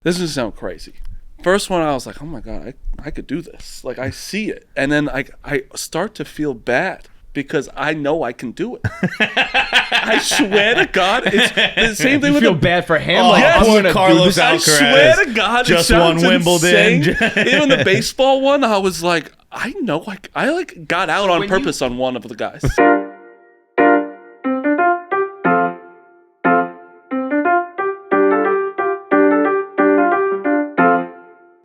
This is sound crazy. First one, I was like, oh my God, I could do this. Like, I see it. And then I start to feel bad because I know I can do it. I swear to God, it's the same thing. You with feel bad for him? Oh, like, yes. I'm gonna Carlos do this. Alcaraz. I swear to God, Just it sounds won Wimbledon. insane. Even the baseball one, I was like, I know, I like got out on purpose on one of the guys.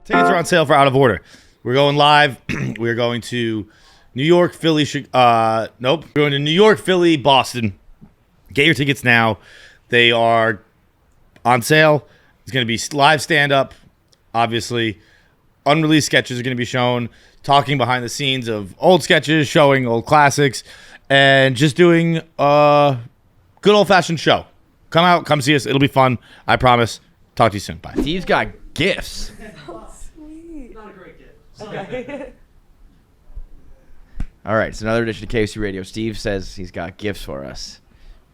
Tickets are on sale for Out of Order. We're going live. We're going to New York, Philly. We're going to New York, Philly, Boston. Get your tickets now. They are on sale. It's going to be live stand-up, obviously. Unreleased sketches are going to be shown. Talking behind the scenes of old sketches, showing old classics, and just doing a good old-fashioned show. Come out. Come see us. It'll be fun. I promise. Talk to you soon. Bye. Steve's got gifts. Okay. All right, it's another edition of KFC Radio. Steve says he's got gifts for us,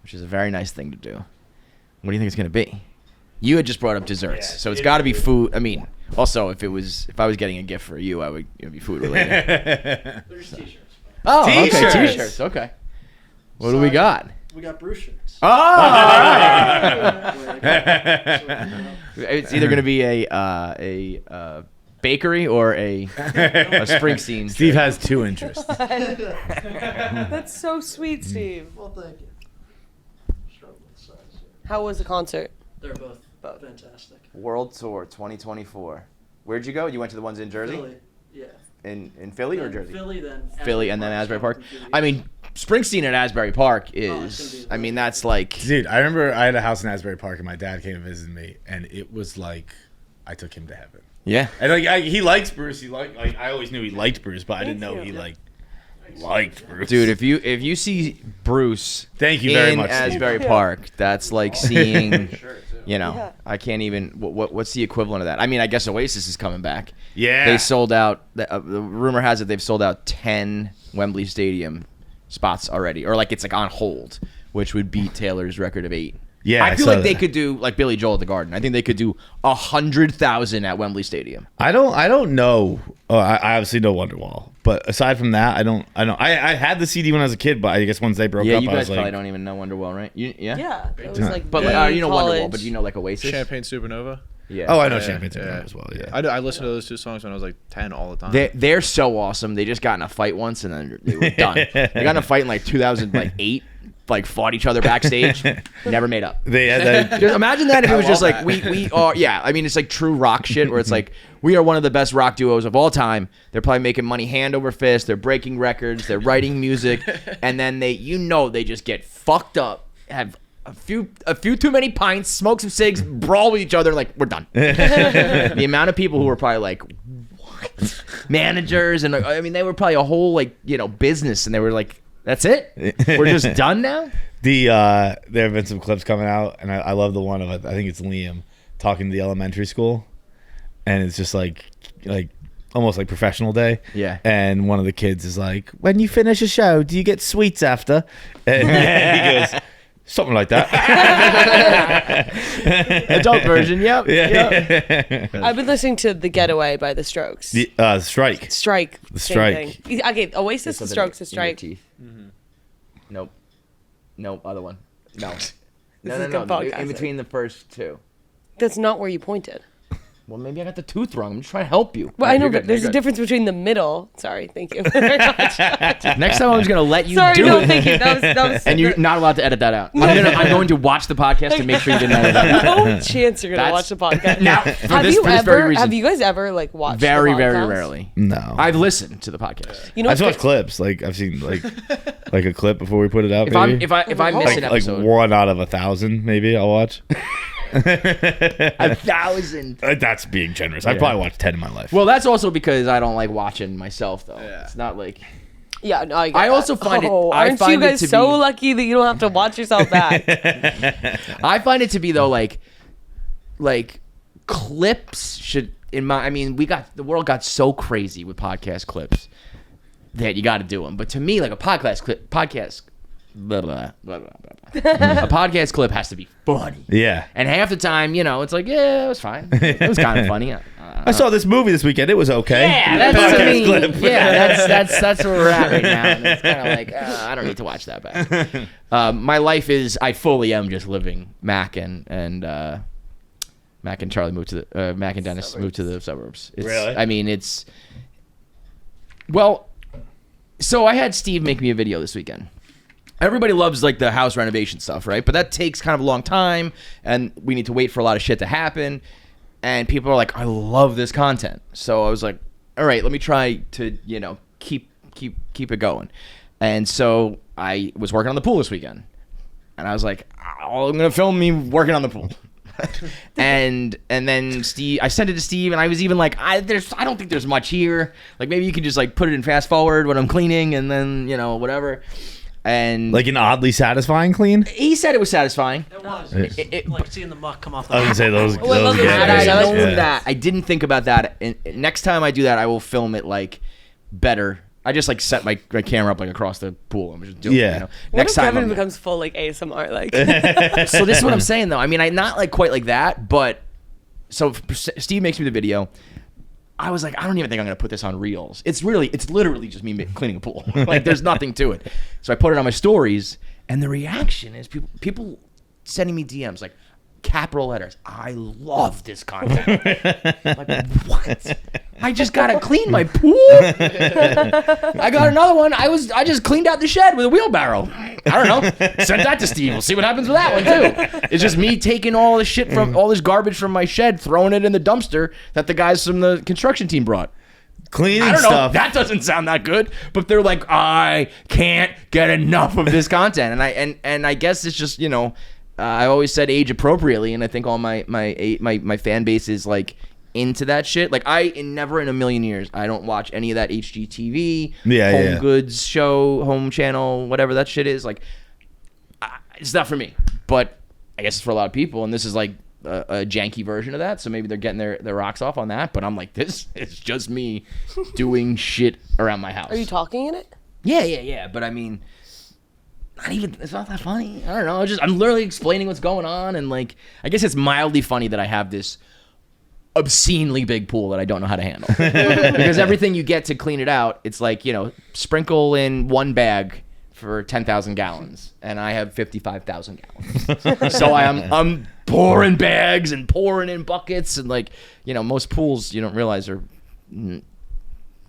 which is a very nice thing to do. What do you think it's going to be? You had just brought up desserts, so it's got to be food. I mean, also, if I was getting a gift for you, it would be food related. They're just t-shirts. Oh, T-shirts. okay, t-shirts. Okay. What do we got? We got Bruce shirts. Oh, all right. It's either going to be a bakery or a Springsteen. Steve has two interests. That's so sweet, Steve. Well, thank you. Struggle with size here. How was the concert? They're both fantastic. World Tour 2024. Where'd you go? You went to the ones in Jersey? Philly, yeah. In Philly or Then Jersey? Philly, then Philly and then Asbury Park. Asbury I mean, Springsteen at Asbury Park it's gonna is. be I mean, that's like. Dude, I remember I had a house in Asbury Park, and my dad came and visited me, and it was like I took him to heaven. Yeah. And he likes Bruce. I always knew he liked Bruce, but I didn't know he liked Bruce. Dude, if you see Bruce, Thank you very in much, Steve. Asbury Park, that's like seeing. You know, Yeah. I can't even. What's the equivalent of that? I mean, I guess Oasis is coming back. Yeah. They sold out. The rumor has it they've sold out 10 Wembley Stadium spots already, or like it's like on hold, which would beat Taylor's record of 8. Yeah, I feel saw like they that. could do like Billy Joel at the Garden. I think they could do 100,000 at Wembley Stadium. I don't know. Oh, I obviously know Wonderwall, but aside from that, I don't. I had the CD when I was a kid, but I guess once they broke Yeah, up, you I guys was probably like, don't even know Wonderwell, right? Yeah. Yeah, it was Yeah. like. But the you know college. Wonderwall, but you know like Oasis. Champagne Supernova. Yeah. oh, I know Yeah, Champagne yeah. as well. Yeah. I listened to those two songs when I was like 10 all the time. They're so awesome. They just got in a fight once and then they were done. They got in a fight in like 2008. Like fought each other backstage, never made up. They had Just imagine that if it was just love like we are. Yeah, I mean it's like true rock shit where it's like we are one of the best rock duos of all time. They're probably making money hand over fist. They're breaking records. They're writing music, and then they just get fucked up, have a few too many pints, smoke some cigs, brawl with each other. Like we're done. The amount of people who were probably like what managers and I mean they were probably a whole like business, and they were like. That's it? We're just done now? there have been some clips coming out, and I love the one of I think it's Liam talking to the elementary school, and it's just like almost like professional day. Yeah. And one of the kids is like, "When you finish a show, do you get sweets after?" And he goes, "Something like that." Adult version, yep. Yeah. I've been listening to "The Getaway" by The Strokes. The Strike. Strike. The same Strike. thing. Okay, Oasis, The Strokes, The Strike. Nope. Other one. No. No. is good podcasting. In between the first two. That's not where you pointed. Well, maybe I got the tooth wrong. I'm just trying to help you. Well, I know, You're but good, there's you're a good. difference between the middle. Sorry, thank you very much. Next time I'm just gonna let you Sorry, do no, it. thank you. That was And you're not allowed to edit that out. I'm going to watch the podcast and make sure you didn't edit that out. no chance you're gonna watch the podcast. Now, for this very reason. Have you guys ever like watched? Very, the very podcast? rarely. No. I've listened to the podcast. You know, I what's just watch great? clips. Like I've seen like a clip before we put it out. If maybe. I miss an like episode, 1 out of 1,000, maybe I'll watch. 1,000. That's being generous. I've probably watched 10 in my life. Well, that's also because I don't like watching myself, though. Yeah. It's not like. Yeah, no, I get I that. also find it- Oh, I aren't find you it guys to so be- lucky that you don't have to watch yourself back? I find it to be though like clips should the world got so crazy with podcast clips that you got to do them. But to me, like a podcast blah, blah, blah, blah, blah, blah. A podcast clip has to be funny. Yeah. And half the time, it's like, yeah, it was fine. It was kind of funny. I saw this movie this weekend. It was okay. Yeah, that's what I Podcast mean. clip. Yeah, that's where we're at right now. And it's kind of like, I don't need to watch that back. My life is, I fully am just living Mac and Charlie moved to the Mac and Dennis moved to the suburbs. Really? I mean, well, so I had Steve make me a video this weekend. Everybody loves like the house renovation stuff, right? But that takes kind of a long time, and we need to wait for a lot of shit to happen. And people are like, I love this content. So I was like, all right, let me try to, keep it going. And so I was working on the pool this weekend. And I was like, oh, I'm going to film me working on the pool. and then Steve, I sent it to Steve, and I was even like, I don't think there's much here. Like maybe you could just like put it in fast forward when I'm cleaning, and then, whatever. And Like an oddly satisfying clean? he said it was satisfying. It was. It- Like seeing the muck come off the I was going to say those Well, get I crazy. know Yeah. that. I didn't think about that. And next time I do that, I will film it like better. I just like set my camera up like across the pool. I'm just doing Yeah. it. What Next if time, Kevin I'm- becomes full like ASMR? Like, so this is what I'm saying though. I mean, I'm not like quite like that, but so Steve makes me the video. I was like, I don't even think I'm gonna put this on Reels. It's literally just me cleaning a pool. Like there's nothing to it. So I put it on my stories, and the reaction is people sending me DMs like capital letters. I love this content. Like what? I just gotta clean my pool. I got another one. I just cleaned out the shed with a wheelbarrow. I don't know. Send that to Steve. We'll see what happens with that one too. It's just me taking all the shit from all this garbage from my shed, throwing it in the dumpster that the guys from the construction team brought. Cleaning I don't know. stuff. That doesn't sound that good, but they're like, I can't get enough of this content, and I guess it's just I always said age appropriately, and I think all my fan base is like into that shit. Like I never in a million years I don't watch any of that HGTV, Home Goods show, Home Channel, whatever that shit is. Like it's not for me, but I guess it's for a lot of people, and this is like a janky version of that. So maybe they're getting their rocks off on that. But I'm like, this is just me doing shit around my house. are you talking in it? Yeah. But I mean. It's not that funny. I don't know. I'm literally explaining what's going on, and like, I guess it's mildly funny that I have this obscenely big pool that I don't know how to handle. Because everything you get to clean it out, it's like, sprinkle in one bag for 10,000 gallons, and I have 55,000 gallons. So I'm pouring bags and pouring in buckets, and like, most pools you don't realize are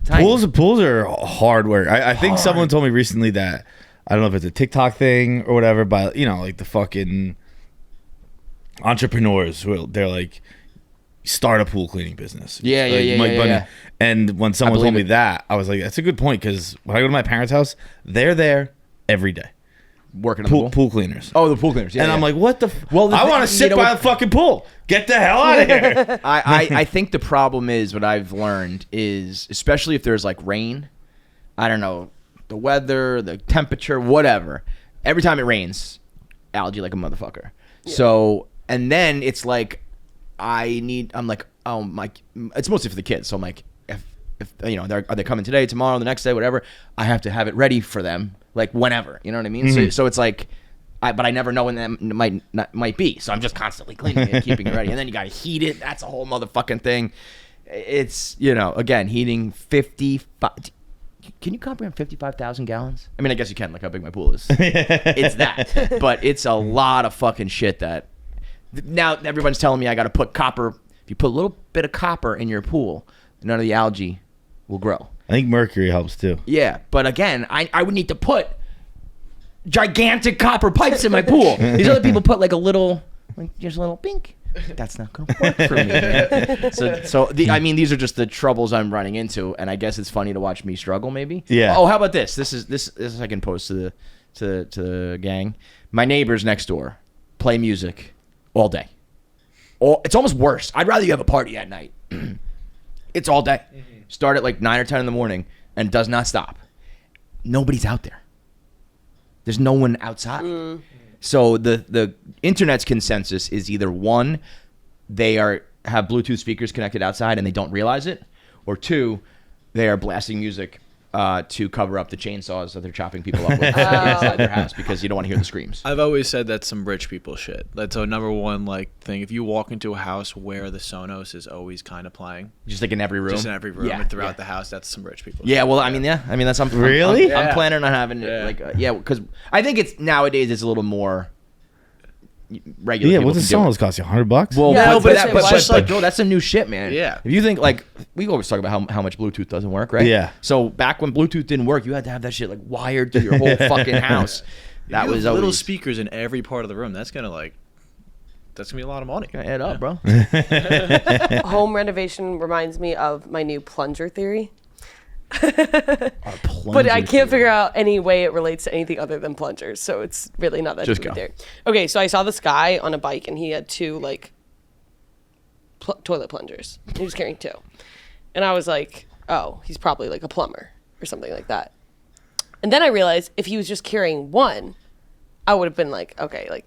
tiny. Pools are hard work. I think someone told me recently that, I don't know if it's a TikTok thing or whatever, but like the fucking entrepreneurs who they're like start a pool cleaning business. Yeah, Like yeah. Mike Bundy. Yeah. And when someone believe told me it. that, I was like, that's a good point, because when I go to my parents' house, they're there every day. Working on the pool. Pool cleaners. Oh, the pool cleaners. Yeah, and I'm like, what the? Well, I want to sit by the fucking pool. Get the hell out of here. I think the problem is what I've learned is, especially if there's like rain, I don't know, the weather, the temperature, whatever. Every time it rains, algae like a motherfucker. Yeah. So, and then it's like, I'm like, oh my, it's mostly for the kids. So I'm like, if are they coming today, tomorrow, the next day, whatever, I have to have it ready for them, like whenever, you know what I mean? Mm-hmm. So it's like, but I never know when that might be. So I'm just constantly cleaning it, keeping it ready. And then you got to heat it. That's a whole motherfucking thing. It's, again, heating 55. Can you comprehend 55,000 gallons? I mean, I guess you can, like how big my pool is. It's that. But it's a lot of fucking shit that now everyone's telling me I got to put copper. If you put a little bit of copper in your pool, none of the algae will grow. I think mercury helps too. Yeah, but again, I would need to put gigantic copper pipes in my pool. These other people put like just a little pink. That's not going to work for me, man. I mean, these are just the troubles I'm running into, and I guess it's funny to watch me struggle, maybe. Yeah. Oh, how about this? This is I can post to the gang. My neighbors next door play music all day. It's almost worse. I'd rather you have a party at night. It's all day. Start at like 9 or 10 in the morning and does not stop. Nobody's out there. There's no one outside. So the internet's consensus is either one, they have Bluetooth speakers connected outside and they don't realize it, or two, they are blasting music to cover up the chainsaws that they're chopping people up with inside their house because you don't want to hear the screams. I've always said that's some rich people shit. That's a number one thing. If you walk into a house where the Sonos is always kind of playing, Just like in every room. just in every room Yeah, and throughout yeah. the house, that's some rich people. Yeah, shit. well, I mean, that's something. Really? I'm Yeah. planning on having Yeah. because I think it's nowadays it's a little more regular. Yeah, people what's the can do it. Sonos cost you? $100? Well, Yeah, but, but that, it but, was but, like- bro, that's some new shit, man. Yeah. If you think we always talk about how much Bluetooth doesn't work, right? Yeah. So back when Bluetooth didn't work, you had to have that shit wired to your whole fucking house. That You was have little always speakers in every part of the room. That's gonna be a lot of money. gonna add up, bro. Home renovation reminds me of my new plunger theory. But I can't figure out any way it relates to anything other than plungers, so it's really not that Just deep go. there. Okay, so I saw this guy on a bike, and he had two toilet plungers. He was carrying two, and I was like, "Oh, he's probably like a plumber or something like that." And then I realized if he was just carrying one, I would have been like, "Okay, like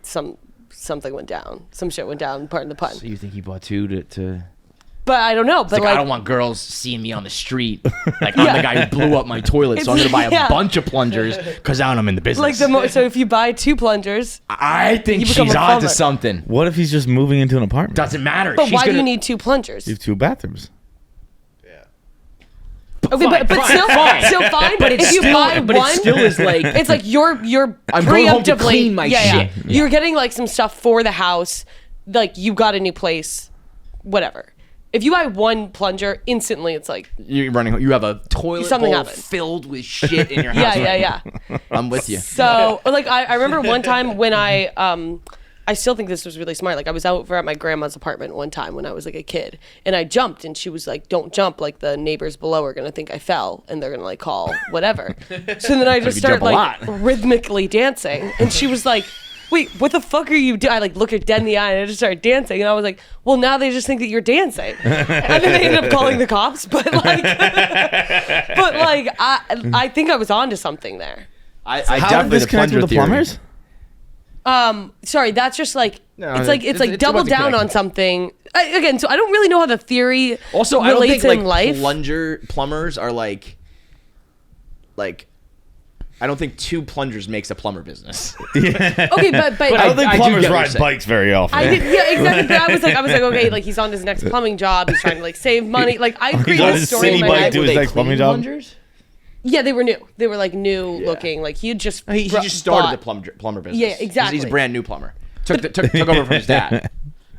something went down, some shit went down." Pardon the pun. So you think he bought two to? But I don't know. But Like, I don't want girls seeing me on the street. Like I'm the guy who blew up my toilet, so I'm gonna buy a bunch of plungers because now I'm in the business. so if you buy two plungers, I think You become she's a onto plumber. something. What if he's just moving into an apartment? Doesn't matter. but She's why do gonna, you need two plungers? You have 2 bathrooms. Okay, but still fine. But it's if you still, buy but one, it still is like it's like you're I'm going home to preemptively clean my shit. You're getting like some stuff for the house, like you got a new place, whatever. If you buy one plunger, instantly it's like you're running. You have a toilet Something bowl happened. filled with shit in your house. yeah. I'm with you. So like I remember one time when I still think this was really smart. Like I was over at my grandma's apartment one time when I was like a kid, and I jumped, and she was like, "Don't jump! Like the neighbors below are gonna think I fell, and they're gonna like call whatever." So then I just you started jump a like lot. rhythmically dancing, and she was like, "Wait, what the fuck are you doing?" I like looked her dead in the eye, and I just started dancing, and I was like, "Well, now they just think that you're dancing," and then they ended up calling the cops. But like, I think I was onto something there. I How definitely did this the connect plunger with the theory. plumbers? Sorry, that's just like No, it's like it's double about the down connection. on something. Again, so I don't really know how the theory Also, I don't relates think in like life. plumbers are like I don't think 2 plungers makes a plumber business. Okay, but I don't think I do plumbers get what you're ride saying. bikes very often. I did, yeah, exactly. But I was like, okay, like he's on his next plumbing job. He's trying to like save money. Like I on created a his story in city my bike head. to his next plumbing job. Yeah, they were new. They were like new looking. Like he had just He just started the bought- plumber business. Yeah, 'Cause exactly. He's a brand new plumber. Took over from his dad.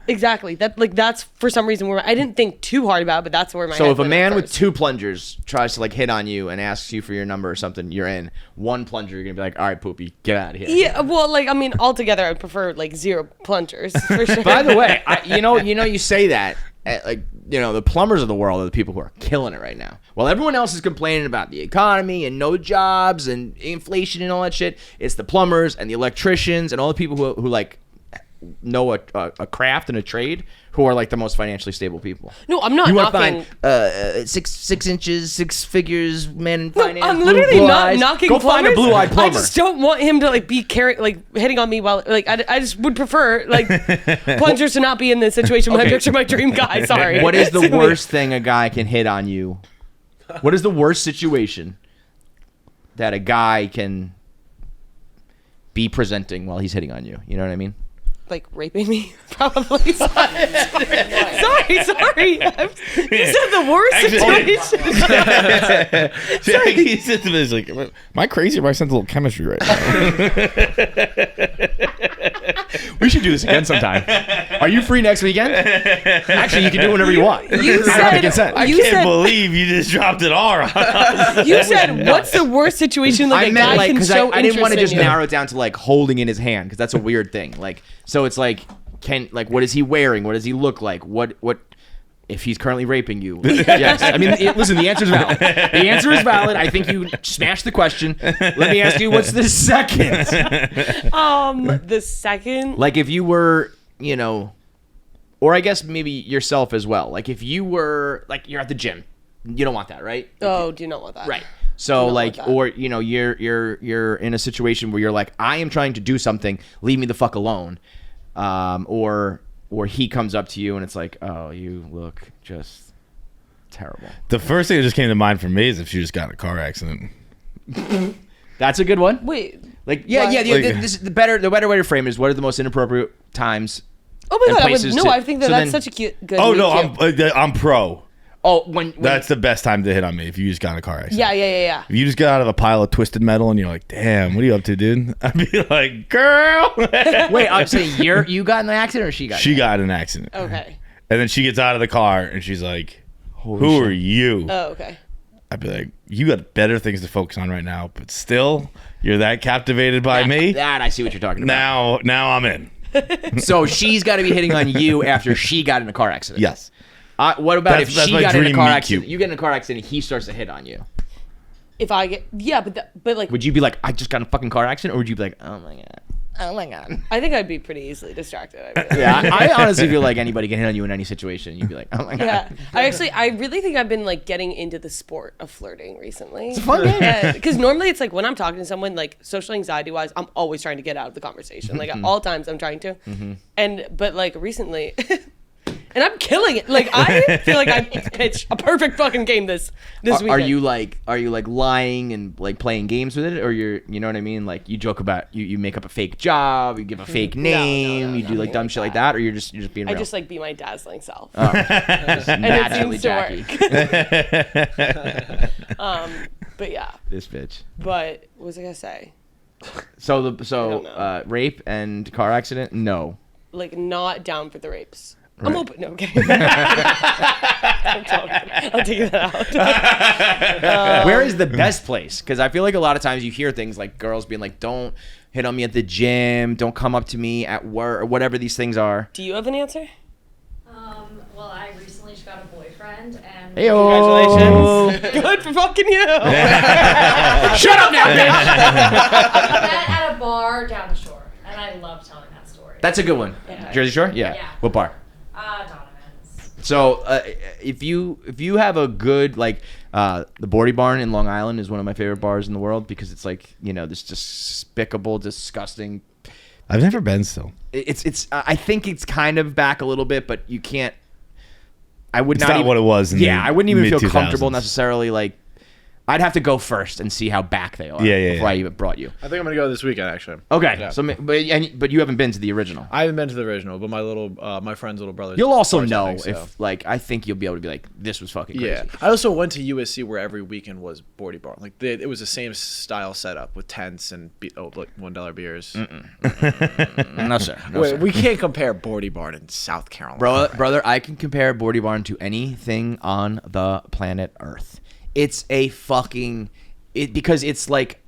Exactly. That's for some reason where I didn't think too hard about it, but that's where my So head if a went at man with first. 2 plungers tries to like hit on you and asks you for your number or something, you're in. 1 plunger, you're gonna be like, all right, poopy, get out of here. Yeah, well, like I mean, altogether, I'd prefer like 0 plungers for sure. By the way, you say that, the plumbers of the world are the people who are killing it right now. While everyone else is complaining about the economy and no jobs and inflation and all that shit, it's the plumbers and the electricians and all the people who like know a craft and a trade who are like the most financially stable people. No, I'm not You want to knocking. find 6 inches, 6 figures, man in No, finance. I'm blue, literally blue not eyes. knocking Go plumbers. find a blue-eyed plumber. I just don't want him to like be hitting on me while like I just would prefer like plungers to not be in this situation when I Okay. picture my dream guy. Sorry. What is the It's weird. worst thing a guy can hit on you? What is the worst situation that a guy can be presenting while he's hitting on you? You know what I mean? Like raping me, probably. sorry. You said the worst situation. He said to me, he's like, am I crazy or am I sense a little chemistry right now? We should do this again sometime. Are you free next weekend? Actually, you can do whatever you want. You I have to said consent. I you can't said believe you just dropped an R on us. you said what's the worst situation like I a meant guy like can because show I didn't want to interest just in you? narrow it down to like holding in his hand because that's a weird thing. Like so, it's like what is he wearing? What does he look like? What if he's currently raping you? Yes. I mean, listen, the answer is valid. The answer is valid. I think you smashed the question. Let me ask you, what's the second? The second. Like if you were, or I guess maybe yourself as well. Like if you were, like you're at the gym, you don't want that, right? Oh, do you not want that? Right. So not like, want that. or you're in a situation where you're like, I am trying to do something. Leave me the fuck alone. Or he comes up to you and it's like, oh, you look just terrible. The first thing that just came to mind for me is if she just got in a car accident. That's a good one. Wait. Like, yeah, What? yeah. Like- This is the better way to frame it is what are the most inappropriate times. Oh my and god! places I think that so that's then- such a cute. Good. Oh me no, too. I'm pro. Oh, when That's the best time to hit on me if you just got in a car accident. Yeah. If you just got out of a pile of twisted metal and you're like, damn, what are you up to, dude? I'd be like, girl. wait. I'm saying you got in the accident or she got? She got in an accident. Okay. And then she gets out of the car and she's like, Holy who shit. are you? Oh, okay. I'd be like, you got better things to focus on right now, but still, you're that captivated by me. That I see what you're talking about. Now I'm in. So she's got to be hitting on you after she got in a car accident. Yes. What about That's if she my got in a dream car meet accident? cute. You get in a car accident, and he starts to hit on you. If I get but like Would you be like, I just got in a fucking car accident, or would you be like, oh my god? I think I'd be pretty easily distracted. I'd be like, Yeah, I honestly feel like anybody can hit on you in any situation. You'd be like, oh my god. Yeah, I really think I've been like getting into the sport of flirting recently. It's a fun game. Because normally it's like when I'm talking to someone, like social anxiety wise, I'm always trying to get out of the conversation. Like at all times, I'm trying to. But like recently, and I'm killing it. Like I feel like I pitched a perfect fucking game this weekend. Are you like lying and like playing games with it, or you know what I mean? Like you joke about you make up a fake job, you give a fake name, you do like nothing dumb like shit like that. that, or you're just being I real. just like be my dazzling self. Just And naturally it seems to Jackie. work. But yeah. This bitch. But what was I gonna say? So don't know. rape and car accident? No. Like not down for the rapes. Right. I'm open. No, okay. I'm joking. I'll take that out. Where is the best place? Because I feel like a lot of times you hear things like girls being like, "Don't hit on me at the gym. Don't come up to me at work," or whatever these things are. Do you have an answer? Well, I recently just got a boyfriend, and Congratulations. Good for fucking you. Shut up now, bitch. we met at a bar down the shore, and I love telling that story. That's a good one. Yeah. Jersey Shore? Yeah. Yeah. What bar? Donovan's. So if you have a good like the Bordy Barn in Long Island is one of my favorite bars in the world because it's like this despicable, disgusting. I've never been still. It's I think it's kind of back a little bit, but you can't. I would It's not not even, what it was in yeah, the I wouldn't even feel mid-2000s. comfortable necessarily. Like, I'd have to go first and see how back they are. Yeah, before I yeah. even brought you. I think I'm gonna go this weekend actually. Okay, Yeah. so but you haven't been to the original. I haven't been to the original, but my friend's little brother. You'll also starts, I know think, so. if like I think you'll be able to be like this was fucking crazy. Yeah, I also went to USC where every weekend was Bordy Bar. Like it was the same style setup with tents and like $1 beers. No sir. No, Wait, sir. we can't compare Bordy Bar in South Carolina. Brother, I can compare Bordy Barn to anything on the planet Earth. It's a fucking because it's like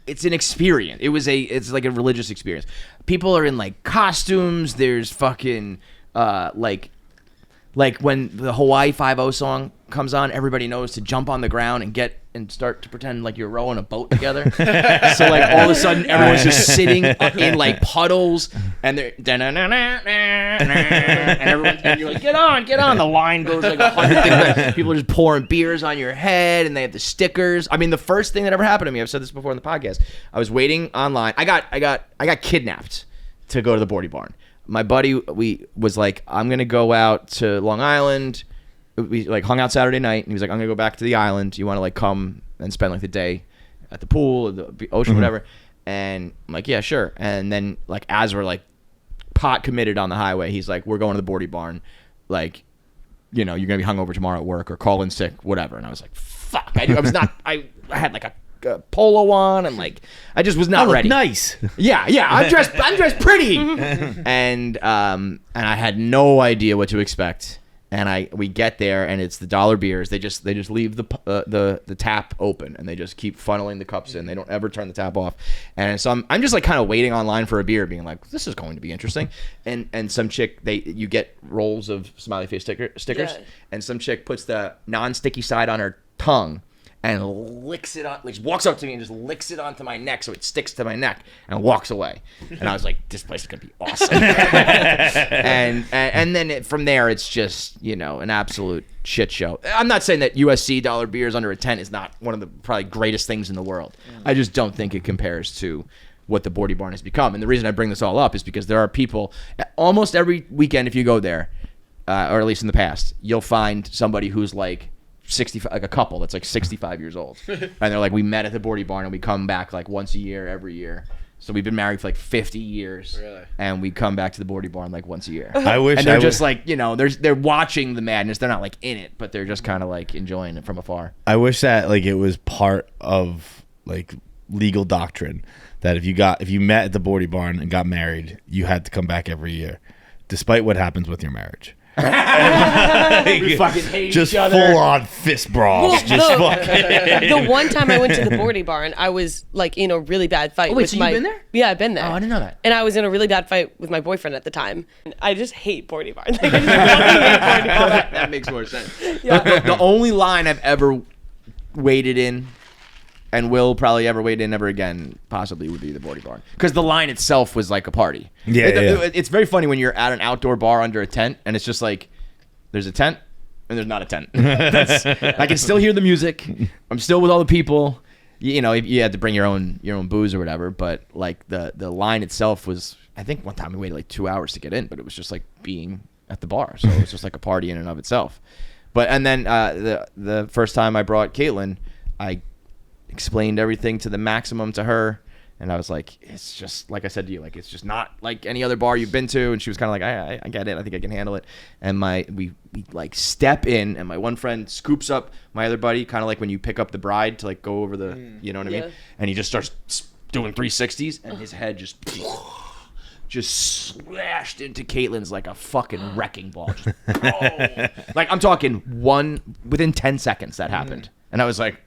it's an experience. It's like a religious experience. People are in like costumes. There's fucking like when the Hawaii 5-0 song comes on, everybody knows to jump on the ground and start to pretend like you're rowing a boat together. So like all of a sudden everyone's just sitting in like puddles and they're and you're like get on. The line goes like 100 things. People are just pouring beers on your head and they have the stickers. I mean, the first thing that ever happened to me, I've said this before in the podcast. I was waiting online. I got kidnapped to go to the Bordy Barn. My buddy, was like, I'm gonna go out to Long Island. We like hung out Saturday night, and he was like, I'm gonna go back to the island. You want to like come and spend like the day at the pool, or the ocean, whatever? And I'm like, yeah, sure. And then like as we're like pot committed on the highway, he's like, we're going to the Bordy Barn. Like, you're gonna be hungover tomorrow at work or call in sick, whatever. And I was like, fuck. I had like a polo on and like I just was not ready. Nice. Yeah, I'm dressed pretty. And I had no idea what to expect. And we get there and it's the dollar beers. They just leave the tap open and they just keep funneling the cups in. They don't ever turn the tap off. And so I'm just like kind of waiting online for a beer, being like, this is going to be interesting. And some chick you get rolls of smiley face stickers, Yeah. and some chick puts the non-sticky side on her tongue and licks it on, like walks up to me and just licks it onto my neck so it sticks to my neck and walks away. And I was like, this place is gonna be awesome. and then from there it's just an absolute shit show. I'm not saying that USC dollar beers under a tent is not one of the probably greatest things in the world. I just don't think it compares to what the Bordy Barn has become. And the reason I bring this all up is because there are people almost every weekend, if you go there, or at least in the past, you'll find somebody who's like 65, like a couple that's like 65 years old, and they're like, we met at the Bordy Barn and we come back like once a year, every year. So we've been married for like 50 years, Really? And we come back to the Bordy Barn like once a year. I wish. And they're I just would- like, you know, they're watching the madness. They're not like in it, but they're just kind of like enjoying it from afar. I wish that like it was part of like legal doctrine that if you met at the Bordy Barn and got married, you had to come back every year, despite what happens with your marriage. We fucking hate Just each other. full on fist brawls. Well, Just no. fucking. The one time I went to the Bordy Barn, I was like in a really bad fight. Oh, wait, with so you've my, been there? Yeah, I've been there. Oh, I didn't know that. And I was in a really bad fight with my boyfriend at the time. I just hate Bordy Barn. Like, I just fucking hate Bordy Barn. That makes more sense. The only line I've ever waited in, and will probably ever wait in ever again, possibly, would be the Bordy Barn, because the line itself was like a party. Yeah, yeah. It's very funny when you're at an outdoor bar under a tent, and it's just like there's a tent and there's not a tent. I can still hear the music. I'm still with all the people. You know, you had to bring your own booze or whatever, but like the line itself was, I think one time we waited like 2 hours to get in, but it was just like being at the bar, so it was just like a party in and of itself. But and then the first time I brought Caitlin, I explained everything to the maximum to her, and I was like, it's just like I said to you, like it's just not like any other bar you've been to. And she was kind of like, I get it, I think I can handle it. And we like step in, and my one friend scoops up my other buddy, kind of like when you pick up the bride to like go over the, you know what I mean? Yeah. And he just starts doing 360s, and his head just slashed into Caitlin's like a fucking wrecking ball. Just, like I'm talking within 10 seconds that happened, and I was like.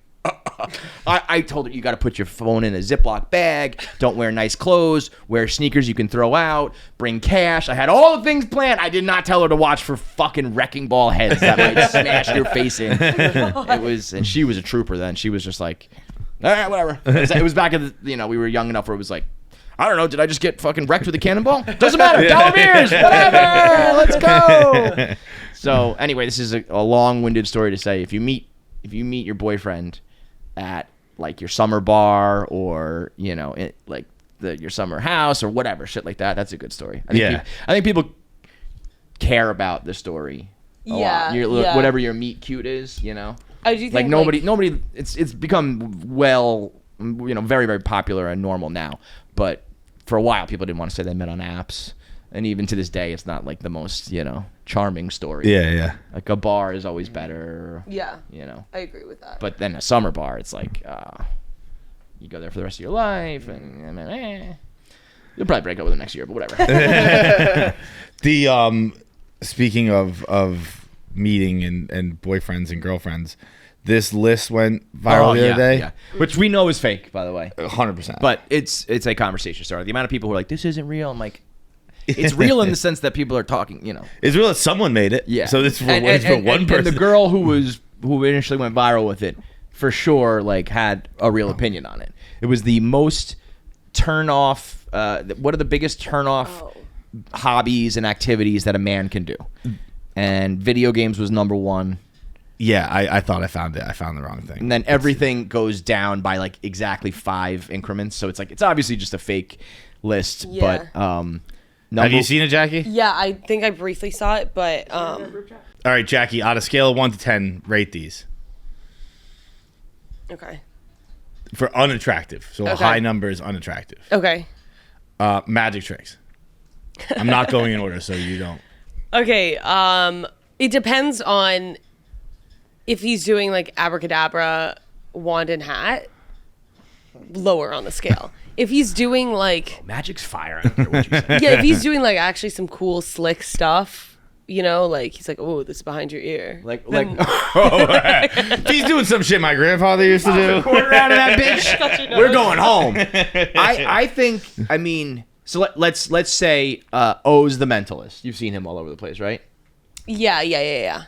I told her, you got to put your phone in a Ziploc bag. Don't wear nice clothes. Wear sneakers you can throw out. Bring cash. I had all the things planned. I did not tell her to watch for fucking wrecking ball heads that might smash your face in. It was, and she was a trooper then. She was just like, all right, whatever. It was back in the, we were young enough where it was like, I don't know, did I just get fucking wrecked with a cannonball? Doesn't matter. Dollar beers, whatever. Let's go. So anyway, this is a long-winded story to say, if you meet your boyfriend at like your summer bar or like your summer house or whatever shit like that, that's a good story. I think people care about the story a lot. Whatever your meet cute is, I do think like nobody it's become very, very popular and normal now, but for a while people didn't want to say they met on apps, and even to this day it's not like the most charming story. Yeah. Like a bar is always better. Yeah. I agree with that. But then a summer bar, it's like you go there for the rest of your life, and you'll probably break up with them next year, but whatever. The speaking of meeting and boyfriends and girlfriends, this list went viral the other day. Which we know is fake, by the way. 100%. But it's a conversation starter. The amount of people who are like, this isn't real. I'm like, it's real in the sense that people are talking, It's real that someone made it. Yeah. So it's for one person. And the girl who initially went viral with it, for sure, like had a real opinion on it. It was the most turn off. What are the biggest turn off hobbies and activities that a man can do? And video games was number one. Yeah, I thought I found it. I found the wrong thing. And then everything goes down by like exactly 5 increments. So it's like it's obviously just a fake list. Yeah. But have you seen it, Jackie? Yeah, I think I briefly saw it, but All right, Jackie, on a scale of 1 to 10, rate these. okay. For unattractive. So a Okay. high number is unattractive. Okay. Magic tricks. I'm not going in order, so you don't. Okay, it depends on if he's doing like abracadabra, wand and hat, lower on the scale. If he's doing like Magic's fire. I don't care what you say. yeah, if he's doing like actually some cool slick stuff, like he's like, oh, this is behind your ear. If he's doing some shit my grandfather used to do. Quarter out of that bitch. We're going home. I think. I mean, so let's say O's the Mentalist. You've seen him all over the place, right? Yeah.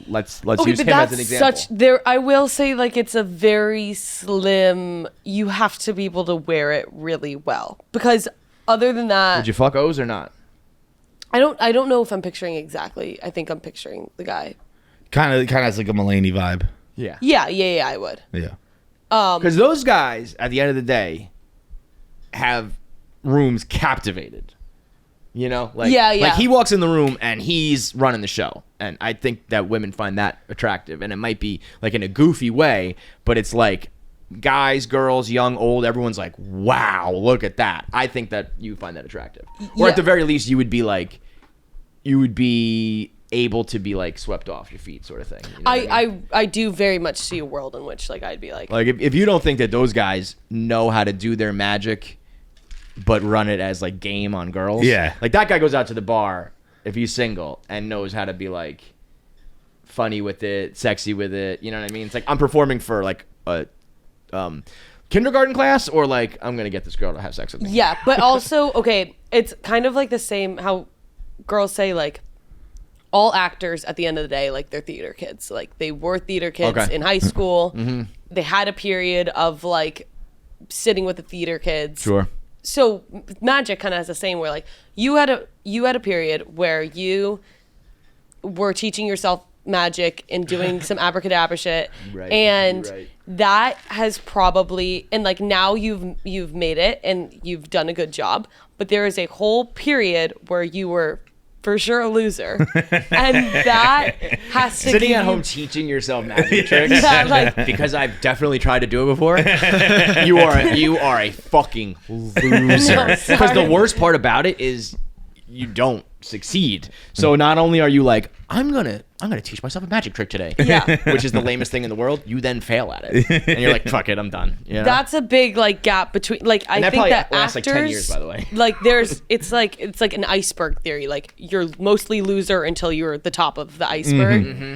Let's Okay, use but him as that's an example. I will say like it's a very slim. You have to be able to wear it really well because other than that, Would you fuck O's or not? I don't know if I'm picturing exactly. I think I'm picturing the guy. Kind of has like a Mulaney vibe. Yeah. Yeah, I would. Yeah. Because those guys, at the end of the day, have rooms captivated. You know, like Yeah. like he walks in the room and he's running the show, and I think that women find that attractive, and it might be like in a goofy way, but it's like guys, girls, young, old, everyone's like, wow, look at that. I think that you find that attractive, or Yeah. at the very least, you would be able to be like swept off your feet, sort of thing. You know what I mean? I do very much see a world in which like I'd be like If you don't think that those guys know how to do their magic but run it as like game on girls, Yeah. like that guy goes out to the bar if he's single and knows how to be like funny with it, sexy with it, you know what I mean? It's like I'm performing for like a kindergarten class, or like I'm gonna get this girl to have sex with me. yeah, but also okay, it's kind of like the same how girls say like all actors at the end of the day, like they're theater kids. Like they were theater kids Okay. in high school. They had a period of like sitting with the theater kids. Sure. So magic kind of has the same where like you had a period where you were teaching yourself magic and doing some abracadabra shit, Right, and right. that has probably, and like now you've made it and you've done a good job, but there is a whole period where you were for sure a loser, and that has to Sitting give at you- home teaching yourself magic tricks, Yeah, like- because I've definitely tried to do it before. you are a fucking loser. No, Because the sorry. worst part about it is you don't succeed. So not only are you like, I'm gonna teach myself a magic trick today, Yeah. which is the lamest thing in the world, you then fail at it, and you're like, fuck it, I'm done. You know? That's a big like gap between like I And that think probably that lasts, actors like, 10 years, by the way. like it's like an iceberg theory. Like you're mostly loser until you're at the top of the iceberg. Mm-hmm.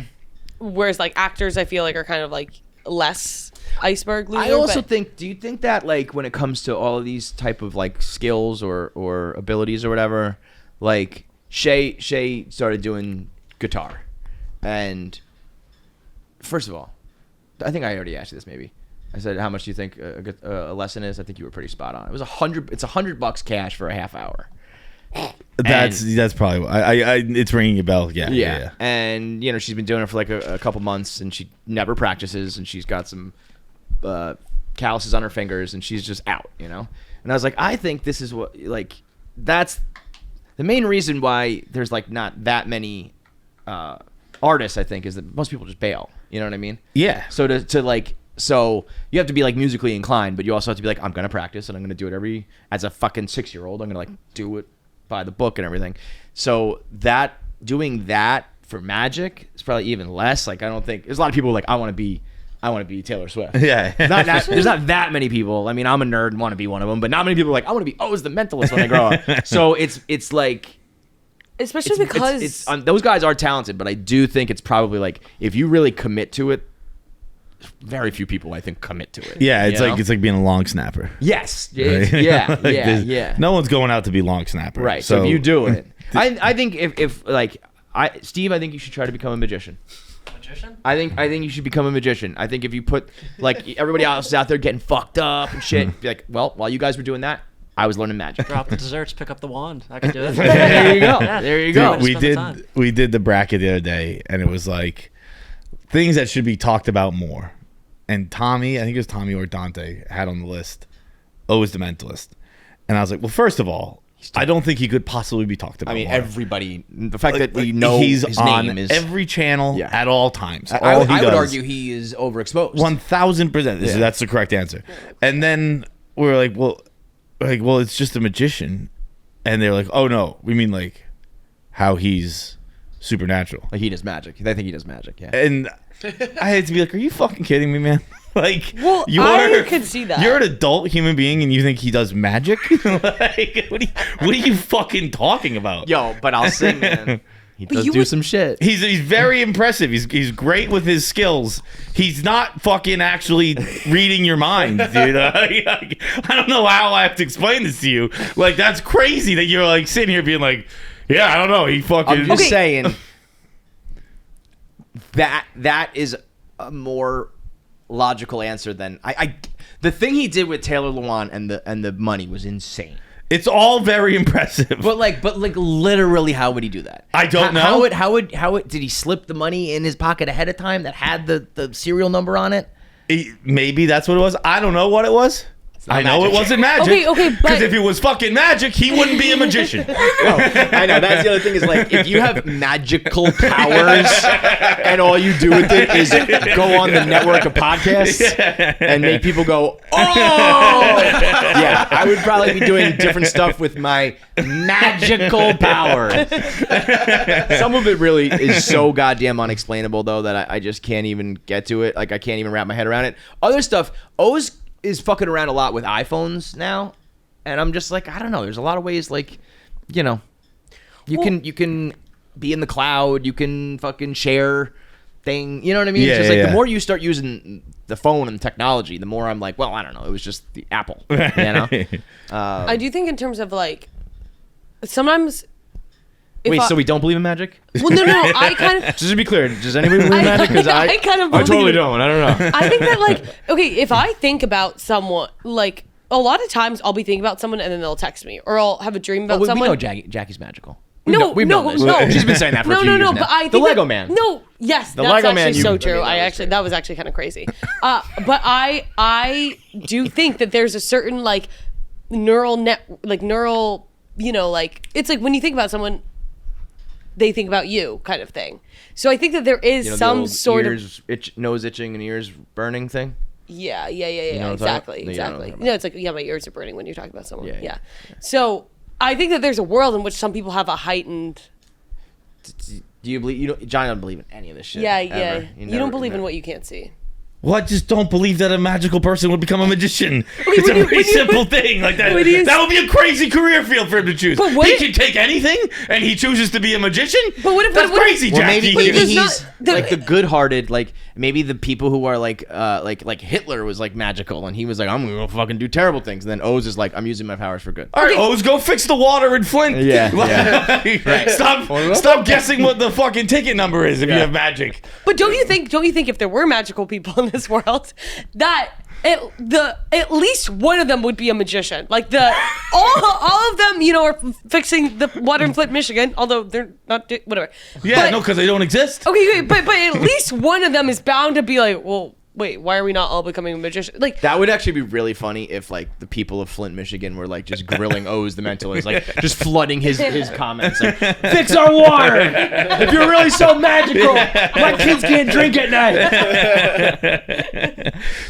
Whereas like actors, I feel like are kind of like less iceberg loser. I also but think. Do you think that like when it comes to all of these type of like skills or abilities or whatever, like Shay started doing guitar, and first of all, I think I already asked you this. Maybe I said, how much do you think a lesson is? I think you were pretty spot on. It was $100. It's $100 cash for a half hour. That's probably I it's ringing a bell. Yeah. And you know, she's been doing it for like a couple months, and she never practices, and she's got some calluses on her fingers, and she's just out, you know. And I was like, I think this is what, like, that's the main reason why there's like not that many artists, I think, is that most people just bail. You know what I mean? Yeah. So to like, so you have to be like musically inclined, but you also have to be like, I'm gonna practice and I'm gonna do it as a fucking 6-year-old. I'm gonna like do it by the book and everything. So doing that for magic is probably even less. Like, I don't think there's a lot of people who are like, I want to be Taylor Swift. Yeah. There's not that many people. I mean, I'm a nerd and want to be one of them, but not many people are like, I want to be Oz the Mentalist when I grow up. So it's like, especially because it's those guys are talented, but I do think it's probably like, if you really commit to it, very few people I think commit to it. Yeah, it's you like know? it's like being a long snapper. Yes. Right? Yeah. Like, Yeah. there's- No one's going out to be long snapper. Right. So if you do it, I think if like Steve, I think you should try to become a magician. Magician? I think you should become a magician. I think if you put like everybody else is out there getting fucked up and shit, be like, well, while you guys were doing that, I was learning magic. Drop the desserts, pick up the wand. I can do it. There you go. Yeah. There you Dude, go. Dude, we spend the did time. we did the bracket the other day, and it was like things that should be talked about more. And Tommy, I think it was Tommy or Dante, had on the list, "Oh, is the Mentalist," and I was like, well, first of all, I don't think he could possibly be talked about. I mean, more. everybody. The fact that we Like, know he's his on name is every channel Yeah. at all times. I All would he does, argue he is overexposed. 1,000%. Yeah. That's the correct answer. And then we're like, well, it's just a magician, and they're like, oh no, we mean like how he's supernatural. Like he does magic. They think he does magic. Yeah. And I had to be like, are you fucking kidding me, man? Like, Well, I could see that. You're an adult human being, and you think he does magic? Like, what are you fucking talking about? Yo, but I'll say, man, he does you do would- some shit. He's very impressive. He's great with his skills. He's not fucking actually reading your mind, dude. I don't know how I have to explain this to you. Like, that's crazy that you're like sitting here being like, yeah, I don't know. He fucking. I'm just Okay. saying that is a more logical answer than I. The thing he did with Taylor Lewan and the money was insane. It's all very impressive. But like literally, how would he do that? I don't know. How would did he slip the money in his pocket ahead of time that had the serial number on it? Maybe that's what it was. I don't know what it was. I know it wasn't magic. Okay, Because but- if it was fucking magic, he wouldn't be a magician. I know. That's the other thing is like if you have magical powers and all you do with it is go on the network of podcasts and make people go, oh, yeah, I would probably be doing different stuff with my magical power. Some of it really is so goddamn unexplainable though that I just can't even get to it. Like I can't even wrap my head around it. Other stuff, O's is fucking around a lot with iPhones now, and I'm just like, I don't know. There's a lot of ways, like, you know, you can be in the cloud, you can fucking share thing. You know what I mean? Yeah, It's just like yeah. the more you start using the phone and technology, the more I'm like, well, I don't know. It was just the Apple, you know. I do think in terms of like sometimes. Wait, so we don't believe in magic? Well, no. I kind of. Just to be clear, does anybody believe in magic? Because I kind of. I totally believe- don't. I don't know. I think that like okay, if I think about someone, like a lot of times I'll be thinking about someone and then they'll text me, or I'll have a dream about We someone. know Jackie's magical. No, We've known this. no. She's been saying that for a few years now. But I think the Lego that, Man. No, yes, The that's Lego actually Man, so you- true. I mean, That was actually kind of crazy. But I do think that there's a certain like neural, you know, like it's like when you think about someone, they think about you kind of thing. So I think that there is You know, the some old sort of nose itching and ears burning thing. yeah, know what I'm talking about? exactly. No, you don't know what I'm talking No, it's like yeah, my ears are burning when you're talking about someone. Yeah, Yeah. yeah. So I think that there's a world in which some people have a heightened. Do you believe? You don't, Johnny doesn't believe in any of this shit. Yeah. ever. You never- don't believe in never- what you can't see. Well, I just don't believe that a magical person would become a magician. It's when a you- very when you- simple thing like that. when you- That would be a crazy career field for him to choose. But what He if- can take anything, and he chooses to be a magician. But what if- That's what if- crazy, Well, Jackie? maybe there's he's not- the- like the good-hearted, like maybe the people who are like Hitler was like magical, and he was like, I'm gonna go fucking do terrible things, and then Oz is like, I'm using my powers for good. All right, O's, go fix the water in Flint. Yeah, Like, Stop guessing what the fucking ticket number is if you have magic. But don't you think if there were magical people in this world, that at least one of them would be a magician? Like all of them, you know, are fixing the water in Flint, Michigan. Although they're not, whatever. Yeah, But- no, because they don't exist. Okay, but at least one of them is bound to be like, well, wait, why are we not all becoming a magician? Like That would actually be really funny if like the people of Flint, Michigan were like just grilling Oz the mentalist, like just flooding his comments, like fix our water. If you're really so magical, my kids can't drink at night.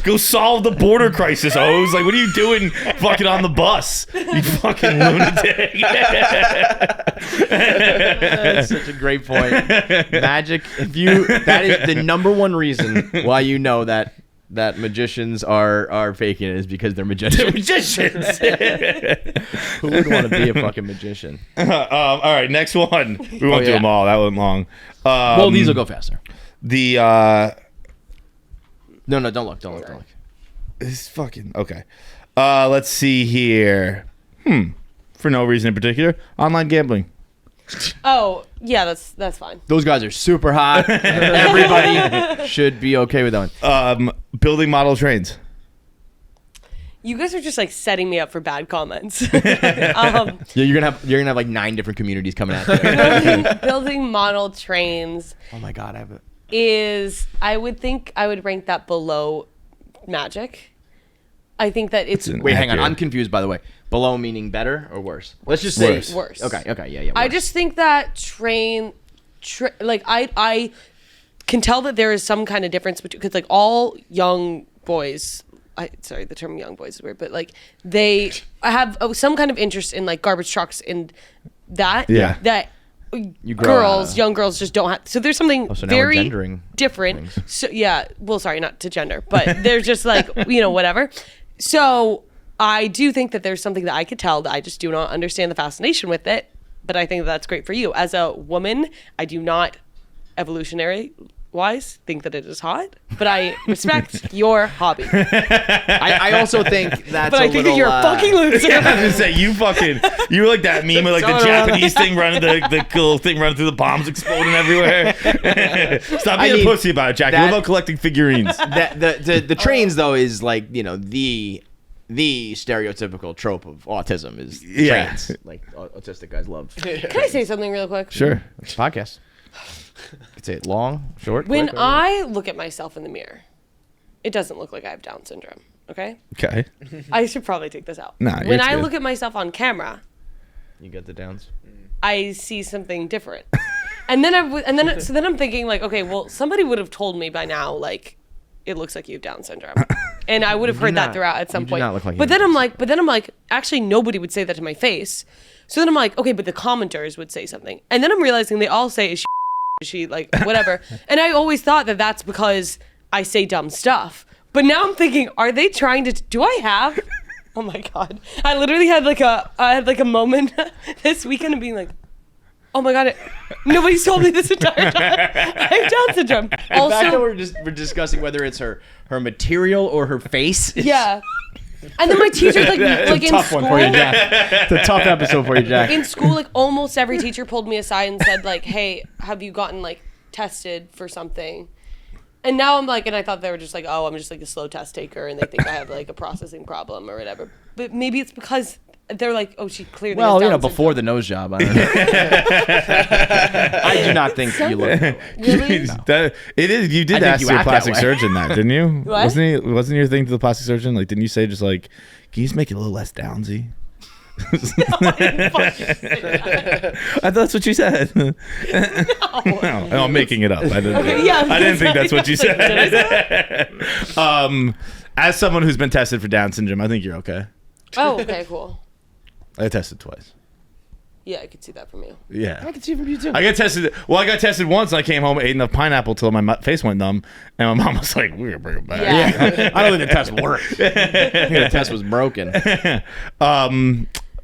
Go solve the border crisis, O's. Like, what are you doing fucking on the bus? You fucking lunatic. That's such a great point. Magic. That is the number one reason why you know that magicians are faking it is because they're magicians. Magicians. Who would want to be a fucking magician? All right, next one. We won't do yeah. them all. That went long. Well, these will go faster. The No, don't look. This fucking okay. Let's see here. For no reason in particular, online gambling. oh yeah, that's fine. Those guys are super hot. Everybody should be okay with that one. Building model trains. You guys are just like setting me up for bad comments. Yeah, you're gonna have like 9 different communities coming at you. building model trains Oh my god, I have a. is I would rank that below magic. I think that it's Wait, hang on. Accurate. I'm confused. By the way, below meaning better or worse? Let's just say Worse. worse. Okay, yeah. I worse. just think that like I can tell that there is some kind of difference between, because like all young boys, sorry, the term young boys is weird, but like I have some kind of interest in like garbage trucks and that Yeah. that grow young girls just don't have. So there's something so now we're very gendering different. things. So yeah, well, sorry, not to gender, but they're just like, you know, whatever. So I do think that there's something that I could tell that I just do not understand the fascination with it. But I think that that's great for you. As a woman, I do not evolutionary wise think that it is hot, but I respect your hobby. I also think that's But I think that you're a fucking loser. Yeah, I was gonna say you were like that meme of like the Someone around- Japanese thing running the cool thing running through the bombs exploding everywhere. Stop being a pussy about it, Jackie. What about collecting figurines? the trains though is like, you know, the stereotypical trope of autism is trains. Like autistic guys love. Can I say something real quick? Sure. It's a podcast. You could say it long, short. When quick, I look at myself in the mirror, it doesn't look like I have Down syndrome. Okay? Okay. I should probably take this out. Nah, when it's I good. look at myself on camera, You got the downs. I see something different. And then I'm thinking like, okay, well, somebody would have told me by now, like, it looks like you have Down syndrome, and I would have heard that not. throughout at some You do point. not look like you but have then I'm like, actually, nobody would say that to my face. So then I'm like, okay, but the commenters would say something, and then I'm realizing they all say, is she like whatever, and I always thought that that's because I say dumb stuff. But now I'm thinking, are they trying to? Do I have? Oh my god! I literally had like a moment this weekend of being like, oh my god, nobody's told me this entire time. I have Down syndrome. The fact that Also, we're discussing whether it's her material or her face. yeah. And then my teacher's like in Tough school. one for you, Jack. It's a tough episode for you, Jack. In school, like almost every teacher pulled me aside and said like, hey, have you gotten like tested for something? And now I'm like, and I thought they were just like, oh, I'm just like a slow test taker, and they think I have like a processing problem or whatever. But maybe it's because they're like, oh, she clearly. Well, has you know, Down before the nose job, I don't know. I do not think you look. Really? It is. You did I think ask you your act that plastic way. surgeon that, didn't you? What? Wasn't your thing to the plastic surgeon? Like, didn't you say just like, can you just make it a little less downsy? I didn't fucking say that. I thought that's what you said. No, I'm making it up. I didn't. Okay, yeah, I didn't think that's what you Did I say said. As someone who's been tested for Down syndrome, I think you're okay. Oh, okay, cool. I got tested twice. Yeah, I could see that from you. Yeah. I can see from you too. I got tested. Well, I got tested once, and I came home, ate enough pineapple till my face went numb, and my mom was like, "We're gonna bring it back." Yeah. I don't think the test worked. I think the test was broken.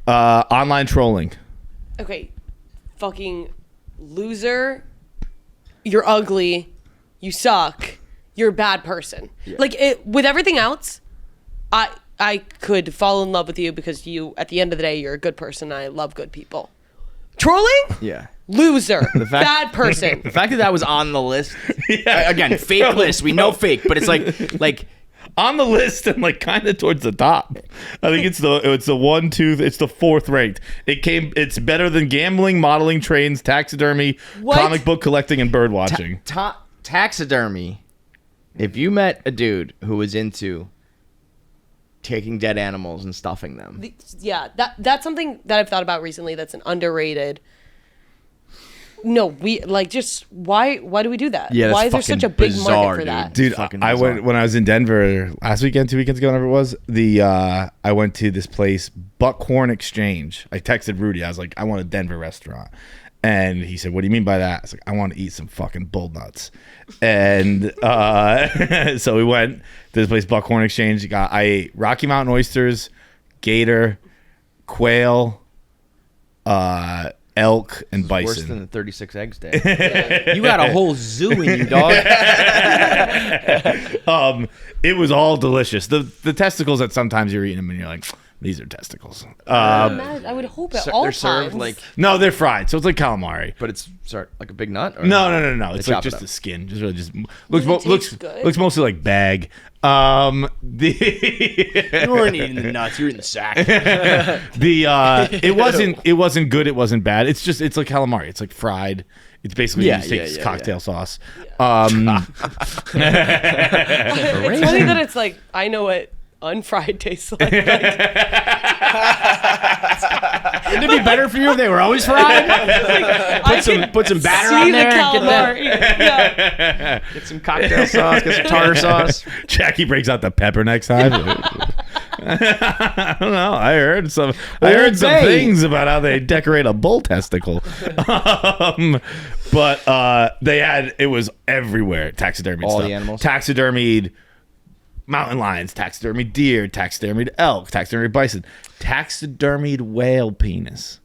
Online trolling. Okay, fucking loser. You're ugly. You suck. You're a bad person. Like with everything else, I could fall in love with you because you, at the end of the day, you're a good person. And I love good people. Trolling? Yeah. Loser. Bad person. The fact that that was on the list. Again, fake list. We know fake, but it's like On the list and like kind of towards the top. I think it's the 1, 2. It's the 4th ranked. It's better than gambling, modeling, trains, taxidermy, What? comic book collecting, and bird watching. taxidermy. If you met a dude who was into taking dead animals and stuffing them, Yeah, that's something that I've thought about recently. That's an underrated. No, we like just why do we do that? Yeah, that's why is there such a big bizarre, market for that? Dude, Fucking I bizarre. went when I was in Denver last weekend, 2 weekends ago, whenever it was. I went to this place, Buckhorn Exchange. I texted Rudy. I was like, I want a Denver restaurant. And he said, what do you mean by that? I was like, I want to eat some fucking bull nuts. And so we went to this place, Buckhorn Exchange. I ate Rocky Mountain oysters, gator, quail, elk, and worse bison. than the 36 eggs day. You got a whole zoo in you, dog. It was all delicious. The testicles that sometimes you're eating them and you're like, these are testicles. I would hope at all They're times. served like, No, they're fried, so it's like calamari. but it's like a big nut. Or No. It's They like chop it just up. the skin. Just really just it looks taste good? looks mostly like bag. You weren't eating the nuts. You were in the sack. It wasn't good. It wasn't bad. It's like calamari. It's like fried. It's basically you just take cocktail sauce. It's funny that it's like I know what unfried tastes like. Wouldn't it be better for you if they were always fried? Put some batter on See the there. calamari. Yeah. Get some cocktail sauce. Get some tartar sauce. Jackie breaks out the pepper next time. I don't know. I heard some things about how they decorate a bull testicle. But it was everywhere. Taxidermied All stuff. the animals? Taxidermied mountain lions, taxidermied deer, taxidermied elk, taxidermied bison, taxidermied whale penis.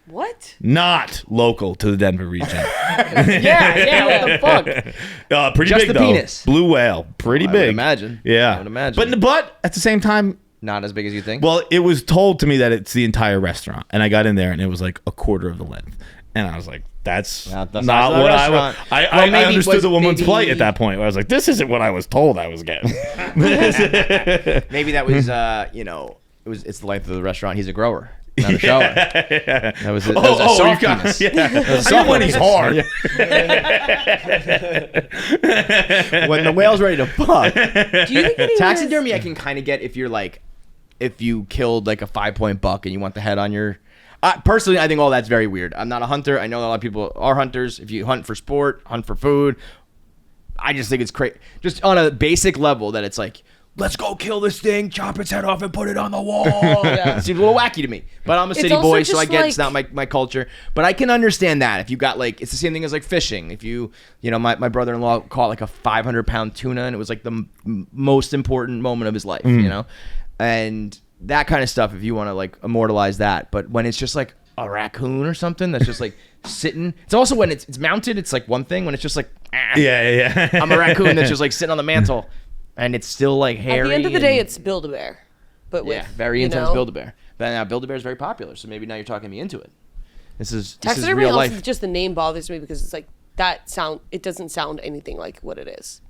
What? Not local to the Denver region. Yeah. What the fuck? Pretty Just big the though. penis. Blue whale, pretty I big. would imagine. Yeah, I would imagine. But at the same time, Not as big as you think. well, it was told to me that it's the entire restaurant, and I got in there and it was like a quarter of the length, and I was like, "That's Not the not size of the what restaurant. I Well, maybe understood was the woman's maybe- plight at that point. Where I was like, "This isn't what I was told I was getting." Maybe that was, it's the length of the restaurant. He's a grower, not a shower. That was a soft penis. I know when he's hard. when the whale's ready to fuck. Do you think anyone Taxidermy I can kind of get if you're like, if you killed like a 5-point buck and you want the head on your... personally, I think all that's very weird. I'm not a hunter. I know a lot of people are hunters. If you hunt for sport, hunt for food, I just think it's crazy. Just on a basic level that it's like, let's go kill this thing, chop its head off and put it on the wall. Yeah. It seems a little wacky to me. But I'm a city also boy, so I just get it's like- not my culture. But I can understand that. If you got like, it's the same thing as like fishing. If you know, my brother-in-law caught like a 500-pound tuna and it was like the most important moment of his life, you know? And that kind of stuff, if you want to like immortalize that. But when it's just like a raccoon or something that's just like sitting, it's also when it's mounted, it's like one thing. When it's just like, Yeah. I'm a raccoon that's just like sitting on the mantle and it's still like hairy. At the end of the day, it's Build-A-Bear. But with, very intense know? Build-A-Bear. But now Build-A-Bear is very popular, so maybe now you're talking me into it. This is Taxidermy real also, life. just the name bothers me because it's like it doesn't sound anything like what it is.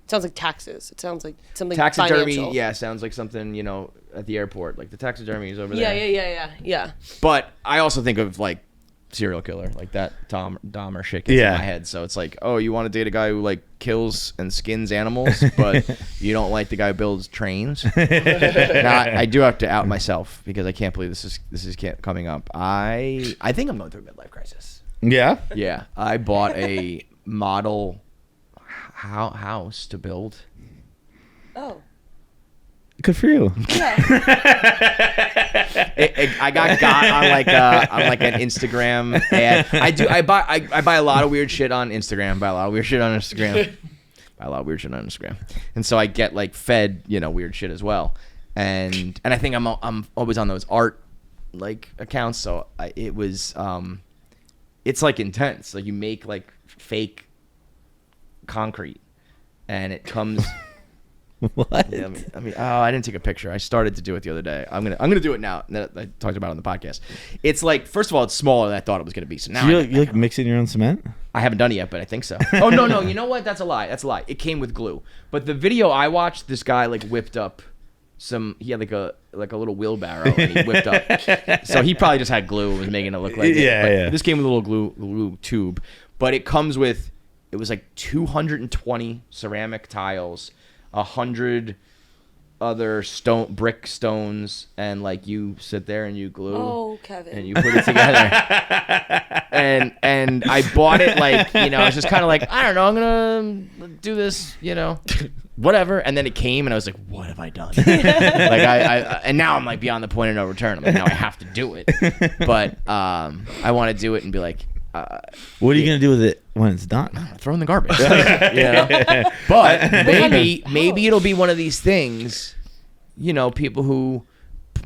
It sounds like taxes. It sounds like something Taxidermy, financial. yeah, sounds like something, you know, at the airport. Like the taxidermy is over there. Yeah. But I also think of like serial killer, like that Dahmer shit gets in my head. So it's like, oh, you want to date a guy who like kills and skins animals, but you don't like the guy who builds trains. Now, I do have to out myself because I can't believe this is coming up. I think I'm going through a midlife crisis. Yeah. Yeah, I bought a model house to build. Oh. Good for you. I got on like an Instagram ad. I buy a lot of weird shit on Instagram. And so I get like fed, you know, weird shit as well. And I think I'm always on those art like accounts. So it's like intense. Like you make like fake concrete, and it comes. What? Yeah, I didn't take a picture. I started to do it the other day. I'm gonna do it now. I talked about it on the podcast. It's like, first of all, it's smaller than I thought it was gonna be. So now You like mixing your own cement? I haven't done it yet, but I think so. Oh no! You know what? That's a lie. It came with glue. But the video I watched, this guy like whipped up some. He had like a little wheelbarrow, and he whipped up. So he probably just had glue and was making it look like it. But this came with a little glue tube. But it comes with. It was like 220 ceramic tiles. 100 other brick stones, and like you sit there and you glue. Oh, Kevin. And you put it together. and I bought it like, you know, I was just kind of like, I don't know, I'm gonna do this, you know, whatever. And then it came, and I was like, what have I done? Like I and now I'm like beyond the point of no return. I'm like, now I have to do it. But I want to do it and be like, what are you gonna do with it when it's done? throw in the garbage. You know? But maybe it'll be one of these things, you know, people who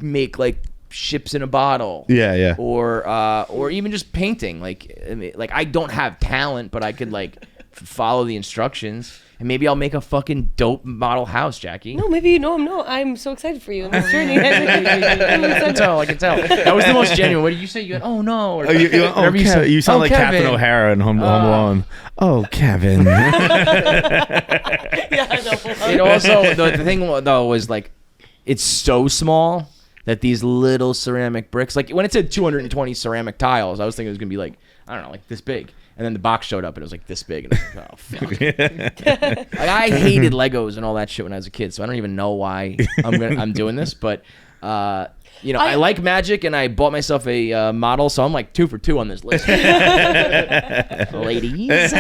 make like ships in a bottle. Yeah. Or even just painting. Like, I mean, like I don't have talent, but I could like follow the instructions, and maybe I'll make a fucking dope model house, Jackie. No, maybe I'm so excited for you in this journey. I can tell. That was the most genuine. What did you say? You went, oh no. Or, you sound like Kevin. Captain O'Hara in Home Alone. Oh, Kevin. Yeah, I know. It also, the thing though was like, it's so small that these little ceramic bricks, like when it said 220 ceramic tiles, I was thinking it was gonna be like, I don't know, like this big. And then the box showed up and it was like this big. And I was like, oh, fuck. Like, I hated Legos and all that shit when I was a kid, so I don't even know why I'm doing this. But, you know, I like magic, and I bought myself a model, so I'm like 2 for 2 on this list. Ladies.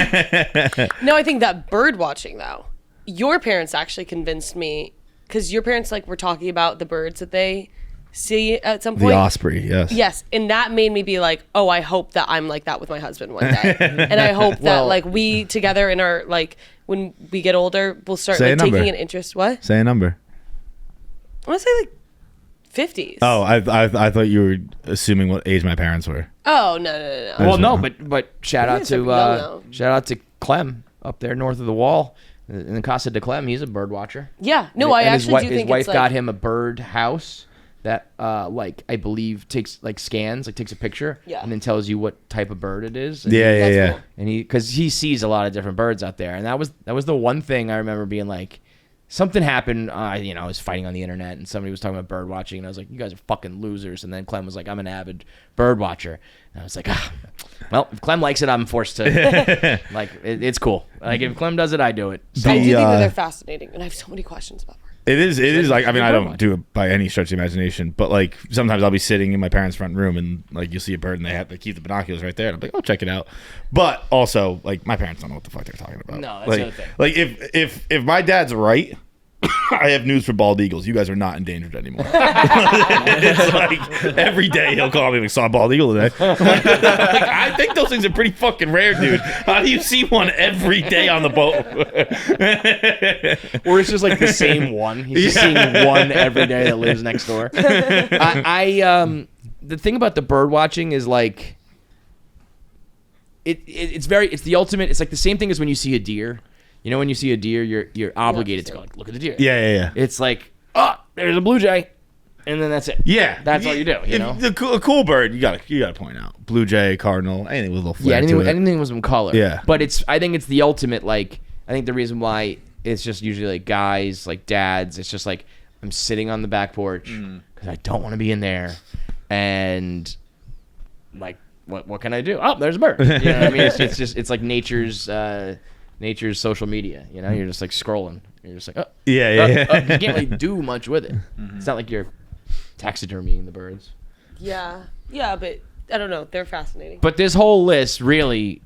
No, I think that bird watching, though, your parents actually convinced me, because your parents like were talking about the birds that they see at some point. The osprey, yes. Yes, and that made me be like, oh, I hope that I'm like that with my husband one day. And I hope that like we together in our, like, when we get older, we'll start like taking an interest. What? Say a number. I want to say like 50s. Oh, I thought you were assuming what age my parents were. Oh, no. Well, no, but shout out guys are young now. to Clem up there north of the wall. In the Casa de Clem, he's a bird watcher. Yeah, no, I actually do think his wife it's like, got him a bird house that, like, I believe takes a picture, Yeah. and then tells you what type of bird it is. And Yeah. cool. And because he sees a lot of different birds out there, and that was the one thing I remember being like, something happened. I was fighting on the internet, and somebody was talking about bird watching, and I was like, "You guys are fucking losers." And then Clem was like, "I'm an avid bird watcher," and I was like, "Well, if Clem likes it, I'm forced to." Like, it's cool. Like, if Clem does it, I do it. I do think that they're fascinating, and I have so many questions about birds. It is like, I mean, I don't do it by any stretch of the imagination, but like sometimes I'll be sitting in my parents' front room and like you'll see a bird and they keep the binoculars right there, and I'm like, oh, check it out. But also, like, my parents don't know what the fuck they're talking about. No, that's like, the other thing. Like if my dad's right, I have news for bald eagles. You guys are not endangered anymore. It's like every day he'll call me, like, saw a bald eagle today. Like, I think those things are pretty fucking rare, dude. How do you see one every day on the boat? Or it's just like the same one. He's just seeing one every day that lives next door. The thing about the bird watching is like it's the ultimate. It's like the same thing as when you see a deer. You know, when you see a deer, you're obligated to go like, look at the deer. Yeah. It's like, oh, there's a blue jay, and then that's it. Yeah, that's all you do. You know, a cool bird. You gotta point out blue jay, cardinal, anything with a little flair to it. anything with some color. Yeah, but I think it's the ultimate. Like, I think the reason why it's just usually like guys, like dads. It's just like I'm sitting on the back porch because I don't want to be in there, and like, what can I do? Oh, there's a bird. You know what I mean? It's like nature's social media, you know. You're just like scrolling. You're just like, oh, yeah. You can't really do much with it. It's not like you're taxidermying the birds. Yeah, but I don't know. They're fascinating. But this whole list really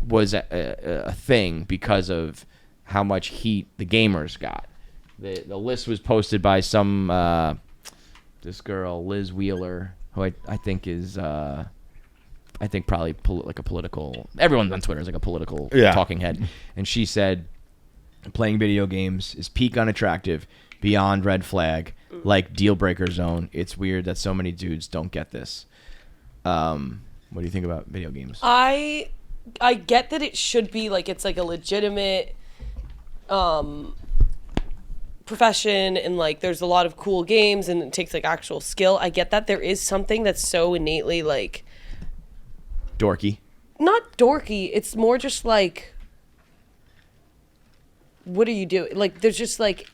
was a thing because of how much heat the gamers got. The list was posted by some this girl Liz Wheeler, who I think is. I think probably like a political. Everyone on Twitter is like a political talking head, and she said, "Playing video games is peak unattractive, beyond red flag, like deal breaker zone. It's weird that so many dudes don't get this." What do you think about video games? I get that it should be like it's like a legitimate profession, and like there's a lot of cool games, and it takes like actual skill. I get that there is something that's so innately like. Dorky. Not dorky. It's more just like, what are you doing? Like, there's just like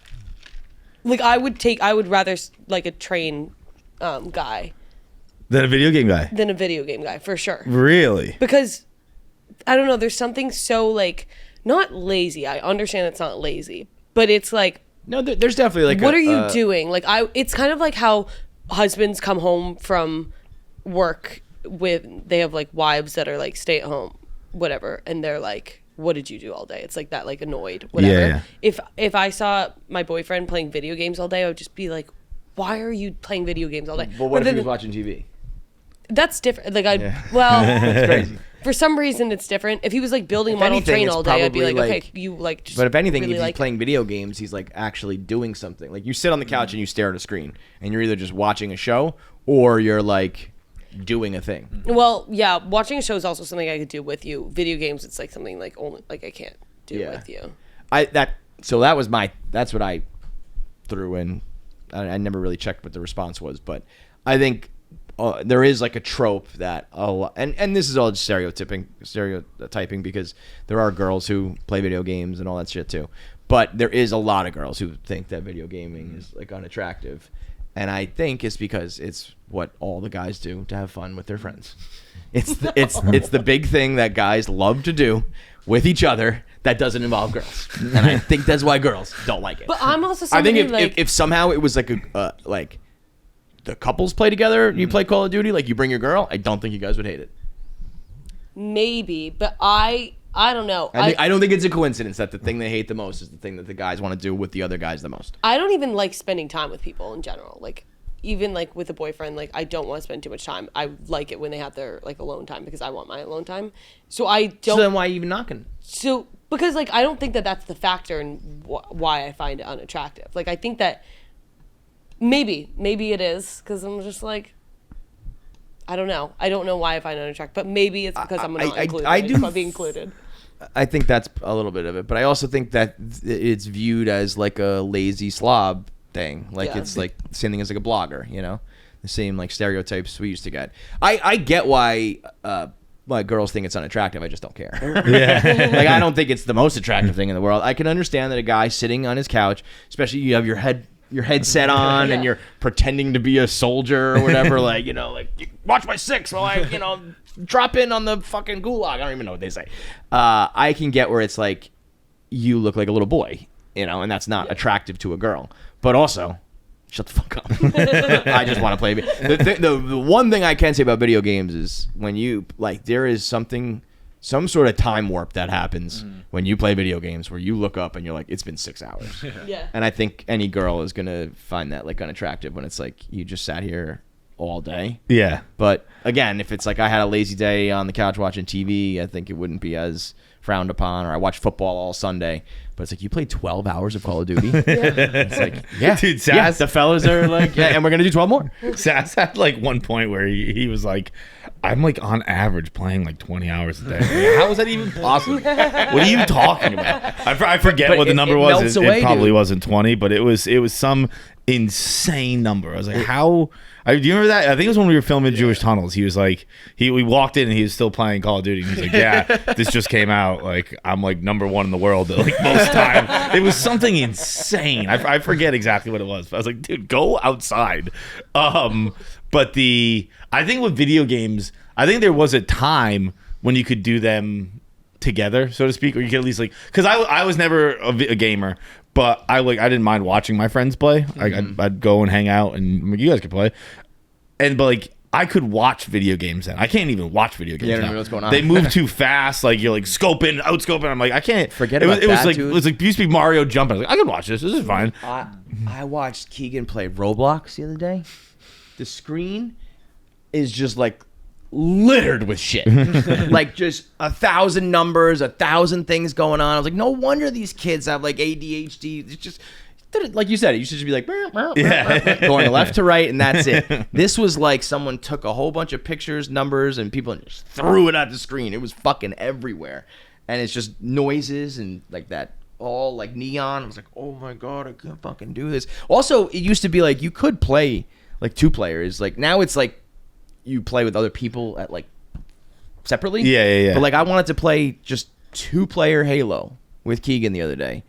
I would rather like a train guy than a video game guy. For sure. Really? Because I don't know. There's something so like not lazy. I understand it's not lazy, but it's like no. There's definitely like what are you doing? Like it's kind of like how husbands come home from work. They have like wives that are like stay at home, whatever, and they're like, what did you do all day? It's like that, like annoyed, whatever. Yeah. If I saw my boyfriend playing video games all day, I would just be like, why are you playing video games all day? Well, what if he was watching TV? That's different. Like well, it's crazy. For some reason it's different. If he was like building a model train all day, I'd be like, okay, you like just. But if anything, really if he's playing video games, he's like actually doing something. Like you sit on the couch and you stare at a screen, and you're either just watching a show or you're like doing a thing. Well, yeah, watching a show is also something I could do with you. Video games, it's like something like only like I can't do with you. That's what I threw in. I never really checked what the response was, but I think there is like a trope that and this is all just stereotyping because there are girls who play video games and all that shit too. But there is a lot of girls who think that video gaming is like unattractive. And I think it's because it's what all the guys do to have fun with their friends. It's the big thing that guys love to do with each other that doesn't involve girls. And I think that's why girls don't like it. But I'm also I think somebody if somehow it was like like the couples play together, you play Call of Duty, like you bring your girl, I don't think you guys would hate it. Maybe, but I don't know. I don't think it's a coincidence that the thing they hate the most is the thing that the guys want to do with the other guys the most. I don't even like spending time with people in general. Like, even like with a boyfriend, like I don't want to spend too much time. I like it when they have their like alone time because I want my alone time. So I don't. So then why are you even knocking? So because like I don't think that that's the factor in why I find it unattractive. Like I think that maybe it is because I'm just like. I don't know. I don't know why I find it unattractive, but maybe it's because I'm not included. I do be included. I think that's a little bit of it, but I also think that it's viewed as like a lazy slob thing. Like it's like the same thing as like a blogger, you know, the same like stereotypes we used to get. I get why like girls think it's unattractive. I just don't care. Yeah. Like I don't think it's the most attractive thing in the world. I can understand that a guy sitting on his couch, especially you have your headset on and you're pretending to be a soldier or whatever, like, you know, like watch my six while I, you know, drop in on the fucking gulag. I don't even know what they say. I can get where it's like you look like a little boy, you know, and that's not attractive to a girl. But also, shut the fuck up. I just want to play. The one thing I can say about video games is when you, like, there is some sort of time warp that happens when you play video games where you look up and you're like, it's been 6 hours. Yeah. And I think any girl is going to find that, like, unattractive when it's like you just sat here all day. Yeah. But again, if it's like I had a lazy day on the couch watching TV, I think it wouldn't be as frowned upon. Or I watched football all Sunday, but it's like you played 12 hours of Call of Duty. It's like, yeah, Dude, yeah, Sass, the fellas are like, yeah, and we're gonna do 12 more. Sass had like one point where he was like, I'm like on average playing like 20 hours a day. Like, how is that even possible? What are you talking about? I forget But what the it number melts was. away, It probably dude. wasn't 20, but it was some insane number. I was like, how? Do you remember that? I think it was when we were filming Jewish Tunnels. He was like, we walked in and he was still playing Call of Duty. And he's like, yeah, this just came out. Like, I'm like number one in the world at like most time. It was something insane. I forget exactly what it was. But I was like, dude, go outside. But I think with video games, I think there was a time when you could do them together, so to speak, or you could at least like, because I was never a gamer. But I didn't mind watching my friends play. I'd go and hang out, and I'm like, you guys could play. But like I could watch video games then. I can't even watch video games. Yeah, I don't now. know what's going on. They move too fast. Like you're like scoping, outscoping. I'm like, I can't. Forget it was, about it was that, like dude. it was like used to be Mario jumping. I was like, I can watch this. This is fine. I watched Keegan play Roblox the other day. The screen is just like littered with shit. Like just 1,000 numbers, 1,000 things going on. I was like, no wonder these kids have like ADHD. It's just like you said, it used to just be like going left to right, and that's it. This was like someone took a whole bunch of pictures, numbers, and people just threw it at the screen. It was fucking everywhere, and it's just noises and like that. All like neon. I was like, oh my god, I can't fucking do this. Also, it used to be like you could play like 2 players. Like now it's like you play with other people at like separately. Yeah. But like I wanted to play just 2-player Halo with Keegan the other day,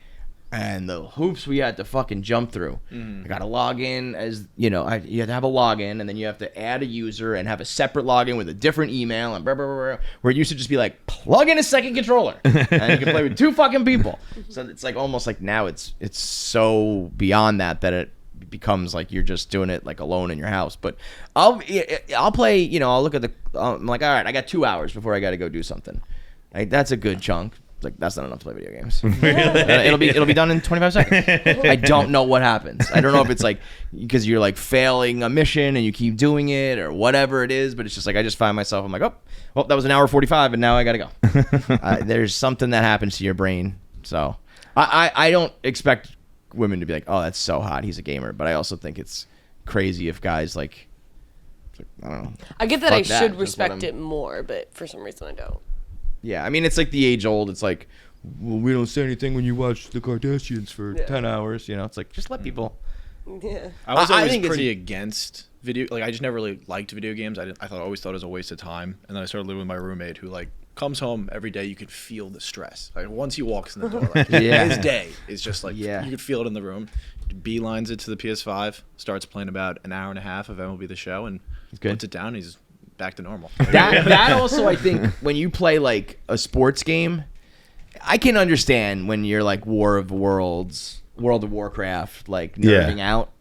and the hoops we had to fucking jump through. I got to log in as you know. You have to have a login, and then you have to add a user and have a separate login with a different email and blah, blah, blah, blah, where it used to just be like plug in a second controller and you can play with 2 fucking people. So it's like almost like now it's so beyond that it becomes like you're just doing it like alone in your house. But I'll play, you know, I'll look at the I'm like, all right, I got 2 hours before I got to go do something. Like that's a good chunk. It's like that's not enough to play video games. It'll be done in 25 seconds. I don't know what happens. I don't know if it's like because you're like failing a mission and you keep doing it or whatever it is, but it's just like I just find myself, I'm like, oh, well, that was an hour 45 and now I gotta go. There's something that happens to your brain. So I don't expect women to be like, oh, that's so hot, he's a gamer. But I also think it's crazy if guys like I don't know. I get that I Fuck that, should just respect let 'em- it more, but for some reason I don't. Yeah, I mean, it's like the age old. It's like, well, we don't say anything when you watch the Kardashians for 10 hours. You know, it's like, just let people. Yeah. I was I always think it's- pretty against video. Like I just never really liked video games. I always thought it was a waste of time. And then I started living with my roommate who like comes home every day. You could feel the stress. Like once he walks in the door, like, Yeah. his day is just like Yeah. you could feel it in the room. Beelines it to the PS5, starts playing about an hour and a half of MLB The Show, and good. puts it down. He's back to normal. That also, I think, when you play like a sports game, I can understand when you're like War of Worlds, World of Warcraft, like nerding out.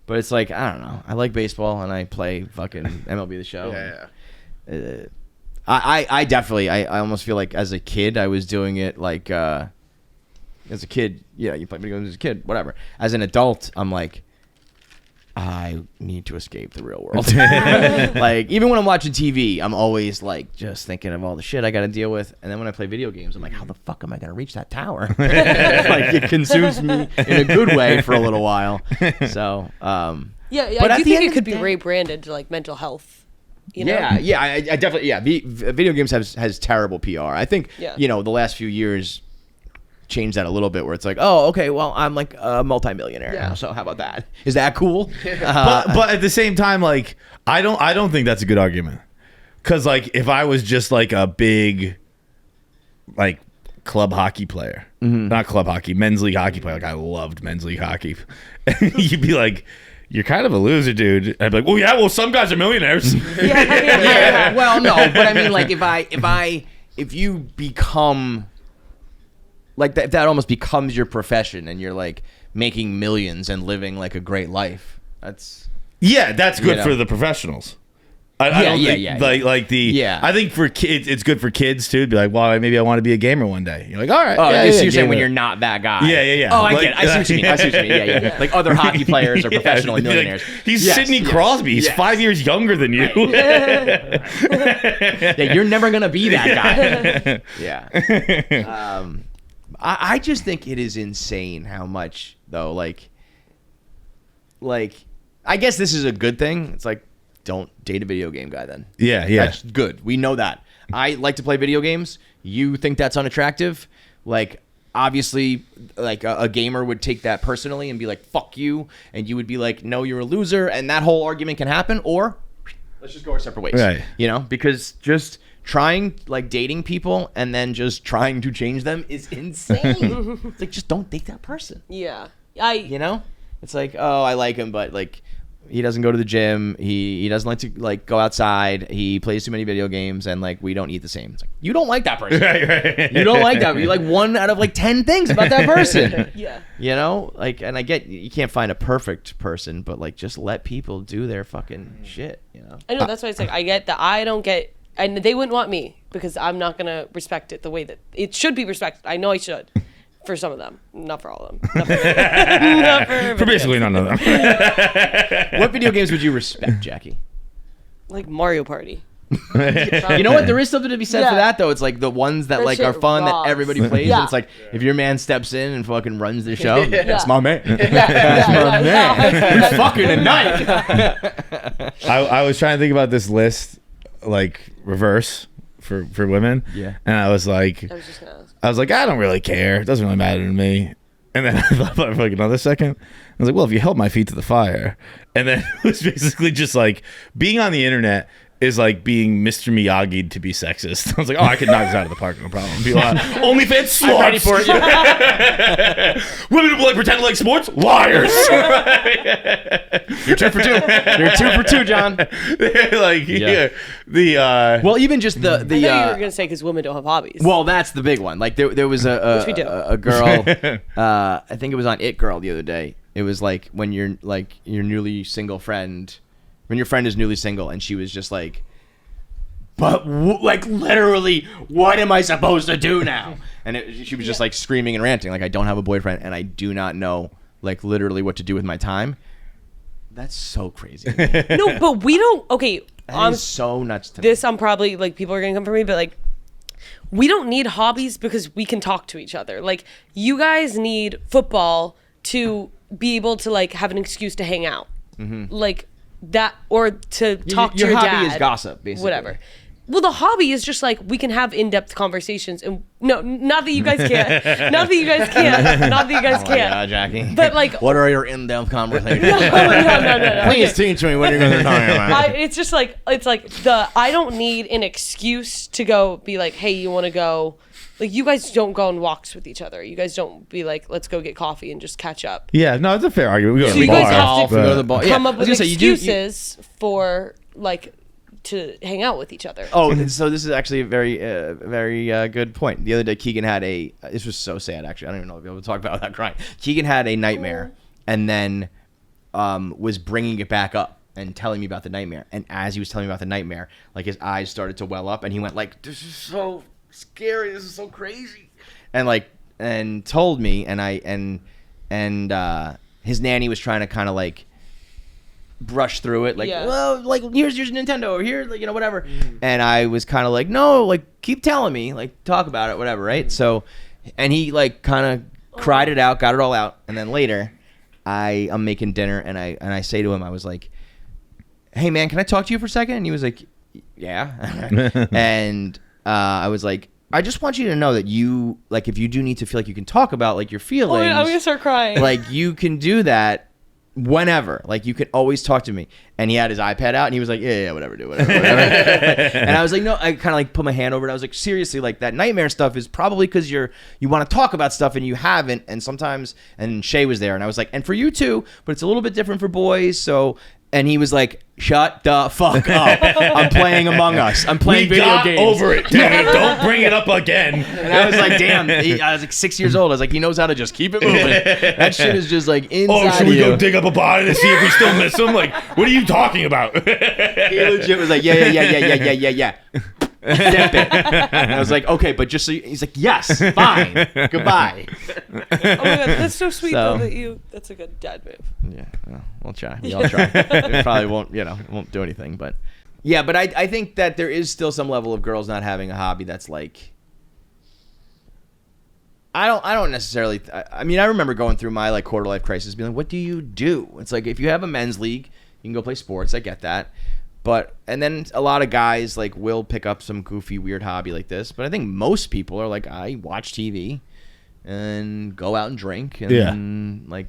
But it's like, I don't know. I like baseball and I play fucking MLB The Show. Yeah. I definitely, I almost feel like as a kid, I was doing it like, as a kid, yeah, you play video games as a kid, whatever. As an adult, I'm like, I need to escape the real world. Like, even when I'm watching TV, I'm always like just thinking of all the shit I got to deal with. And then when I play video games, I'm like, how the fuck am I going to reach that tower? Like, it consumes me in a good way for a little while. So, Yeah, But I at do the think end it of could the be day- rebranded to like mental health. You know? yeah, I definitely, yeah. Video games has terrible PR. I think, you know, the last few years changed that a little bit where it's like, oh, okay, well, I'm like a multimillionaire now, so how about that? Is that cool? But at the same time, like I don't think that's a good argument Because like if I was just like a big like club hockey player, not club hockey, men's league hockey player. Like I loved men's league hockey. You'd be like, you're kind of a loser, dude. I'd be like, well, yeah, well, some guys are millionaires. Yeah. Well, no, but I mean, like, if you become like that, if that almost becomes your profession, and you're like making millions and living like a great life. That's that's good You know. for the professionals. I don't think, like the Yeah. I think for kids, it's good for kids too. To be like, well, maybe I want to be a gamer one day. You're like, all right. Oh, yeah, so yeah, you're saying when gamer. you're not that guy. Yeah. Oh, I Like- get it. I see what you mean. Yeah. Like other hockey players are professionally You'd be like, millionaires. he's Yes, Sidney yes, Crosby. He's yes. 5 years younger than you. Yeah, you're never gonna be that guy. Yeah. I just think it is insane how much though. Like, I guess this is a good thing. It's like, don't date a video game guy then. Yeah. That's good. We know that. I like to play video games. You think that's unattractive? Like, obviously, like a gamer would take that personally and be like, fuck you. And you would be like, no, you're a loser. And that whole argument can happen. Or let's just go our separate ways. Right. You know, because just trying, like, dating people and then just trying to change them is insane. It's like, just don't date that person. Yeah. You know? It's like, oh, I like him, but, like, he doesn't go to the gym. He doesn't like to like go outside. He plays too many video games, and like we don't eat the same. It's like, you don't like that person. Right. You don't like that. You like one out of like 10 things about that person. Yeah. You know, like, and I get you can't find a perfect person, but like just let people do their fucking shit. You know. I know, that's why it's like, I get that I don't get, and they wouldn't want me because I'm not going to respect it the way that it should be respected. I know I should. For some of them. Not for all of them. Not for For basically none of them. What video games would you respect, Jackie? Like Mario Party. You know what? There is something to be said for Yeah. that, though. It's like the ones that That like shit are fun rocks. that everybody plays. Yeah. And it's like if your man steps in and fucking runs the show, that's my man. Yeah. Fucking a night. I was trying to think about this list, like reverse for women. Yeah. And I was like, I was just gonna ask. I don't really care. It doesn't really matter to me. And then I thought about it for like another second. I was like, well, if you held my feet to the fire. And then it was basically just like being on the internet is like being Mr. Miyagi to be sexist. I was like, oh, I could knock this out of the park, no problem. People are OnlyFans sluts. ready for it. Women who like pretend like sports, liars. You're 2 for 2. You're 2 for 2, John. Like Well, even just the I thought you were gonna say because women don't have hobbies. well, that's the big one. Like there was Which we do. a girl. I think it was on It Girl the other day. It was like when you're like your newly single friend, when your friend is newly single, and she was just like, but like literally, what am I supposed to do now? And she was just like screaming and ranting, like I don't have a boyfriend and I do not know like literally what to do with my time. That's so crazy. no, but we don't. Okay, That is so nuts to me. this I'm probably like people are gonna come for me, but like we don't need hobbies because we can talk to each other. Like you guys need football to be able to like have an excuse to hang out, like that, or to talk to your your hobby dad. is gossip, basically. Whatever. Well, the hobby is just like we can have in-depth conversations, and no, not that you guys can't, not that you guys can't, not that you guys can't. Yeah, Jackie. But like, What are your in-depth conversations? no. Please teach me what you're going to talk about. It's just like I don't need an excuse to go be like, hey, you want to go? Like you guys don't go on walks with each other. You guys don't be like, let's go get coffee and just catch up. Yeah, no, it's a fair argument. We go to So the you guys bar. have to We go to the bar. come Yeah. up I was with gonna say, you do- excuses for like to hang out with each other. Oh, so this is actually a very good point. The other day, Keegan had this was so sad, actually. I don't even know if I'll be able to talk about it without crying. Keegan had a nightmare and then was bringing it back up and telling me about the nightmare. And as he was telling me about the nightmare, like his eyes started to well up and he went like, this is so scary. This is so crazy. And told me, and his nanny was trying to kind of like brush through it, like, Yeah. well, like here's your Nintendo, or here, like, you know, whatever. And I was kind of like, no, like keep telling me, like talk about it, whatever, right? So, and he like kind of cried it out, got it all out, and then later, I'm making dinner, and I say to him, I was like, hey man, can I talk to you for a second? And he was like, yeah. And I was like, I just want you to know that you, like, if you do need to feel like you can talk about like your feelings, I'm gonna start crying. like you can do that, whenever. Like, you can always talk to me. And he had his iPad out, and he was like, yeah, whatever, dude, whatever. And I was like, no, I kind of like put my hand over it. I was like, seriously, like that nightmare stuff is probably because you want to talk about stuff and you haven't. And sometimes, and Shay was there, and I was like, and for you too, but it's a little bit different for boys. So, and he was like, shut the fuck up. I'm playing Among Us. I'm playing video games. Over it, dude. Don't bring it up again. And I was like, damn. I was like 6 years old. I was like, he knows how to just keep it moving. That shit is just like inside. Oh, should we you. go dig up a body to see if we still miss him? Like, what are you talking about? He legit was like, yeah. Zip it. And I was like, okay, but just so he's like, yes, fine, goodbye. Oh my god, that's so sweet So- though that's a good dad move. Yeah, well, we'll try. We all try. It probably won't do anything, but yeah, but I think that there is still some level of girls not having a hobby that's like. I don't necessarily. I mean, I remember going through my like quarter life crisis, being like, "What do you do?" It's like if you have a men's league, you can go play sports. I get that, but and then a lot of guys like will pick up some goofy, weird hobby like this. But I think most people are like, I watch TV and go out and drink and then, like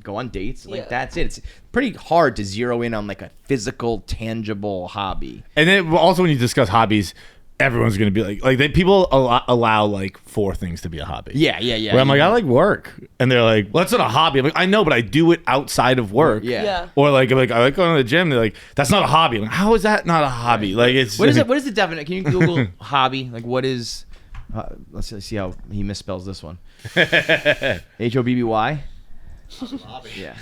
go on dates. Like that's it. It's pretty hard to zero in on like a physical, tangible hobby. And then also when you discuss hobbies, everyone's gonna be people allow like 4 things to be a hobby. Yeah. Where I'm like, I like work, and they're like, well, that's not a hobby. I'm like, I know, but I do it outside of work. Yeah. Or like I like going to the gym. They're like, that's not a hobby. I'm like, how is that not a hobby? Like it's What is it? What is the definition? Can you Google hobby? Like what is? Let's see how he misspells this one. HOBBY. Hobby. Yeah.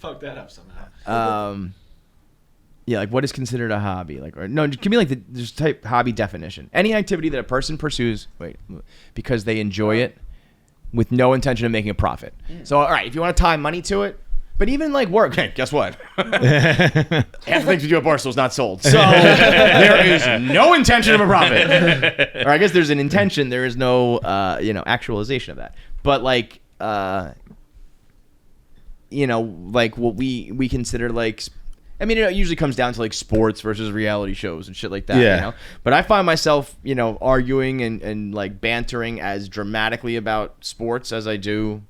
Fuck that up somehow. Yeah, like what is considered a hobby? Like, or no, give me like just type hobby definition. Any activity that a person pursues, because they enjoy it, with no intention of making a profit. So, all right, if you want to tie money to it, but even like work, hey, guess what? Half the things we do at Barstool is not sold, so there is no intention of a profit. Or I guess there's an intention, there is no, actualization of that. But like, like what we consider like. I mean, it usually comes down to like sports versus reality shows and shit like that. Yeah. But I find myself, arguing and like bantering as dramatically about sports as I do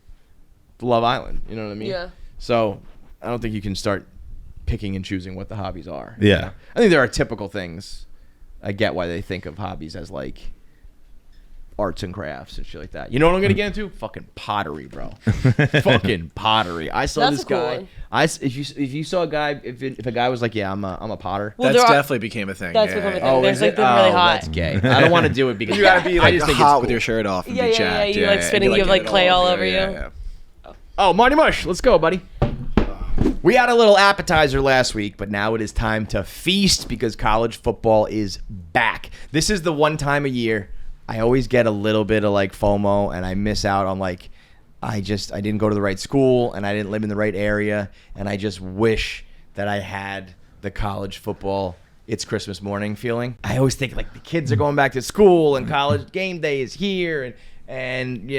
Love Island. You know what I mean? Yeah. So I don't think you can start picking and choosing what the hobbies are. Yeah. I think there are typical things. I get why they think of hobbies as like arts and crafts and shit like that. You know what I'm gonna get into? Fucking pottery, bro. Fucking pottery. I saw That's this a cool guy. one. If you saw a guy, if a guy was like, yeah, I'm a potter. Well, That's there are- definitely became a thing. That's yeah. become a thing. Oh, There's is like it? been really Oh, hot. that's gay. I don't want to do it because You gotta be I like just think hot it's with cool. your shirt off and Yeah, be yeah, jacked. yeah, you, like, and spinning, you have, get like, it clay all yeah, over yeah, you. yeah. Oh, Marty Mush, let's go, buddy. We had a little appetizer last week, but now it is time to feast because college football is back. This is the one time a year I always get a little bit of like FOMO and I miss out on like I didn't go to the right school and I didn't live in the right area and I just wish that I had the college football it's Christmas morning feeling. I always think like the kids are going back to school and college game day is here and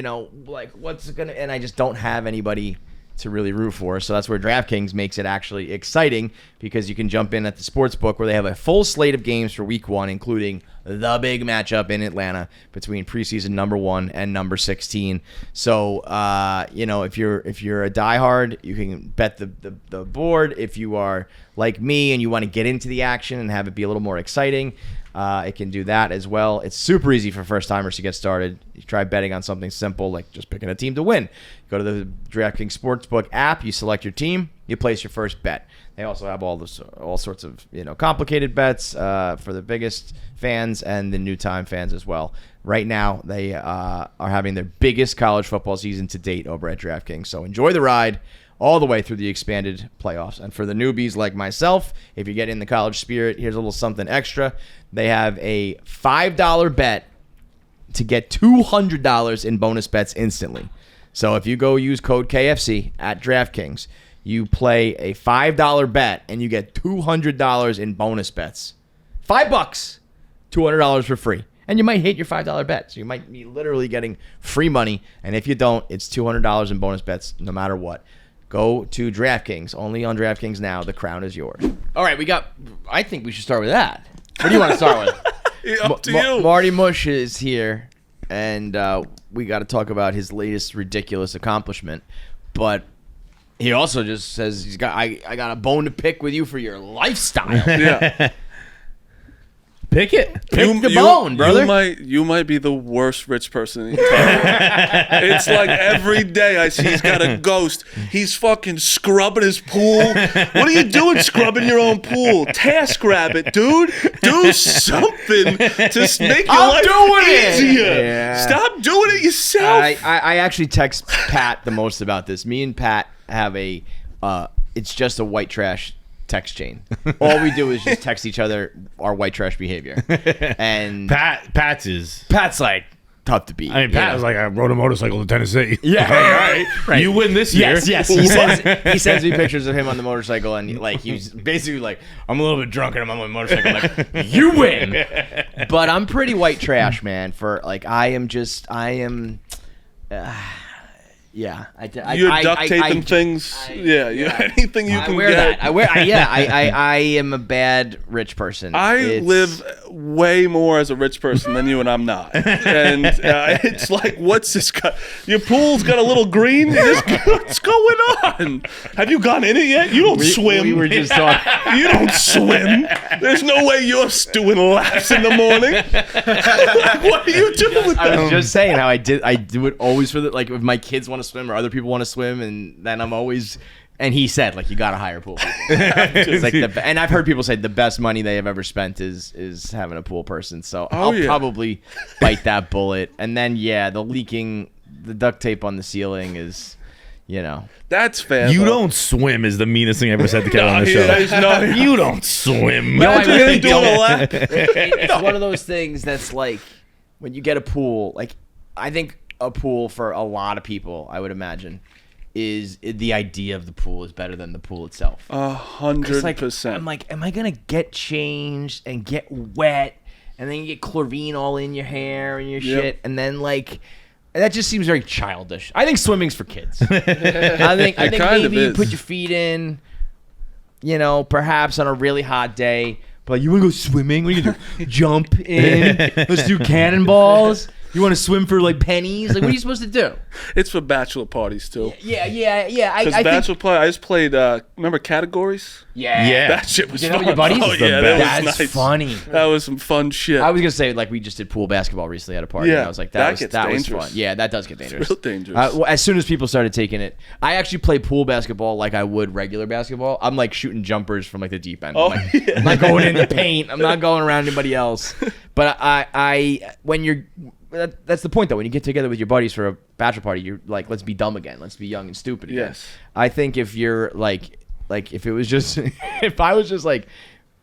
like what's gonna, and I just don't have anybody to really root for. So that's where DraftKings makes it actually exciting because you can jump in at the sports book where they have a full slate of games for week 1, including the big matchup in Atlanta between preseason number 1 and number 16. So, if you're a diehard, you can bet the board. If you are like me and you want to get into the action and have it be a little more exciting, it can do that as well. It's super easy for first timers to get started. You try betting on something simple like just picking a team to win. Go to the DraftKings Sportsbook app. You select your team. You place your first bet. They also have all sorts of complicated bets for the biggest fans and the new time fans as well. Right now, they are having their biggest college football season to date over at DraftKings. So enjoy the ride all the way through the expanded playoffs. And for the newbies like myself, if you get in the college spirit, here's a little something extra. They have a $5 bet to get $200 in bonus bets instantly. So if you go use code KFC at DraftKings, you play a $5 bet and you get $200 in bonus bets. $5, $200 for free. And you might hit your $5 bet. So you might be literally getting free money. And if you don't, it's $200 in bonus bets no matter what. Go to DraftKings. Only on DraftKings now. The crown is yours. All right, I think we should start with that. What do you want to start with? Up to you. Marty Mush is here, and we got to talk about his latest ridiculous accomplishment. But He also just says I got a bone to pick with you for your lifestyle. Yeah. Pick it. Pick the bone, brother. You might be the worst rich person in the entire world. It's like every day I see he's got a ghost. He's fucking scrubbing his pool. What are you doing scrubbing your own pool? Task rabbit, dude. Do something to make your life easier. Yeah. Stop doing it yourself. I actually text Pat the most about this. Me and Pat have a it's just a white trash text chain. All we do is just text each other our white trash behavior. And Pat's like tough to beat. I mean, Pat was like, I rode a motorcycle to Tennessee. Yeah. Like, all right. You win this year. Yes. He sends me pictures of him on the motorcycle, and like he's basically like, I'm a little bit drunk and I'm on my motorcycle. Like, you win. But I'm pretty white trash, man. For like, I am. Yeah, You're duct taping things. Anything you can wear get. That. I am a bad rich person. I live way more as a rich person than you, and I'm not. And it's like, what's this guy? Your pool's got a little green. What's going on? Have you gone in it yet? You don't swim. We were just talking. You don't swim. There's no way you're doing laps in the morning. What are you doing with that? I was just saying how I do it always for like if my kids want to swim or other people want to swim, and then I'm always. And he said, like, you got to hire pool people. It's like and I've heard people say the best money they have ever spent is having a pool person. So I'll probably bite that bullet. And then, the duct tape on the ceiling is, That's fair. You don't swim is the meanest thing I ever said to Kevin on the show. No, you don't swim. Imagine him doing a lap. It's one of those things that's like, when you get a pool, like, I think a pool for a lot of people, I would imagine, is the idea of the pool is better than the pool itself. 100%. I'm like, am I gonna get changed and get wet, and then you get chlorine all in your hair and your shit, and then like, that just seems very childish. I think swimming's for kids. I think maybe you put your feet in, perhaps on a really hot day. But like, you wanna go swimming? What are you gonna do? Jump in? Let's do cannonballs. You want to swim for like pennies? Like, what are you supposed to do? It's for bachelor parties too. Yeah. Because bachelor party, I just played. Remember categories? Yeah. That shit was fun. With your buddies? Oh yeah, that was That's nice. funny. That was some fun shit. I was gonna say, like, we just did pool basketball recently at a party. Yeah, And I was like, that was gets fun. dangerous. Yeah, that does get dangerous. Real dangerous. As soon as people started taking it, I actually play pool basketball like I would regular basketball. I'm like shooting jumpers from like the deep end. I'm not going in the paint. I'm not going around anybody else. But that's the point, though. When you get together with your buddies for a bachelor party, you're like, let's be dumb again. Let's be young and stupid again. Yes. I think if you're like if it was just, if I was just like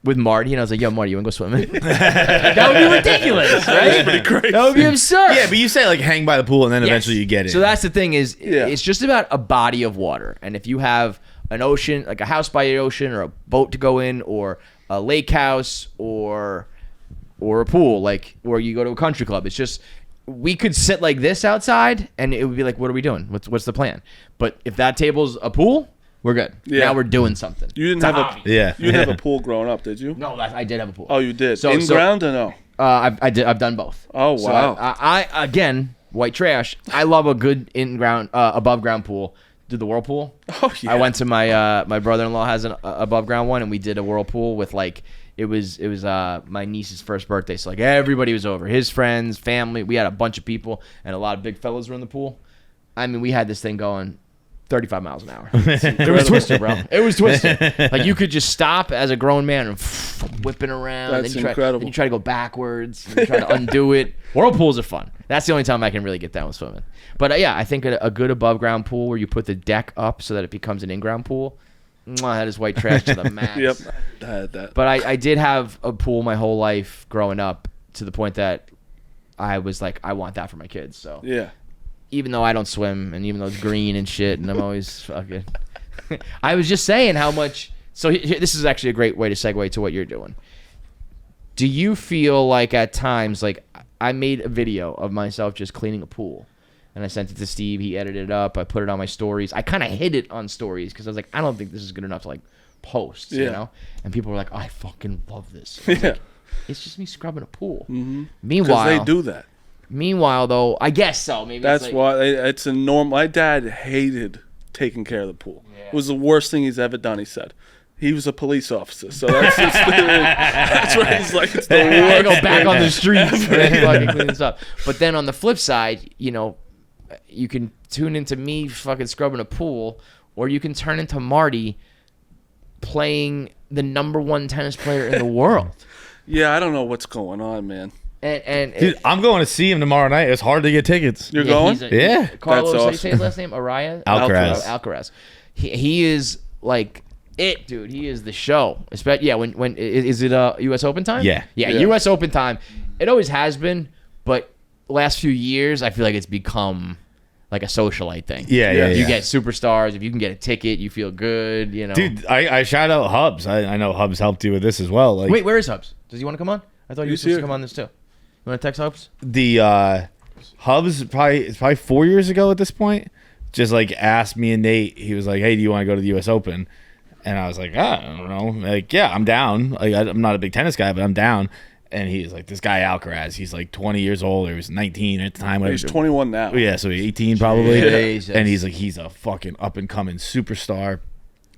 with Marty and I was like, yo, Marty, you want to go swimming? That would be ridiculous, right? That's pretty crazy. That would be absurd. Yeah, but you say like hang by the pool and then eventually you get in. So that's the thing is, it's just about a body of water. And if you have an ocean, like a house by the ocean or a boat to go in or a lake house or a pool, like, or you go to a country club, it's just, we could sit like this outside and it would be like, what are we doing? What's the plan? But if that table's a pool, we're good. Yeah. Now we're doing something. You didn't have you didn't have a pool growing up, did you? No, I did have a pool. Oh, you did. In ground or no? I did. I've done both. Oh, So wow. I again, white trash. I love a good in ground, above ground pool. Do the whirlpool. Oh yeah. I went to my my brother-in-law has an above ground one, and we did a whirlpool with like. It was my niece's first birthday, so like everybody was over, his friends, family. We had a bunch of people, and a lot of big fellas were in the pool. I mean, we had this thing going 35 miles an hour. It was twisted, bro. It was twisted. Like you could just stop as a grown man and whipping around. That's then incredible. Then you try to go backwards. And you try to undo it. Whirlpools are fun. That's the only time I can really get down with swimming. But I think a good above ground pool where you put the deck up so that it becomes an in ground pool. That is white trash to the max. Yep, I had that. But I did have a pool my whole life growing up to the point that I was like, I want that for my kids. So Yeah. even though I don't swim and even though it's green and shit and I'm always fucking... I was just saying how much... So this is actually a great way to segue to what you're doing. Do you feel like at times, like I made a video of myself just cleaning a pool and I sent it to Steve. He edited it up. I put it on my stories. I kind of hid it on stories because I was like, I don't think this is good enough to like post, you know? And people were like, I fucking love this. I was like, it's just me scrubbing a pool. Mm-hmm. Meanwhile, because they do that. Meanwhile, though, I guess so. Maybe That's it's like, why it's a norm. My dad hated taking care of the pool. It was the worst thing he's ever done, he said. He was a police officer, so that's why he's like, it's the worst. Go back on the streets and fucking clean this up. But then on the flip side, you know, you can tune into me fucking scrubbing a pool, or you can turn into Marty playing the #1 tennis player in the world. Yeah, I don't know what's going on, man. And dude, I'm going to see him tomorrow night. It's hard to get tickets. You're going? Yeah. Carlos, That's how do you awesome. say his last name? Alcaraz. Alcaraz. He is like it, dude. He is the show. Yeah, when is it U.S. Open time? Yeah. Yeah, U.S. Open time. It always has been, but last few years, I feel like it's become like a socialite thing. Yeah. You get superstars. If you can get a ticket, you feel good, you know. Dude, I shout out Hubs. I know Hubs helped you with this as well. Like, Wait, where is Hubs? Does he want to come on? I thought you were He's supposed to here. come on this too. You want to text Hubs? the Hubs it's probably 4 years ago at this point. Just like asked me and Nate. He was like, "Hey, do you want to go to the U.S. Open?" And I was like, I don't know. Like, yeah, I'm down. Like, I'm not a big tennis guy, but I'm down. And he's like, this guy Alcaraz. He's like 20 years old. Or he was 19 at the time. He's 21 now. Yeah, so he's 18 probably. Jesus. And he's like, he's a fucking up and coming superstar.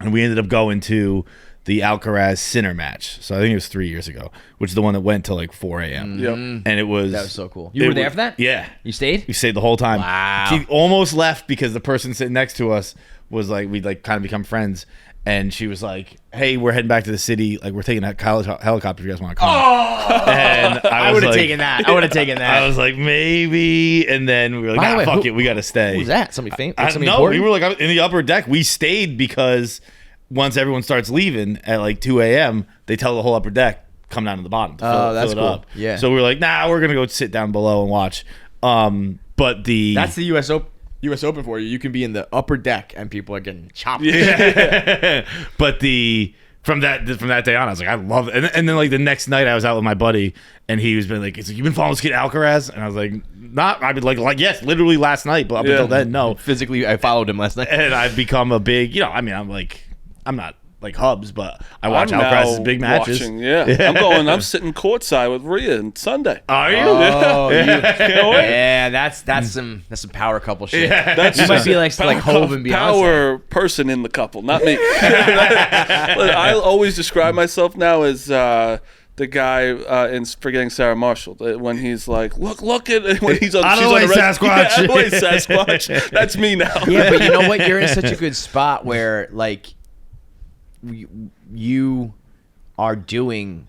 And we ended up going to the Alcaraz Sinner match. So I think it was 3 years ago, which is the one that went till like 4 a.m. Yep. And it was That was so cool. You were there for that? Yeah. You stayed? We stayed the whole time. Wow. She almost left because the person sitting next to us was like, we'd like kind of become friends. And she was like, "Hey, we're heading back to the city. Like, we're taking that college helicopter if you guys want to come." Oh! And I would have taken that. I would have taken that. I was like, maybe. And then we were like, By the nah, way, fuck who- it. We got to stay. Who was that? Somebody famous? I don't Somebody know. important? We were like in the upper deck. We stayed because once everyone starts leaving at like 2 a.m., they tell the whole upper deck, come down to the bottom to Oh, that's fill it cool. up. Yeah. So we were like, nah, we're going to go sit down below and watch. But the... That's the U.S. Open for you. You can be in the upper deck and people are getting chopped. Yeah. But from that day on, I was like, I love it. And then like the next night, I was out with my buddy, and he was been like, "He's like, you've been following this kid Alcaraz?" And I was like, "Not." I've been like yes, literally last night, but up until then, no. Physically, I followed him last night. And I've become a big, I'm not like Hubs, but I watch I'm Alcaraz's now big matches. watching, yeah. I'm sitting courtside with Rhea on Sunday. Are you? Oh, Can't wait. yeah, that's some power couple shit. That's You might just be like Hov and Beyonce. power person in the couple, not me. I always describe myself now as the guy in Forgetting Sarah Marshall. When he's like, look at when he's on. I don't she's like on the Sasquatch. Yeah, I don't like Sasquatch. That's me now. Yeah, but you know what? You're in such a good spot where like you are doing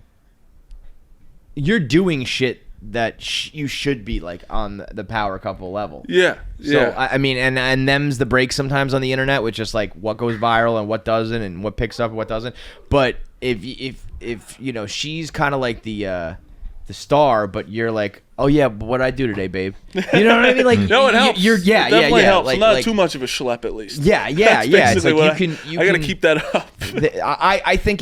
shit that you should be like on the power couple level. Yeah, So yeah. I mean, and them's the break sometimes on the internet with just like what goes viral and what doesn't, and what picks up and what doesn't. But if she's kind of like the star, but you're like, oh yeah, but what I do today, babe? You know what I mean? Like, No, it helps. You're it definitely helps. Like, Not too much of a schlep, at least. Yeah. That's It's basically like what you I got to can keep that up. I think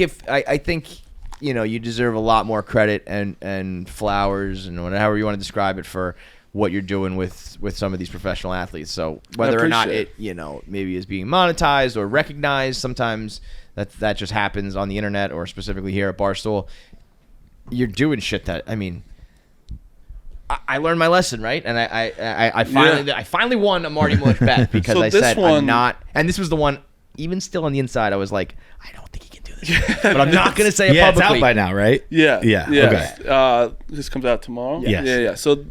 you deserve a lot more credit and flowers and whatever you want to describe it for what you're doing with some of these professional athletes. So whether or not appreciate it maybe is being monetized or recognized, sometimes that just happens on the internet or specifically here at Barstool. You're doing shit that I learned my lesson, right? And I finally won a Marty Mush bet because So I this said one- I'm not, and this was the one. Even still on the inside, I was like, I don't think he can do this, but I'm not going to say it Yeah, it's publicly. out by now, right? Yeah. Okay. This comes out tomorrow. Yes. Yeah. So,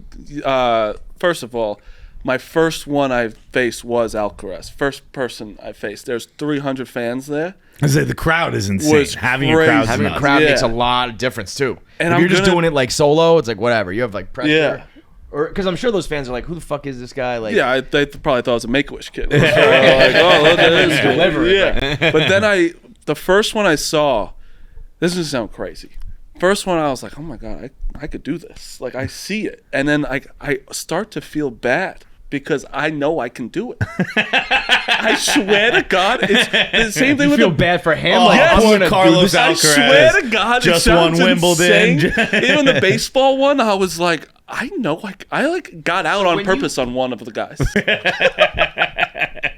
first of all, my first one I faced was Alcaraz. First person I faced. There's 300 fans there. I say the crowd is insane. Was Having a crazy. crowd, Having a nuts. crowd Yeah. makes a lot of difference too. And if I'm you're just gonna- doing it like solo, it's like whatever. You have like pressure. Yeah. Or because I'm sure those fans are like, who the fuck is this guy? Like, Yeah, they probably thought I was a Make-A-Wish kid. Like, oh, look at this. Deliver it. Yeah. But then the first one I saw, this doesn't sound crazy. First one I was like, oh my God, I could do this. Like, I see it. And then I start to feel bad because I know I can do it. I swear to God, it's the same thing you with feel the bad for him. Oh, like, yes. I'm poor gonna do Carlos this. I Alcaraz. swear to God, Just it sounds won Wimbledon. insane. Even the baseball one, I was like, I know, I got out on when purpose on one of the guys.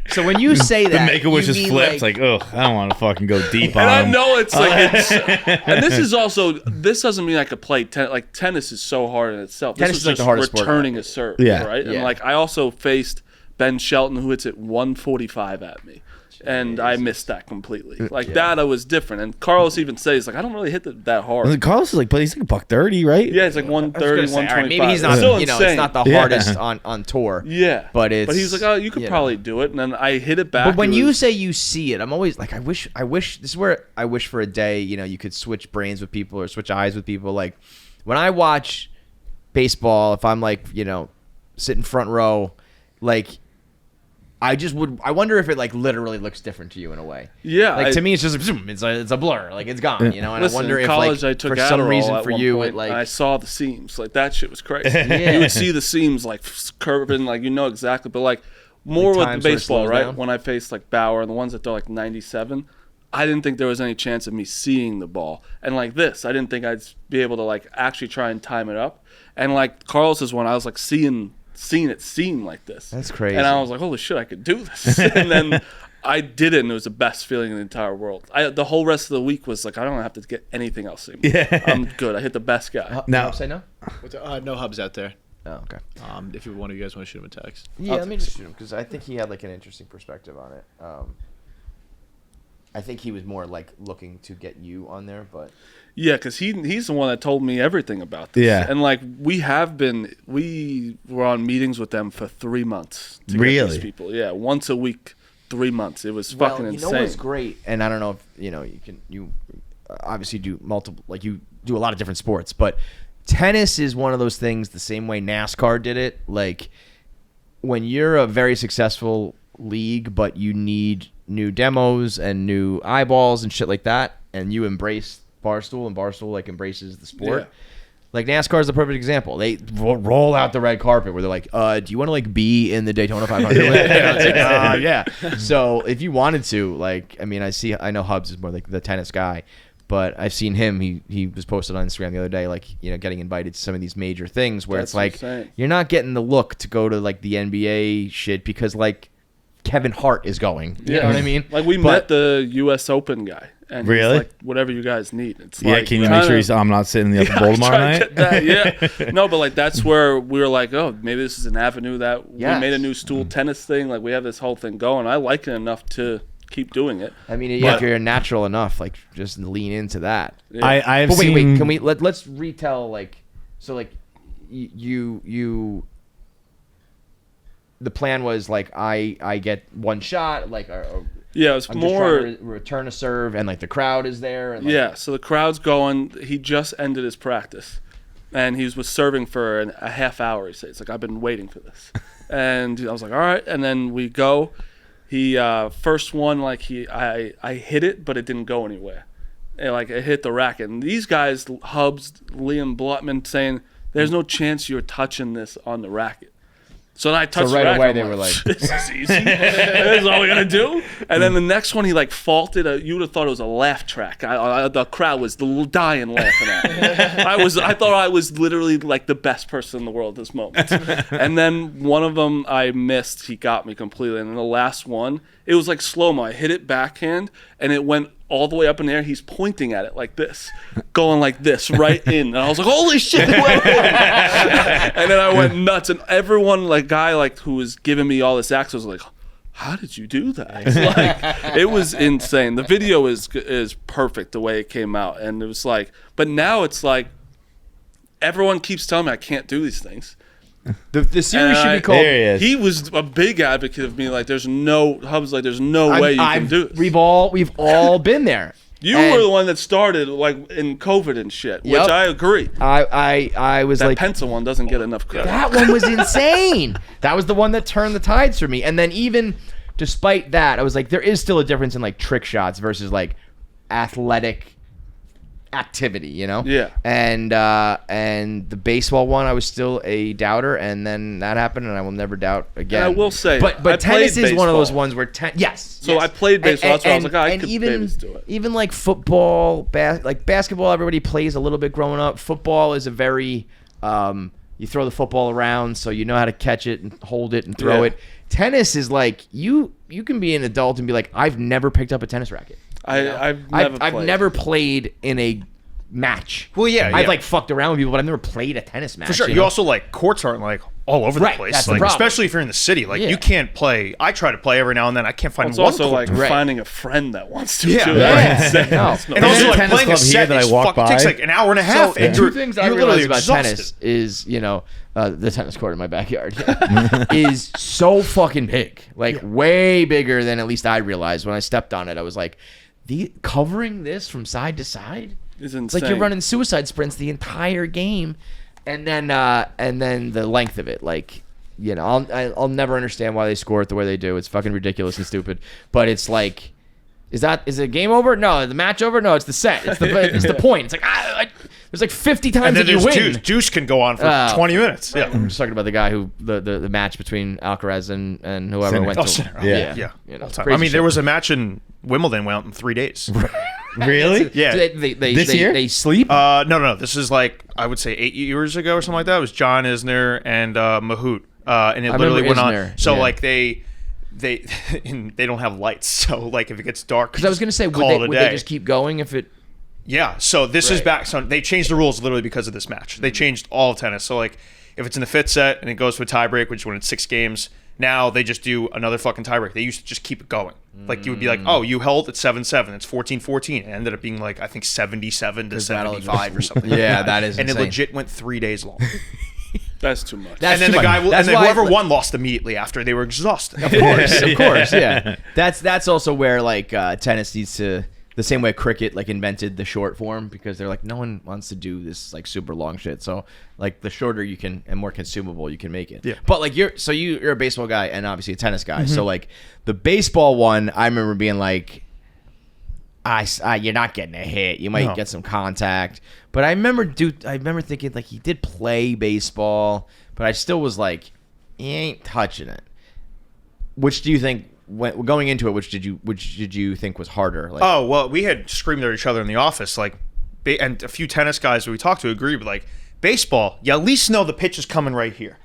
So when you say The that, Make-A-Wish you just mean, flips. Like, ugh, I don't want to fucking go deep on And I him. know it's like and this is also, this doesn't mean I could play tennis. Like, tennis is so hard in itself. Tennis this is like just the hardest sport. returning a serve, Yeah. right? Yeah. And like, I also faced Ben Shelton who hits it 145 at me. And I missed that completely. Like that, I was different. And Carlos even says, like, I don't really hit it that hard. Carlos is like, but he's like $130, right? Yeah, it's like 130, 125. Maybe he's not, Still you know, insane. it's not the hardest on tour. Yeah, but he's like, oh, you could probably do it. And then I hit it back. But when you say you see it, I'm always like, I wish. This is where I wish for a day, you know, you could switch brains with people or switch eyes with people. Like when I watch baseball, if I'm like, you know, sitting front row, like. I wonder if it like literally looks different to you in a way. Yeah, like to me, it's just it's a blur, like it's gone, you know. And listen, I wonder in if college, like I took for some Adderall reason at for one you, point, it like and I saw the seams, like that shit was crazy. Yeah. You would see the seams like curving, like you know exactly. But like more Like time with sort of baseball, slows right? down? When I faced like Bauer and the ones that throw like 97, I didn't think there was any chance of me seeing the ball. And like this, I didn't think I'd be able to like actually try and time it up. And like Carlos's one, I was like seeing it seem like this. That's crazy. And I was like, holy shit, I could do this. And then I did it, and it was the best feeling in the entire world. The whole rest of the week was like, I don't have to get anything else anymore. Yeah. I'm good. I hit the best guy. Now, say no. No hubs out there. Oh, okay. If one of you guys want to shoot him a text. Yeah, let me just shoot him because I think he had like an interesting perspective on it. I think he was more like looking to get you on there, but Yeah, because he's the one that told me everything about this. Yeah. And like we were on meetings with them for 3 months to get Really? these people. Yeah, once a week, 3 months. It was fucking you insane. know what's great, and I don't know if you obviously do multiple, like you do a lot of different sports, but tennis is one of those things the same way NASCAR did it. Like when you're a very successful league, but you need new demos and new eyeballs and shit like that, and you embrace Barstool, and Barstool like embraces the sport. Yeah. Like NASCAR is the perfect example. They roll out the red carpet where they're like, "Do you want to like be in the Daytona 500?" It's like, yeah. So if you wanted to, like, I mean, I know Hubs is more like the tennis guy, but I've seen him. He was posted on Instagram the other day, like, you know, getting invited to some of these major things where That's it's like insane. you're not getting the look to go to like the NBA shit because like Kevin Hart is going. You know what I mean? Like we met the U.S. Open guy. And Really? he's like, whatever you guys need. It's yeah, like, can you make sure I'm not sitting in the upper bowl tomorrow try to night? get that, yeah. No, but like that's where we were like, oh, maybe this is an avenue that Yes. we made a new stool tennis thing. Like we have this whole thing going. I like it enough to keep doing it. I mean, yeah, if you're natural enough, like just lean into that. Yeah. I have But wait, seen. can we let's retell like so like you the plan was like I get one shot like Yeah, it was I'm more. just trying to return a serve and like the crowd is there and like, Yeah, so the crowd's going. He just ended his practice, and he was serving for a half hour. He said, "It's like I've been waiting for this," and I was like, "All right." And then we go. He first one like I hit it, but it didn't go anywhere. And, like it hit the racket. And these guys, Hubs, Liam Blutman, saying, "There's no chance you're touching this on the racket." So then I touched right the racket. away I'm they like, were like- "This is easy. This is all we're gonna do." And then the next one, he like faulted. You would have thought it was a laugh track. The crowd was dying laughing at me. I thought I was literally like the best person in the world at this moment. And then one of them I missed. He got me completely. And then the last one, it was like slow-mo. I hit it backhand, and it went all the way up in the air. He's pointing at it like this, going like this, right in. And I was like, holy shit, it went in. And then I went nuts. And everyone, like, guy like who was giving me all this access was like, how did you do that? Like, it was insane. The video is perfect the way it came out. And it was like, but now it's like, everyone keeps telling me I can't do these things. the series should be called There he is. He was a big advocate of me. Like, there's no way you can do this. We've all been there. You And were the one that started like in COVID and shit, which Yep. I agree. I was That like pencil one doesn't get enough credit. that one was insane. That was the one that turned the tides for me. And then even despite that, I was like, there is still a difference in like trick shots versus like athletic activity, you know? Yeah. And the baseball one, I was still a doubter, and then that happened, and I will never doubt again. And I will say, but I tennis played is one of those baseball. ones where yes. So I played baseball. That's why I was like, I could even maybe do it. even like football, like basketball, everybody plays a little bit growing up. Football is a very you throw the football around, so you know how to catch it and hold it and throw Yeah. it. Tennis is like you can be an adult and be like, I've never picked up a tennis racket. I've never played in a match. Well, yeah, I've yeah. like fucked around with people, but I've never played a tennis match. For sure. you You know? also like courts aren't like all over the Right, place. that's the Like, problem. especially if you're in the city. Like, Yeah. you can't play. I try to play every now and then. I can't find It's one also court. like Right. finding a friend that wants to. Yeah. too. Yeah. Like, No. And There's also, a like, tennis playing a club here set that I is walk takes by. like an hour and a half. So, and two you're, things I you're realized literally about exhausted. tennis is, the tennis court in my backyard is so fucking big. Like, way bigger than at least I realized. When I stepped on it, I was like, covering this from side to side? It's It's like insane. you're running suicide sprints the entire game. And then the length of it, like, I'll never understand why they score it the way they do. It's fucking ridiculous and stupid. But it's like, is it game over? No, the match over? No, it's the set. It's the point. It's like there's like 50 times And then that you there's win. juice. Juice can go on for 20 minutes. Yeah. I'm just talking about the guy who the match between Alcaraz and whoever Sinner. went Oh, to. Sinner. Oh, Yeah. Yeah. It's I crazy mean, there shit. was a match in Wimbledon went out in 3 days. Really? Yeah. This year? They sleep. No. This is like, I would say 8 years ago or something like that. It was John Isner and Mahout. And it I literally went remember on. Isner, So yeah. like they they don't have lights. So like if it gets dark, Because I was gonna say, call it a would they day. just keep going if it? Yeah, so this is Right. back. So they changed the rules literally because of this match. They changed all of tennis. So like, if it's in the fifth set and it goes to a tiebreak, which is when it's 6 games, now they just do another fucking tiebreak. They used to just keep it going. Like you would be like, oh, you held at 7-7. It's 14-14. It ended up being like I think 77 to 75 or something. Yeah, like that is and insane. it legit went 3 days long. That's too much. That's and then too the guy, much. and That's then why whoever won lost immediately after they were exhausted. Of course, yeah. That's also where like tennis needs to, the same way cricket like invented the short form, because they're like, no one wants to do this like super long shit. So like the shorter you can and more consumable you can make it. Yeah. But like you're a baseball guy and obviously a tennis guy. So like the baseball one, I remember being like, you're not getting a hit. You might get some contact. But I remember thinking like he did play baseball, but I still was like, he ain't touching it. Which do you think, going into it, which did you think was harder? Like, Oh, well, we had screamed at each other in the office, like, and a few tennis guys that we talked to agreed, but like, baseball, you at least know the pitch is coming right here.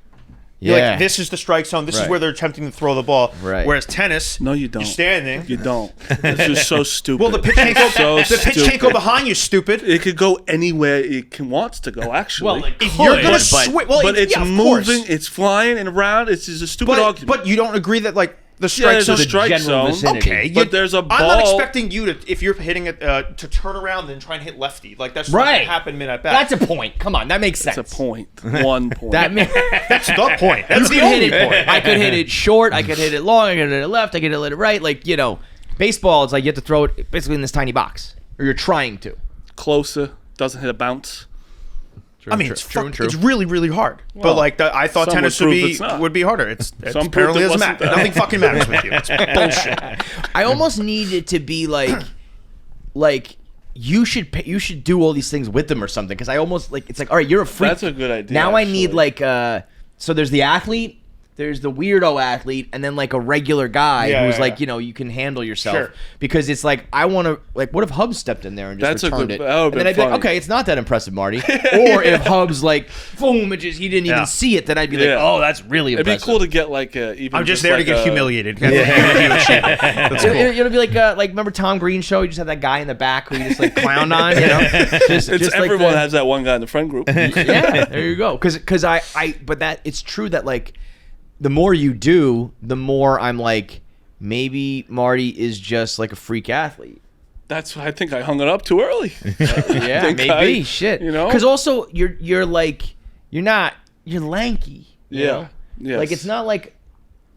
You're yeah. like, this is the strike zone. This is Right. where they're attempting to throw the ball. Right. Whereas tennis, No, you don't. You're standing. You don't. This is so stupid. Well, the pitch can't go. So the pitch can't go stupid. behind you, stupid. It could go anywhere it wants to go. Actually, If you're gonna but, swing, well, but it's yeah, of moving, course. it's flying and around. It's just a stupid argument. But you don't agree that like the yeah, strike there's zone. a strike general zone. vicinity. Okay, but there's a ball. I'm not expecting you to, if you're hitting it, to turn around and try and hit lefty. Like that's not Right. gonna happen mid at bat. That's a point. Come on, that makes sense. It's a point. 1 point. That That's the point. That's the could only hit it. point. I could hit it short. I could hit it long. I could hit it left. I could hit it right. Like baseball. It's like you have to throw it basically in this tiny box, or you're trying to. Closer. Doesn't hit a bounce. I mean, it's really, really hard. Well, But like, I thought some tennis would would prove be it's not. would be harder. It's Some apparently proved it doesn't wasn't matter. that. Nothing fucking matters with you. It's bullshit. I almost need it to be like you should do all these things with them or something, because I almost like it's like, all right, you're a freak. That's a good idea, Now I need actually. so there's the athlete, there's the weirdo athlete, and then like a regular guy Yeah, who's yeah, like, yeah. you can handle yourself. Sure. Because it's like, I want to, like, what if Hubs stepped in there and just That's a returned good- it? that would've And then been I'd be like, funny. okay, it's not that impressive, Marty. Or if Hubs like, boom, he didn't Yeah. even see it, then I'd be like, Yeah. oh, that's really It'd impressive. be cool to get like even. I'm just there to like get a- humiliated. That's cool. It'll be like remember Tom Green show? You just have that guy in the back who you just like clowned on, Just It's like everyone the- has that one guy in the friend group. Yeah, there you go. Because but that it's true that like the more you do, the more I'm like, maybe Marty is just like a freak athlete. That's why I think I hung it up too early. Yeah, think maybe I- shit. you know? Because also you're like you're lanky. You Yeah. know? Yes. Like it's not like.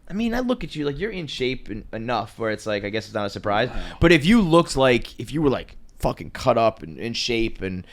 I mean, I look at you like you're in shape enough where it's like, I guess it's not a surprise. But if you were like fucking cut up and in shape and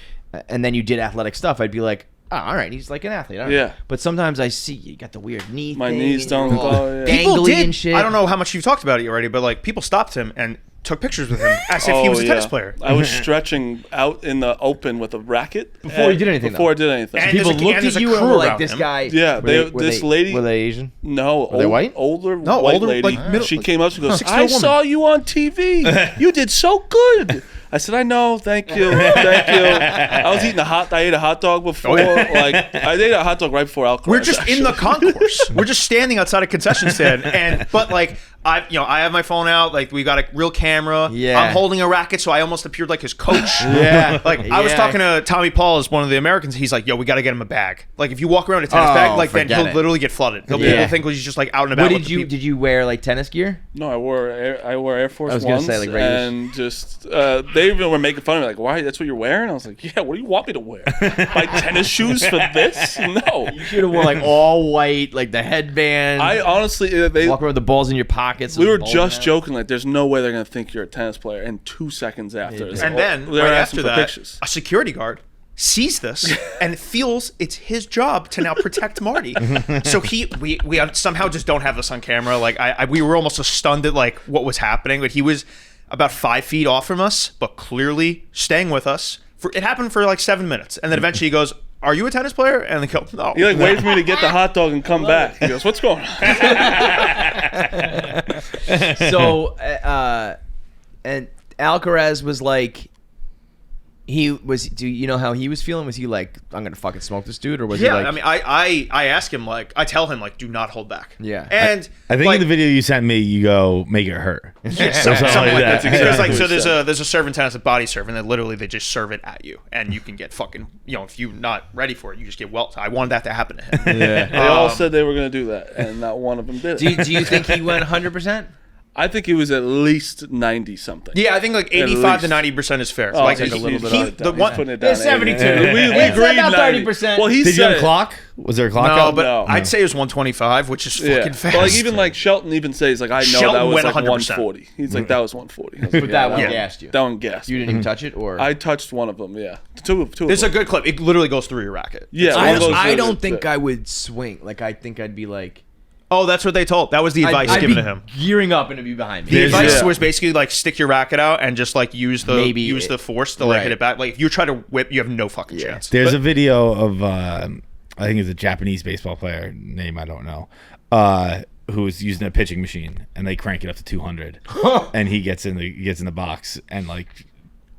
then you did athletic stuff, I'd be like, oh, all right, he's like an athlete. I don't know. Yeah. But sometimes I see you got the weird knee My thing knees and don't you're all go, yeah. People dangly did. and shit. I don't know how much you've talked about it already, but like people stopped him and took pictures with him as if he was a tennis player. I was stretching out in the open with a racket Before you did anything, Before though. I did anything. And People there's a- looked and there's at a you and crew were like, around this him. guy. Yeah, this lady. Were they Asian? No, they white? Older No, white older, lady. like, middle- She came up. She goes, 6'4" "I saw you on TV. You did so good." I said, "I know. Thank you. Thank you." I was eating I ate a hot dog before. Like I ate a hot dog right before Alcaraz. We're just in the concourse. We're just standing outside a concession stand, but like I have my phone out. Like, we got a real camera. Yeah. I'm holding a racket, so I almost appeared like his coach. Yeah. Like, I was talking to Tommy Paul as one of the Americans. He's like, yo, we got to get him a bag. Like, if you walk around a tennis bag, like, then forget he'll it. literally get flooded. He'll Yeah. think he's just like out and about. What with the people. did you wear, like tennis gear? No, I wore Air Force I was gonna Ones, say, like, regular- and just they even were making fun of me, like, "Why? That's what you're wearing?" I was like, "Yeah, what do you want me to wear? My tennis shoes for this? No." You should have worn like all white, like the headband. I honestly, they walk around with the balls in your pockets. we were bowling just out. joking, like, there's no way they're gonna think you're a tennis player. And 2 seconds after, it's And like, then, they're right asking after for that, pictures. a security guard sees this and feels it's his job to now protect Marty. So we somehow just don't have this on camera. Like, we were almost stunned at, like, what was happening. But he was about 5 feet off from us, but clearly staying with us. It happened for, like, 7 minutes. And then eventually he goes, are you a tennis player? And they go, no. He, like, waited for me to get the hot dog and come back. He goes, "What's going on?" So, and Alcaraz was like, do you know how he was feeling? Was he like, I'm gonna fucking smoke this dude, or was he Yeah, like, I mean, I ask him, like, I tell him, like, do not hold back. Yeah. And I think like, in the video you sent me, you go make it hurt. yeah, something like that. Because, like, exactly so what he there's a serve in tennis, a body serve, and then literally they just serve it at you, and you can get fucking, if you're not ready for it, you just get welted. I wanted that to happen to him. They all said they were gonna do that, and not one of them did it. do you think he went 100%? I think he was at least 90 something. Yeah, I think like 85 to least. 90% is fair. Oh, like he's a little putting bit. it The down. one, He's putting it down. It's 72. We It's agreed about 90. 30%. Well, he Did you said have a clock? Was there a clock no, out? but No. I'd say it was 125, which is fucking fast. But, like, even like Shelton even says, like, I know Shelton that was went like 100%. 140. He's like, that was 140. I was But like, that one Yeah. gassed you. That one gassed. You didn't even touch it, or I touched one of them. Yeah, two of It's a them. good clip. It literally goes through your racket. Yeah, I one goes through don't the- think I would swing. Like, I think I'd be like, Oh, that's what they told. That was the advice I'd given be to him. gearing up and it'd be behind me. The advice Yeah. was basically like stick your racket out and just like use the force to like Right. hit it back. Like if you try to whip, you have no fucking chance. There's a video of I think it's a Japanese baseball player, name I don't know, who was using a pitching machine, and they crank it up to 200, and he gets in the box, and like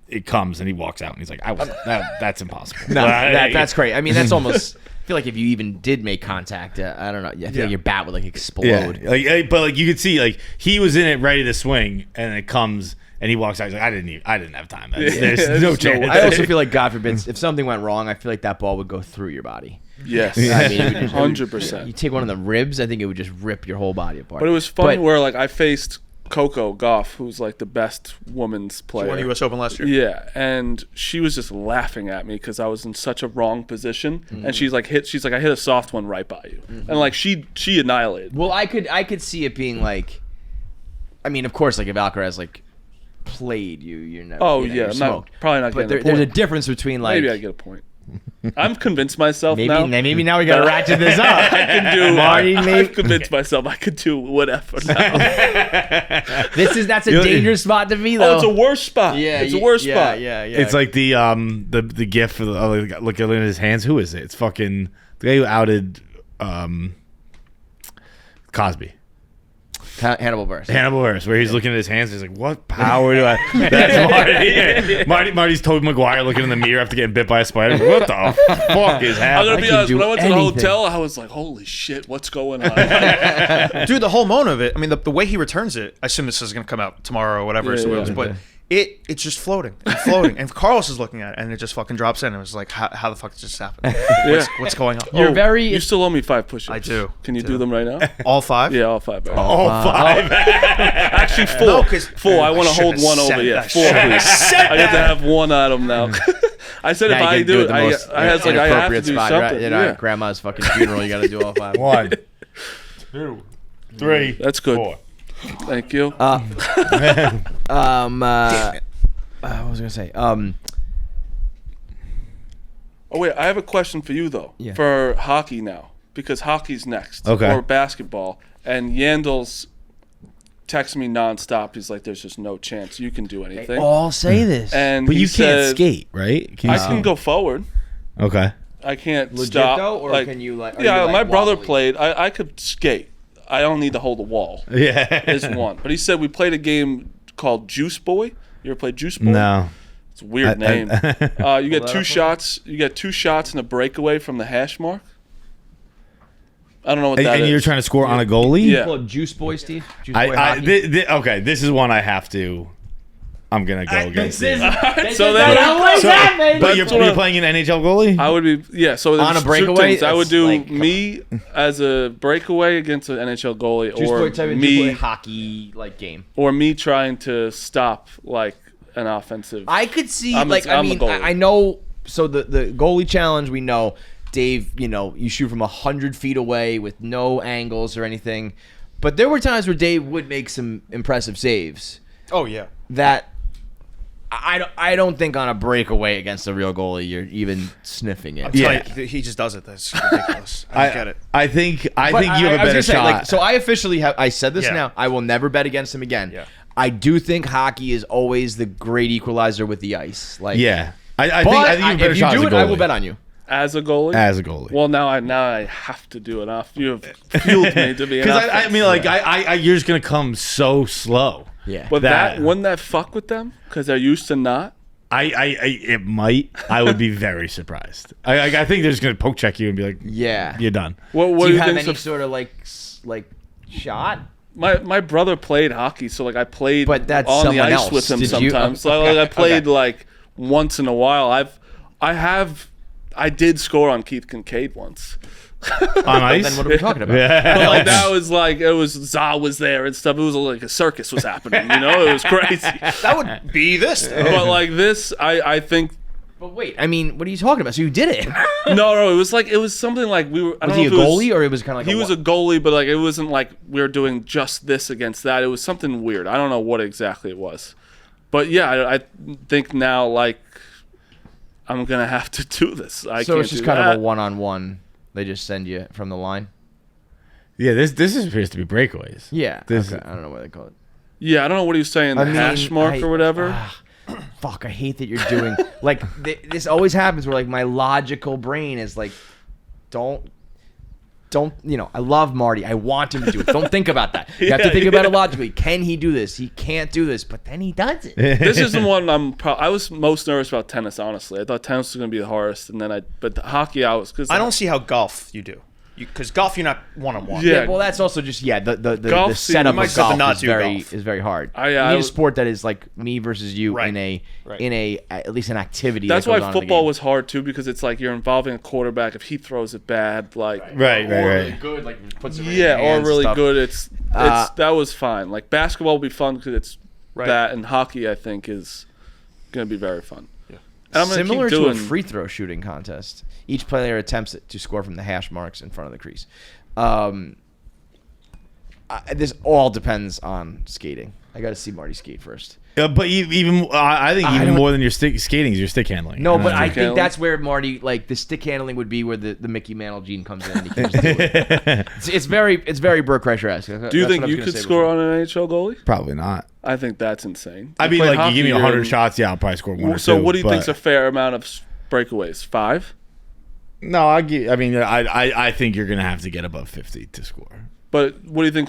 it comes, and he walks out, and he's like, that's impossible. No, that's great. I mean, that's almost. I feel like if you even did make contact, I don't know. I feel like your bat would like explode. Yeah, but like you could see, like he was in it ready to swing, and it comes, and he walks out. He's like, I didn't have time. There's no chance. I also feel like, God forbid, if something went wrong, I feel like that ball would go through your body. Yes, I mean, it would just- 100%. You take one of the ribs, I think it would just rip your whole body apart. But it was funny where like I faced Coco Gauff, who's like the best women's player. She won U.S. Open last year. Yeah, and she was just laughing at me because I was in such a wrong position, and she's like, I hit a soft one right by you, and like she annihilated. Well, I could see it being like, I mean, of course, like if Alcaraz like played you, you're never. Oh you're yeah, I'm not, smoked. probably not But getting there's a a point. difference between like Maybe I get a point. I'm convinced myself now. maybe now we gotta ratchet this up. I can do. Marty, I've convinced myself I could do whatever now. That's a dangerous spot to be though. Oh, it's a worse spot. Yeah, it's a worse spot. Yeah. It's like the gif of look at his hands. Who is it? It's fucking the guy who outed Cosby. Hannibal Buress. Hannibal Buress, where he's looking at his hands, he's like, "What power do I?" That's Marty. Marty's Tobey Maguire looking in the mirror after getting bit by a spider. What the fuck is I'm happening? gonna be honest. do When I went to the anything. hotel, I was like, "Holy shit, what's going on?" Dude, the whole moan of it. I mean, the way he returns it. I assume this is gonna come out tomorrow or whatever. Yeah, so it yeah. was, but it's just floating and floating. And Carlos is looking at it, and it just fucking drops in. And it was like, how the fuck did this happen? What's going on? You're very. You still owe me 5 push-ups. I do. Can you do them right now? All 5? Yeah, all 5. Right? All five. Actually, 4. No, 'cause- 4. I want to I hold should've one said over. Yeah, that. 4. I should've Please. said I get to that. have one item now. I said if Now you I can do it, the I most was like, I have to inappropriate do spot, something. right? You know, Yeah. at grandma's fucking funeral, you got to do all 5. 1, 2, 3. That's good. 4. Thank you. What was I gonna say? Oh wait, I have a question for you though. Yeah. For hockey now, because hockey's next. Okay. Or basketball, and Yandel's texting me nonstop. He's like, "There's just no chance you can do anything." all say this. And But he you can't said, skate, right? Can you I can go forward. Okay. I can't Legit stop. though, or like, can you like? are yeah, you, like, my brother wobbly? played. I could skate. I don't need to hold the wall. Yeah. Is one. But he said we played a game called Juice Boy. You ever played Juice Boy? No. It's a weird I- name. You get 2 shots. You get 2 shots and a breakaway from the hash mark. I don't know what And, that and you're is. trying to score on a goalie? Yeah. Pull up Juice Boy, Steve. Juice Boy I, hockey. okay, this is one I have to. I'm gonna go against it. So then, But you're That's what I- playing an NHL goalie? I would be So On a there's two breakaway, things. I would that's do like, come me as a breakaway against an NHL goalie, Juice or Boy type of Juice me Boy hockey like game. or me trying to stop like an offensive. I could see, I'm the goalie. I know. So the goalie challenge, we know, Dave. You shoot from 100 feet away with no angles or anything. But there were times where Dave would make some impressive saves. Oh yeah. That I don't think on a breakaway against a real goalie you're even sniffing it. Yeah. He just does it. That's ridiculous. I don't get it. I think you But have a I was better gonna say, shot. so I officially have. I said this Yeah. now. I will never bet against him again. Yeah. I do think hockey is always the great equalizer with the ice. Like, yeah. I But think you have a better if you shot do as it, a I will goalie. bet on you. as a goalie. As a goalie. Well, now I have to do it. You have fueled me to be an Because I offense. mean, like, you're just gonna come so slow. Yeah. But that- wouldn't that fuck with them? Because they're used to not. It might. I would be very surprised. I think they're just gonna poke check you and be like, Yeah. you're done. What Do do you you have think? any sort of like shot? My brother played hockey, so like I played But that's on the someone ice else. with him Did you? sometimes. So Okay. I played Okay. like once in a while. I did score on Keith Kincaid once. On ice. Then what are we talking about? But like that was like Za was there and stuff. It was like a circus was happening. It was crazy. That would be this. But like this, I think But wait, I mean, what are you talking about? So you did it? no, it was something like we were. I Was don't he a know if it was- goalie or it was kind of like He was a goalie, but like it wasn't like we were doing just this against that. It was something weird. I don't know what exactly it was, but yeah, I think now like I'm gonna have to do this. I So can't it's just do kind that. of a one-on-one. They just send you from the line. Yeah, this appears to be breakaways. Yeah. This- Okay. I don't know what they call it. Yeah, I don't know what he was saying. The hash mark or whatever. Fuck, I hate that you're doing like this always happens where like my logical brain is like, don't I love Marty. I want him to do it. Don't think about that. You have to think about it logically. Can he do this? He can't do this, but then he does it. This is the one I was most nervous about tennis. Honestly, I thought tennis was gonna be the hardest, and then but the hockey I was because I don't see how golf you do. Because golf, you're not one-on-one. Yeah. Yeah, well, that's also just the Golf, setup you might of have to golf not is do very golf. is very hard. I you need a was- sport that is like me versus you Right. in a Right. in a at least an activity. That's that goes why on in the football game. was hard too, because it's like you're involving a quarterback. If he throws it bad, like Right. good, like puts it yeah, or really good. It's that was fine. Like basketball will be fun because it's that, and hockey I think is gonna be very fun. Yeah, and I'm gonna Similar keep to doing. a free throw shooting contest. Each player attempts to score from the hash marks in front of the crease. This all depends on skating. I got to see Marty skate first. But even I think even don't- more than your skating is your stick handling. No, but I Stick think handling? that's where Marty, like the stick handling, would be where the Mickey Mantle gene comes in. And he can just do it. It's very Burke Kreischer-esque. Do you think you could score on an NHL golie? probably not. I think that's insane. I mean, play like hockey, you give me you're 100 in- shots, yeah, I'll probably score one or two. So what do you but- think's a fair amount of breakaways? 5? No, I think you're gonna have to get above 50 to score. But what do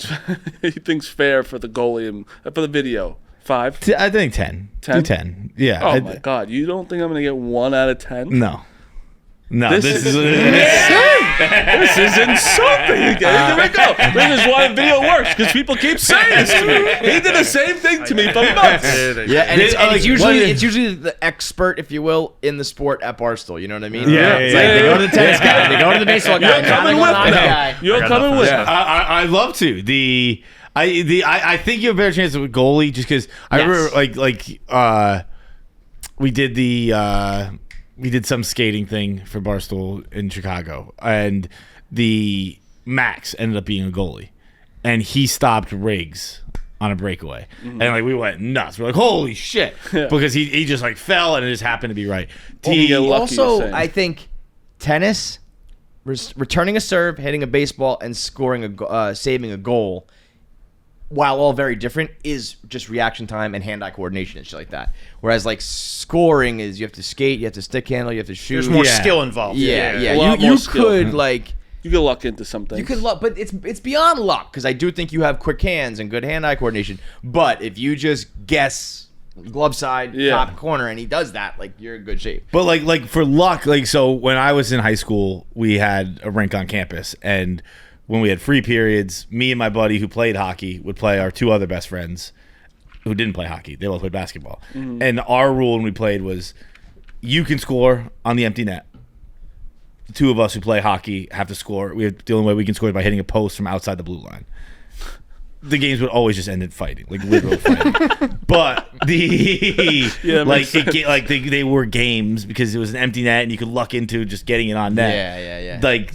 you think's fair for the goalie and for the video? 5? I think 10. 10? Do 10. Yeah. Oh my God! You don't think I'm gonna get 1 out of 10? No. No, This this is is This is insulting. Here we go. This is why video works, because people keep saying this to me. He did the same thing to me for months. Yeah, and They- it's what is- usually the expert, if you will, in the sport at Barstool. You know what I mean? Yeah, It's yeah, like they yeah. go to the tennis guy, they go to the baseball guy, You're coming with the me. guy. You're coming with me. I love to. I think you have a better chance with goalie just because I Yes. remember we did some skating thing for Barstool in Chicago, and the Max ended up being a goalie, and he stopped Riggs on a breakaway, and like we went nuts. We're like, holy shit, because he just like fell and it just happened to be right. you get lucky. Also, you're saying. I think tennis, returning a serve, hitting a baseball, and scoring saving a goal, while all very different, is just reaction time and hand-eye coordination and shit like that. Whereas like scoring is you have to skate, you have to stick handle, you have to shoot. There's more Yeah. skill involved. Yeah. A lot You more skill. could like. You get luck into something. You could luck, but it's beyond luck because I do think you have quick hands and good hand-eye coordination. But if you just guess glove side, top corner, and he does that, like you're in good shape. But like for luck, like so when I was in high school, we had a rink on campus, and when we had free periods, me and my buddy who played hockey would play our two other best friends who didn't play hockey. They both played basketball. And our rule when we played was you can score on the empty net. The two of us who play hockey have to score. The only way we can score is by hitting a post from outside the blue line. The games would always just end in fighting, like literal fighting. But they were games because it was an empty net and you could luck into just getting it on net. Yeah. Like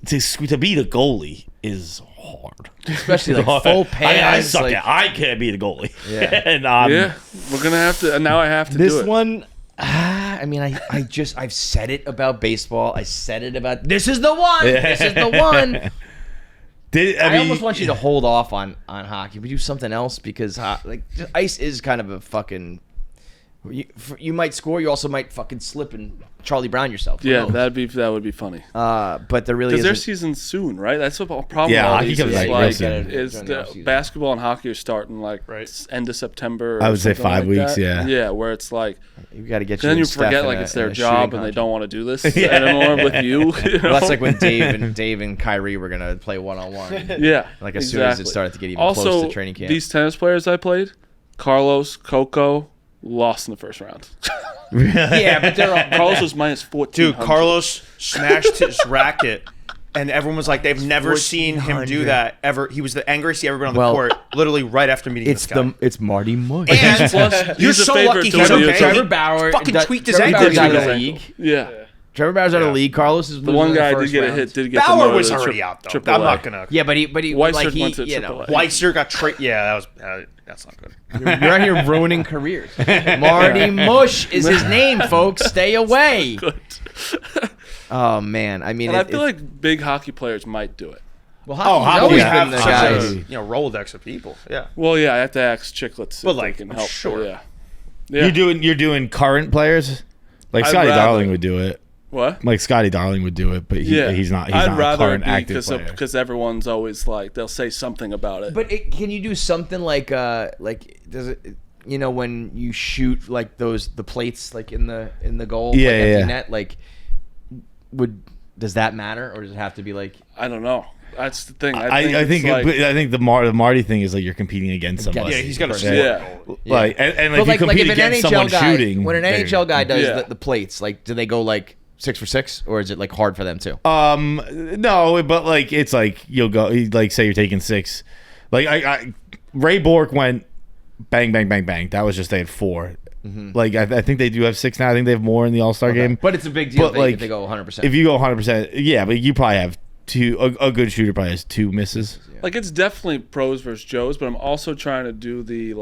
to beat a goalie is hard, Especially like full pads. I can't beat a goalie. Yeah. And we're gonna have to. And now I have to do it. This one. I mean, I've said it about baseball. I said it about this is the one. This is the one. I almost want you to hold off on hockey, but do something else because ice is kind of a fucking. You might score. You also might fucking slip and Charlie Brown yourself. Yeah, that would be funny. But there really because is their season's soon, right? That's the problem. Yeah, with all hockey these comes is back real soon. is the basketball and hockey are starting end of September. I would say 5 like weeks. that. Yeah. Yeah, where it's like you got to get. Then you you forget it's their job and they don't want to do this anymore with you. Well, that's like when Dave and Kyrie were gonna play 1-on-1. Yeah, like as soon as it started to get even also, close to training camp. These tennis players I played, Carlos, Coco, lost in the first round. Yeah, but they're all, Carlos was minus 14. Dude, Carlos smashed his racket, and everyone was like, they've never seen him do that ever. He was the angriest he ever been on the court, literally right after meeting this guy. It's Marty Mush. And Plus, you're he's a so favorite lucky to he's win the okay. Trevor Trevor Bauer fucking tweaked his Trevor ankle. Bauer's out of Tweaked the his league. Yeah. Trevor Bauer's out of the league. Carlos is The one guy did did get a hit. Did get Bauer the was already out, though. Triple I'm A. not going to. Yeah, but he Weiser like went to you know, AAA. Weiser got traded. Yeah, that was that's not good. you're out here ruining careers. Marty Mush is his name, folks. Stay away. Good. Oh man, I mean, And I feel like big hockey players might do it. well, Hockey always have been the such guys. a Rolodex of people. Yeah. Well, yeah, I have to ask Chicklets But, if they like, can I'm help. sure. Yeah. Yeah. You're doing current players, like I'd Scotty rather- Darling would do it. What? Like Scotty Darling would do it, but he's not. He's I'd not rather a current it be active player. because everyone's always like they'll say something about it. But can you do something like does it? You know, when you shoot like the plates like in the goal, Yeah, like empty yeah. net, like does that matter or does it have to be like? I don't know. That's the thing. I think the Marty thing is like you're competing against somebody. Yeah, he's got a Yeah. Like and But like you compete if an against NHL someone guy, shooting. when an there- NHL guy does Yeah. the plates, like do they go like 6 for 6 or is it like hard for them too? No, but like it's like you'll go like say you're taking 6. Like I Ray Bork went bang bang bang bang. That was just they had 4. Like I think they do have 6 now. I think they have more in the All-Star game. But it's a big deal But, if they go 100%. If you go 100%, yeah, but you probably have 2. A good shooter probably has 2 misses. Like it's definitely pros versus Joes, but I'm also trying to do the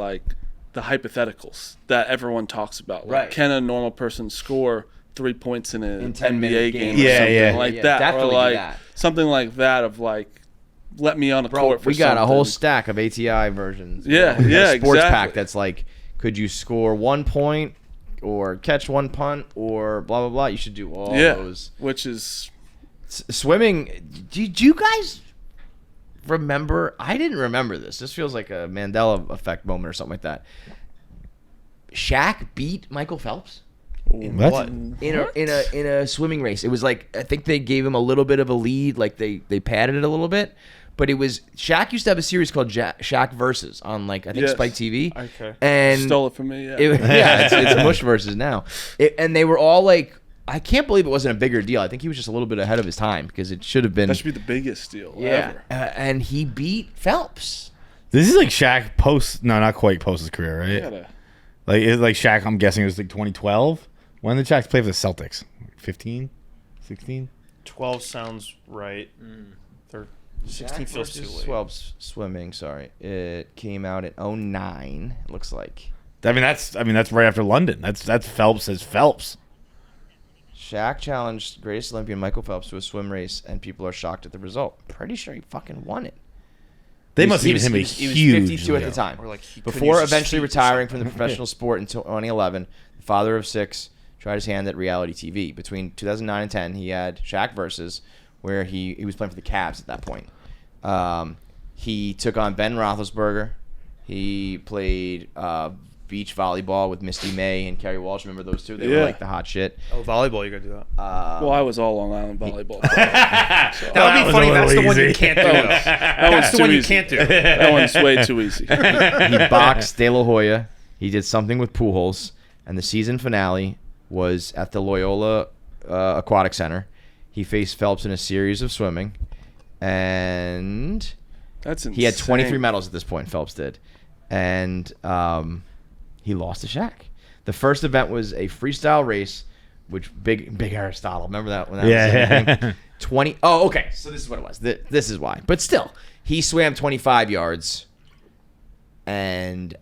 hypotheticals that everyone talks about. Like, Right. can a normal person score 3 points in an 10-minute NBA game game? or Yeah, something yeah. like Yeah, that, or definitely do like that. something like that of like let me on the Bro, court for we got a whole something. stack of ATI versions. Yeah, We got yeah, a sports exactly. pack that's like, could you score 1 point or catch 1 punt or blah blah blah? You should do all those. which is Swimming. Do you guys remember? I didn't remember this. This feels like a Mandela effect moment or something like that. Shaq beat Michael Phelps What? in a swimming race. It was like I think they gave him a little bit of a lead, like they padded it a little bit. But it was Shaq used to have a series called Shaq Versus on like I think Yes. Spike TV. okay. And Stole it from me. Yeah. it's Mush Versus now. And they were all like, I can't believe it wasn't a bigger deal. I think he was just a little bit ahead of his time because it should have been. that should be the biggest deal Yeah, ever. and he beat Phelps. This is like Shaq post. No, not quite post his career, right? Gotta- Like it's like Shaq. I'm guessing it was like 2012. When did Shaq play for the Celtics? 15, 16. 12 sounds right. 16 feels too late. 12 swimming. Sorry, it came out in 2009. It looks like I mean that's right after London. That's Phelps as Phelps. Shaq challenged greatest Olympian Michael Phelps to a swim race, and people are shocked at the result. Pretty sure he fucking won it. They He must was- give him a he was huge 52 at the deal. time. Or like he couldn't Before use his eventually feet or retiring from something. the professional sport in 2011, the father of 6 tried his hand at reality TV. Between 2009 and 10, he had Shaq Versus, where he was playing for the Cavs at that point. He took on Ben Roethlisberger. He played beach volleyball with Misty May and Carrie Walsh. Remember those two? They Yeah. were like the hot shit. Oh, volleyball, you gotta do that. Well, I was all Long Island volleyball. That would was be a funny. little That's the one you easy. can't do. That's the too one you easy. can't do. That one's way too easy. He boxed De La Hoya. He did something with Pujols, and the season finale was at the Loyola Aquatic Center. He faced Phelps in a series of swimming, and That's insane. he had 23 medals at this point. Phelps did, and he lost to Shaq. The first event was a freestyle race, which big Aristotle. Remember that when that was a thing? 20. Oh, okay. So this is what it was. This is why. But still, he swam 25 yards, and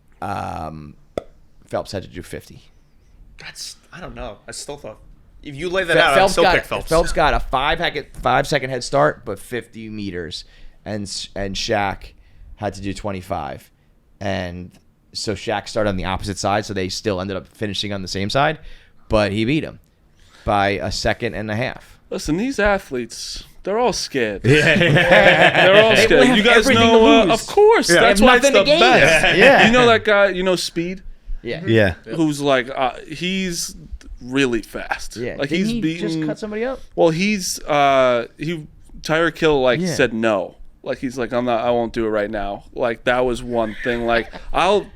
Phelps had to do 50. That's, I don't know. I still thought, if you lay that out, I'd still pick Phelps. Phelps got a 5-second head start, but 50 meters, and Shaq had to do 25, and so Shaq started on the opposite side, so they still ended up finishing on the same side, but he beat him by a second and a half. Listen, these athletes, they're all scared. Yeah. They're all They scared. have You guys everything to know, lose. of course. They That's have why it's nothing the to gain. best. Yeah. You know that guy, Speed? Yeah. Yeah. Who's like, he's really fast. Yeah. Like Didn't he's he beaten. just cut somebody up? Well, Tyreek Hill Yeah. said no. Like he's like, I won't do it right now. Like that was one thing. Like I'm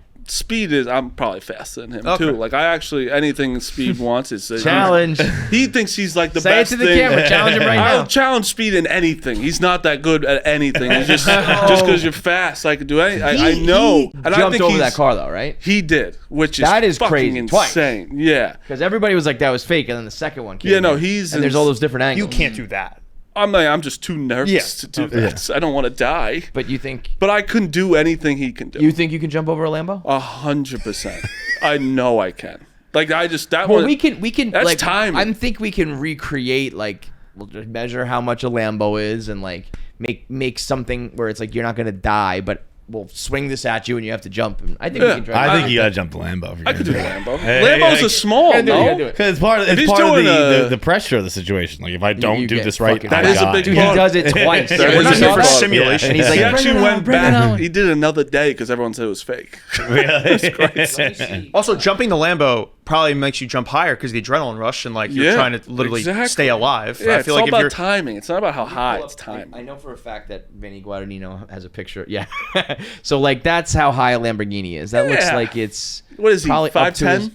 probably faster than him too. Like anything Speed wants is Challenge. He thinks he's like the Say best it to the thing. camera. Challenge him right now. I'll challenge Speed in anything. He's not that good at anything. It's just because you're fast, I can do anything. I know. He And I jumped think over that car though, right? He did, which is That is fucking crazy. Twice. insane. Yeah. Because everybody was like that was fake, and then the second one came. Yeah, no, in, he's and there's all those different angles. You can't do that. I'm just too nervous Yeah. to do that. I don't want to die. But you think But I couldn't do anything he can do. you can jump over a Lambo? 100%. I know I can. Like that Well, one. we can That's like timing. I think we can recreate like we'll just measure how much a Lambo is and like make something where it's like you're not gonna die, but we'll swing this at you and you have to jump. And I think we can try. I think you gotta jump the Lambo. I could do the Lambo. Hey, Lambos hey, are small, You gotta do no? it. Because it's part of he's the, doing the pressure of the situation. Like if I don't you do get this right, fucking- That I is a die. big Dude, he part. does it twice. That We're is not a here big for part. simulation. And he's like, He bring actually it on, went bring it back. on. He did another day because everyone said it was fake. Really? Also, jumping the Lambo probably makes you jump higher because the adrenaline rush and like you're Yeah, trying to literally exactly. stay alive. Yeah, I it's feel all like if about you're timing. It's not about how high. It's time. I know for a fact that Vinny Guadagnino has a picture. Yeah. So like that's how high a Lamborghini is. That looks Yeah. like it's What is he? probably up to 5'10"?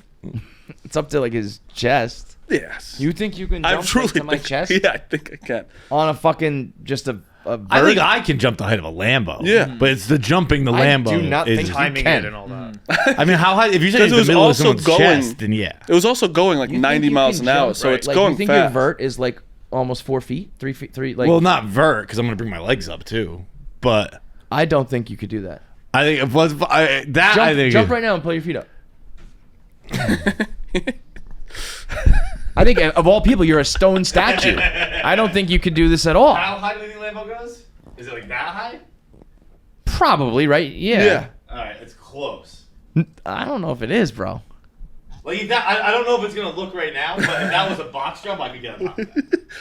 It's up to like his chest. Yes. You think you can I jump truly like, to my think. chest Yeah, I think I can. on a fucking just a I think bird? I can jump the height of a Lambo. Yeah. but it's the jumping the I Lambo. do not is- think you timing can. it and all that. I mean, how high? If you're saying Because it's it the was middle of also someone's going- chest, then yeah. It was also going like You think 90 you miles can an hour, jump, so right? it's Like, going you think fast. your vert is like almost 4 feet, 3 feet, 3 like. Well, not vert because I'm gonna bring my legs up too. But I don't think you could do that. I think it was I Jump, think jump right now and pull your feet up. I think of all people, you're a stone statue. I don't think you could do this at all. How high do you think Lambo goes? Is it like that high? Probably, right? Yeah. Yeah. All right, it's close. I don't know if it is, bro. Like if that, I don't know if it's gonna look right now, but if that was a box jump, I could get a box.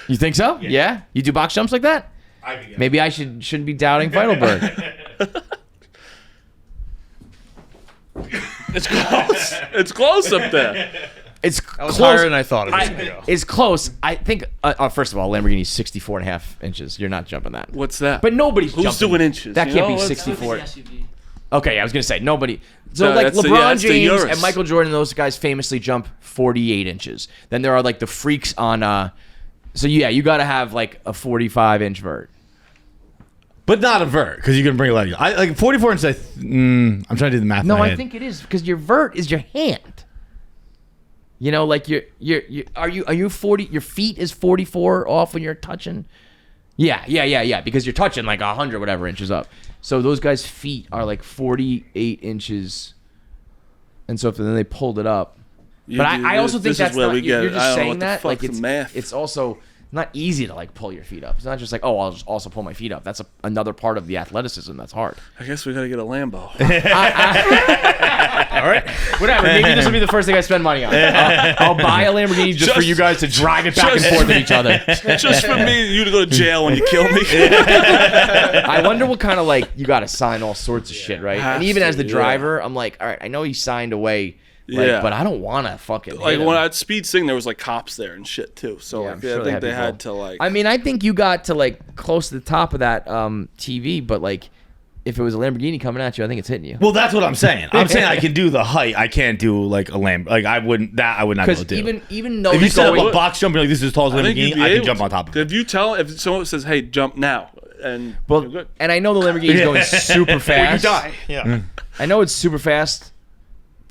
You think so? Yeah. You do box jumps like that? I could get. Maybe I shouldn't be doubting Feitelberg. It's close. It's close up there. It's That was close. higher than I thought it was going to go. It's close. I think. First of all, Lamborghini's 64 and a half inches. You're not jumping that. What's that? But nobody's Who's jumping. doing inches? That You can't know, be let's- 64. SUV. Okay, I was gonna say nobody. So No, like that's the- LeBron yeah, that's the James Urus. and Michael Jordan, those guys famously jump 48 inches. Then there are like the freaks on. So yeah, you got to have like a 45-inch vert. But not a vert because you can bring a lot. I like 44 inches. I'm trying to do the math. No, in my I head. think it is because your vert is your hand. You know, like you are you 40? Your feet is 44 off when you're touching. Yeah. Because you're touching like 100 whatever inches up. So those guys' feet are like 48 inches, and so if then they pulled it up. You But do- I also think this is that's where not. we get. You're I just don't know saying what the that fuck like the it's math. it's also not easy to like pull your feet up. It's not just like, oh, I'll just also pull my feet up. That's another part of the athleticism that's hard. I guess we gotta get a Lambo. All right, whatever. Maybe this will be the first thing I spend money on. I'll buy a Lamborghini just for you guys to drive it back and forth at each other. Just for me and you to go to jail when you kill me. I wonder what kind of like you got to sign all sorts of shit, right? Has And even to, as the yeah. driver, I'm like, all right, I know he signed away. Like, Yeah. but I don't want to fucking Like hit him. when at Speed Sing, there was like cops there and shit too. So Yeah, like, I'm sure I think they people. had to like. I mean, I think you got to like close to the top of that TV, but like if it was a Lamborghini coming at you, I think it's hitting you. Well, that's what I'm saying. I'm saying I can do the height. I can't do like a Lamb. Like I would not be able Because to do. even though if you it's set up going, a box jump, you're like, this is as tall as a I think you'd Lamborghini, be I can able jump to. on top of it. If you tell, if someone says, "Hey, jump now," and well, you're good. and I know the Lamborghini's going super fast. You die. Yeah. I know it's super fast,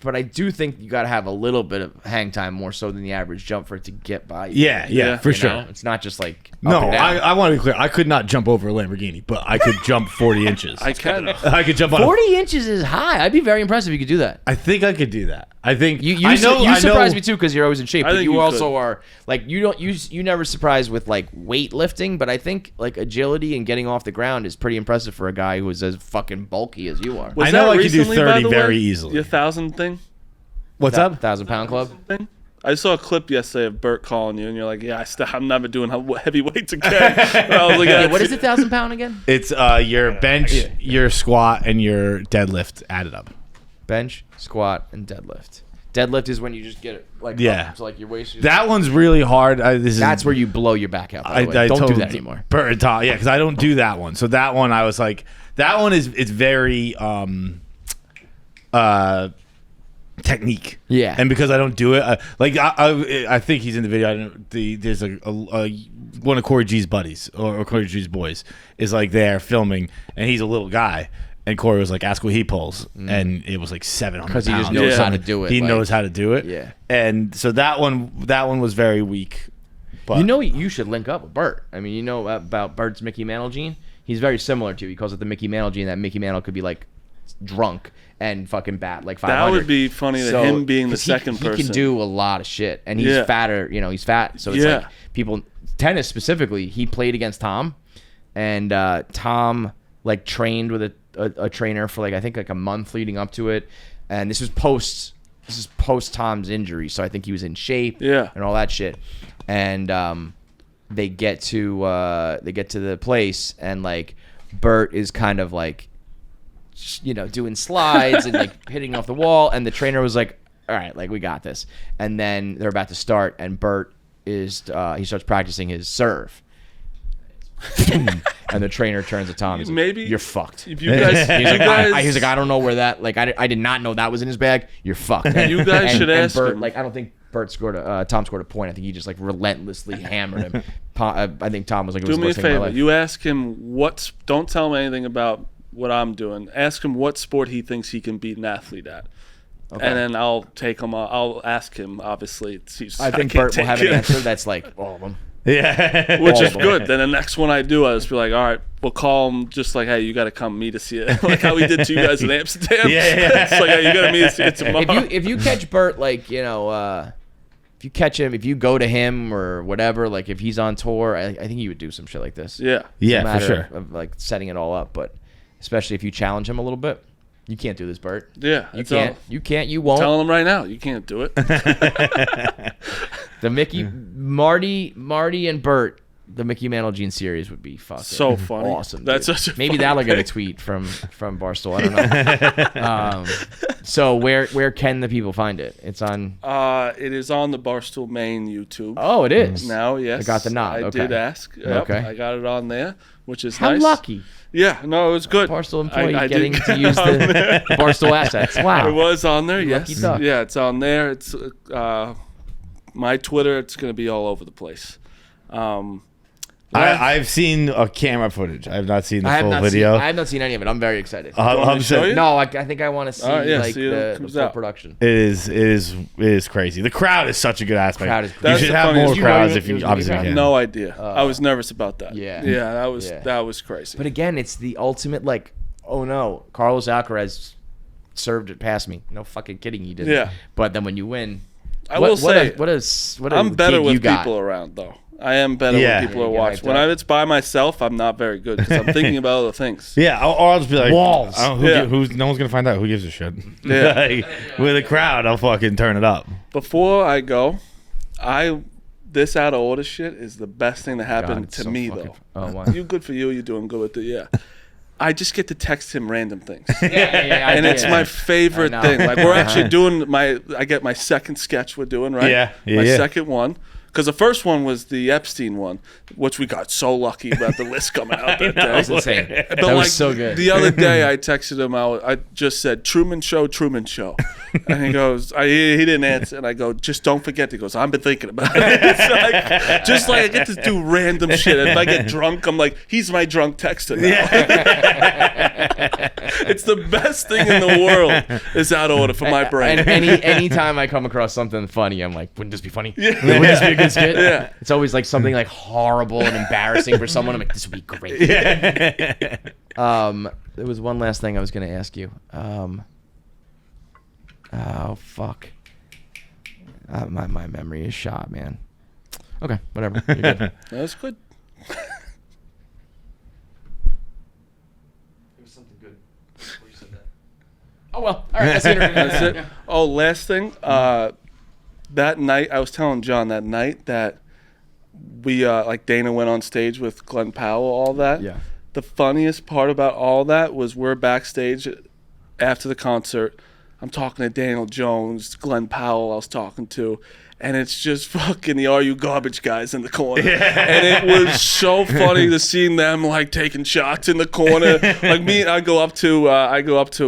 but I do think you got to have a little bit of hang time more so than the average jump for it to get by you. Yeah, Yeah. for You sure. know? It's not just like No, up and down. I want to be clear. I could not jump over a Lamborghini, but I could jump 40 inches. I can. I could jump on 40 inches is high. I'd be very impressed if you could do that. I think I could do that. I think You I know, I surprise know, me too because you're always in shape. I But think you you also could. are like you never surprise with like weightlifting. But I think like agility and getting off the ground is pretty impressive for a guy who is as fucking bulky as you are. Was I know that I could do recently, by 30 the way? very easily. Your 1,000 thing. What's up? 1,000-pound club. Thing. I saw a clip yesterday of Bert calling you, and you're like, "Yeah, I'm never doing heavy weights again." And I was like, Yeah, what is it, 1,000-pound again? It's your bench, your squat, and your deadlift added up. Bench, squat, and deadlift. Deadlift is when you just get it like Yeah. up to like your waist. That one's really hard. That's where you blow your back out. By the way. I Don't do told that anymore. Bert and Tom, yeah, because I don't do that one. So that one, I was like, that one is it's very technique. Yeah. And because I don't do it, I think he's in the video. I don't, there's a one of Corey G's buddies or Corey G's boys is like there filming, and he's a little guy. And Corey was like, ask what he pulls. And it was like 700 'Cause he just pounds. knows how to do it, He like- knows how to do it. Yeah. And so that one was very weak. But You know, you should link up with Bert. I mean, you know about Bert's Mickey Mantle gene? He's very similar to you. He calls it the Mickey Mantle gene. That Mickey Mantle could be like drunk and fucking bat like 500. That would be funny. So, Him being the 'cause second person. He can do a lot of shit. And he's Yeah. fatter. You know, he's fat. So it's Yeah. like people, tennis specifically, he played against Tom. And Tom like trained with a trainer for like, I think like a month leading up to it. And this is post Tom's injury. So I think he was in shape. Yeah. And all that shit. And they get to the place, and like Bert is kind of like, you know, doing slides and like hitting off the wall, and the trainer was like, all right, like we got this. And then they're about to start, and Bert is he starts practicing his serve. And the trainer turns to Tom. He's like, Maybe you're fucked. If you guys, He's like, I don't know where that. Like, I did not know that was in his bag. You're fucked. And, You guys should ask Bert, him. like, I don't think Bert scored Tom scored a point. I think he just like relentlessly hammered him. I think Tom was like, it was do the me a worst thing in my favor. life. You ask him don't tell him anything about what I'm doing. Ask him what sport he thinks he can beat an athlete at. Okay. And then I'll take him. I'll ask him. Obviously, I think can't Bert will take have an it. answer that's like all of them. yeah. Which all is of them. good. Then the next one I do, I just be like, all right, we'll call him just like, hey, you got to come meet us here. Like how we did to you guys in Amsterdam. Yeah. It's like, hey, you got to meet us here tomorrow. If you catch Bert, like, you know, if you catch him, if you go to him or whatever, like if he's on tour, I think he would do some shit like this. Yeah. Yeah, It's a for matter sure. Of like setting it all up, but especially if you challenge him a little bit. You can't do this, Bert. Yeah. You that's can't. all. You can't. You won't. Telling him right now, you can't do it. The Marty and Bert, the Mickey Mantle Gene series would be fucking So funny. awesome. That's dude. such a Maybe funny that'll get a pick. tweet from Barstool. I don't know. So where can the people find it? It's on. It is on the Barstool Main YouTube. Oh, it is. Now, yes. I got the nod. I Okay. did ask. Yep, Okay. I got it on there, which is How nice. lucky. Yeah, no, it was good. Barstool employee I getting did to use get on there. the Barstool assets. Wow. It was on there, yes. Lucky duck. Yeah, it's on there. It's my Twitter. It's going to be all over the place. I've seen camera footage. I have not seen the I have full not video. I have not seen any of it. I'm very excited. want me I'm to show saying- you? No, I think I want to see yeah, like see it when it the comes full out. production. It is crazy. The crowd is such a good aspect. Crowd is You That's should the have funniest more part. crowds You if know, you it was obviously gonna be can. No idea. I was nervous about that. Yeah. Yeah, Yeah. that was crazy. But again, it's the ultimate like, oh no, Carlos Alcaraz served it past me. No fucking kidding, he didn't. Yeah. But then when you win, I will say, what a I'm better gig you with got. people around though. I am better Yeah. when people are You get watching. hyped When up. it's by myself, I'm not very good because I'm thinking about other things. Yeah, or I'll just be like Walls. I don't know Yeah. who's no one's gonna find out. Who gives a shit? Yeah. Like, with a crowd, I'll fucking turn it up. Before I go, this out of order shit is the best thing that happened God, it's to so me fucking- though. Oh, wow. You good for you. You're doing good with it. Yeah. I just get to text him random things. Yeah. And it's my favorite I know. thing. Like we're actually doing I get my second sketch we're doing, right? Yeah, My yeah. second one. Because the first one was the Epstein one, which we got so lucky about the list coming out that day. That was insane. But That like was so good. the other day, I texted him out. I just said Truman Show, and he goes, he didn't answer, and I go, just don't forget. He goes, I've been thinking about it. It's like, just like I get to do random shit. If I get drunk, I'm like, he's my drunk texter now. It's the best thing in the world. Is out of order for my brain. And anytime I come across something funny, I'm like, wouldn't this be funny? Wouldn't this be a good skit? Yeah. It's always like something like horrible and embarrassing for someone. I'm like, this would be great. There was one last thing I was going to ask you. Oh, fuck. My memory is shot, man. Okay, whatever. You're good. That's good. It was something good. Before you said that. Oh, well. All right, that's the interview. That's it. Oh, last thing. That night, I was telling John that night that we like Dana went on stage with Glenn Powell, all that. Yeah. The funniest part about all that was we're backstage after the concert. I'm talking to Daniel Jones, Glenn Powell I was talking to, and it's just fucking the Are You Garbage guys in the corner. And it was so funny to see them like taking shots in the corner. Like me, I go up to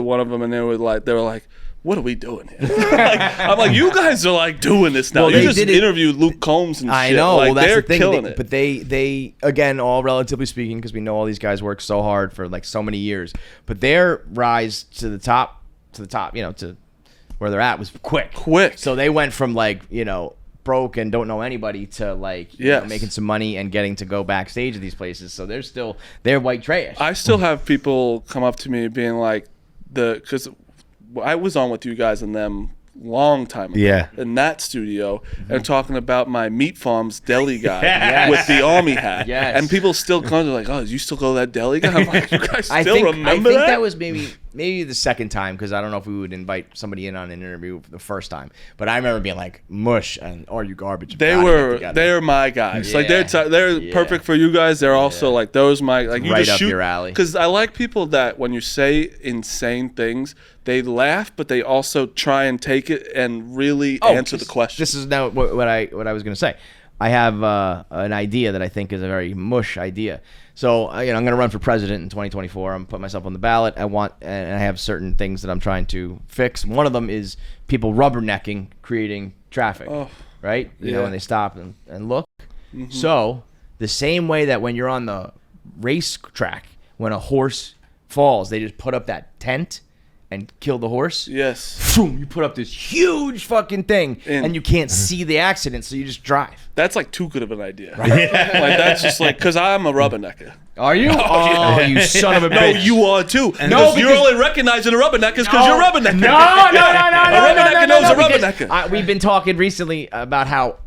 one of them and they were like, what are we doing here? I'm like, you guys are like doing this now. Well, you they just did it- interviewed Luke Combs and I shit. know. Like, Well, that's they're the thing. killing it. But they again, all relatively speaking, because we know all these guys work so hard for like so many years. But their rise to the top, to where they're at was quick. So they went from like, broke and don't know anity to like making some money and getting to go backstage at these places. So they're white trash. I still have people come up to me being like, because I was on with you guys and them long time ago Yeah. in that studio and talking about my Meat Farms deli guy Yes. with the army hat. Yes. And people still come, they're like, oh, you still go to that deli guy? I'm like, you guys still I think remember that was maybe the second time, because I don't know if we would invite somebody in on an interview the first time, but I remember being like, Mush and Are You Garbage? They're my guys. Yeah. Like they're Yeah. perfect for you guys. They're also like those my like you Right just up shoot your alley. because I like people that when you say insane things, they laugh, but they also try and take it and really answer the question. This is now what I was going to say. I have an idea that I think is a very Mush idea. So I'm going to run for president in 2024. I'm putting myself on the ballot. And I have certain things that I'm trying to fix. One of them is people rubbernecking, creating traffic. Right? You know, when they stop and look. Mm-hmm. So the same way that when you're on the race track, when a horse falls, they just put up that tent and kill the horse. Yes. Boom, you put up this huge fucking thing and you can't Mm-hmm. see the accident, so you just drive. That's like too good of an idea. Like that's just like because I'm a rubbernecker. Are you? Oh, you son of a No, bitch. you are too. No, you're because- only recognizing a rubbernecker because you're a rubbernecker. No. A rubbernecker knows a rubbernecker. We've been talking recently about how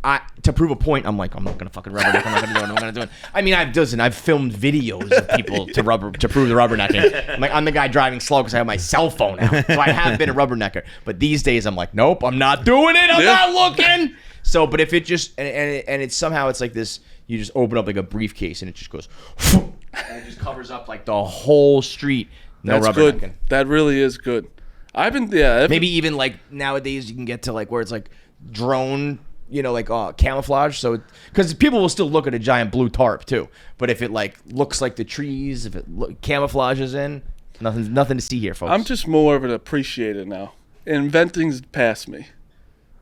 to prove a point, I'm like, I'm not gonna fucking rubberneck. I'm not gonna do it. I'm not gonna do it. I mean, I've filmed videos of people to prove the rubbernecking. I'm the guy driving slow because I have my cell phone out, so I have been a rubbernecker. But these days, I'm like, nope, I'm not doing it. I'm not looking. So, but if it just and it's somehow it's like this, you just open up like a briefcase and it just goes, and it just covers up like the whole street. No That's rubbernecking. good. That really is good. I've been Maybe even like nowadays you can get to like where it's like drone, like camouflage. So because people will still look at a giant blue tarp too, but if it like looks like the trees, if it camouflages in, nothing to see here, folks. I'm just more of an appreciator now. Inventing's past me.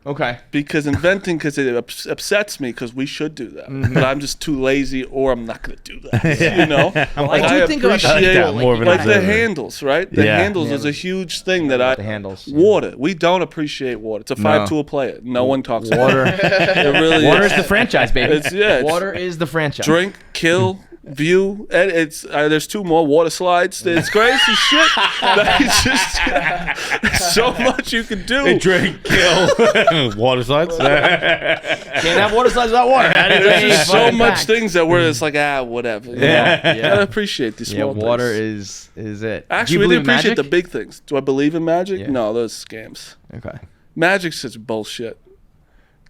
okay. Because it upsets me because we should do that. But I'm just too lazy or I'm not going to do that. Like I do think about that. appreciate I like that more of an like the observer. handles, right? The Yeah. handles is a huge thing that The handles. Water. We don't appreciate water. It's a 5-tool player. No one talks about Water. it. It really Water is. is the franchise, baby. It's- Water is the franchise. Drink, kill, view. And it's there's 2 more water slides. It's crazy shit. It's just so much you can do. They drink, kill, water slides. Can't have water slides without water. There's just so much things that where it's like whatever. Yeah. I appreciate these small water things. is it. Actually, Do you really believe in appreciate magic? the big things. Do I believe in magic? Yeah. No, those scams. Okay. Magic's such bullshit.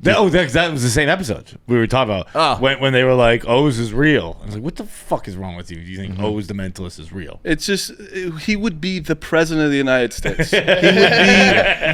That was the same episode we were talking about. When they were like, O's is real. I was like, what the fuck is wrong with you? Do you think O's the Mentalist is real? It's just he would be the president of the United States. He would be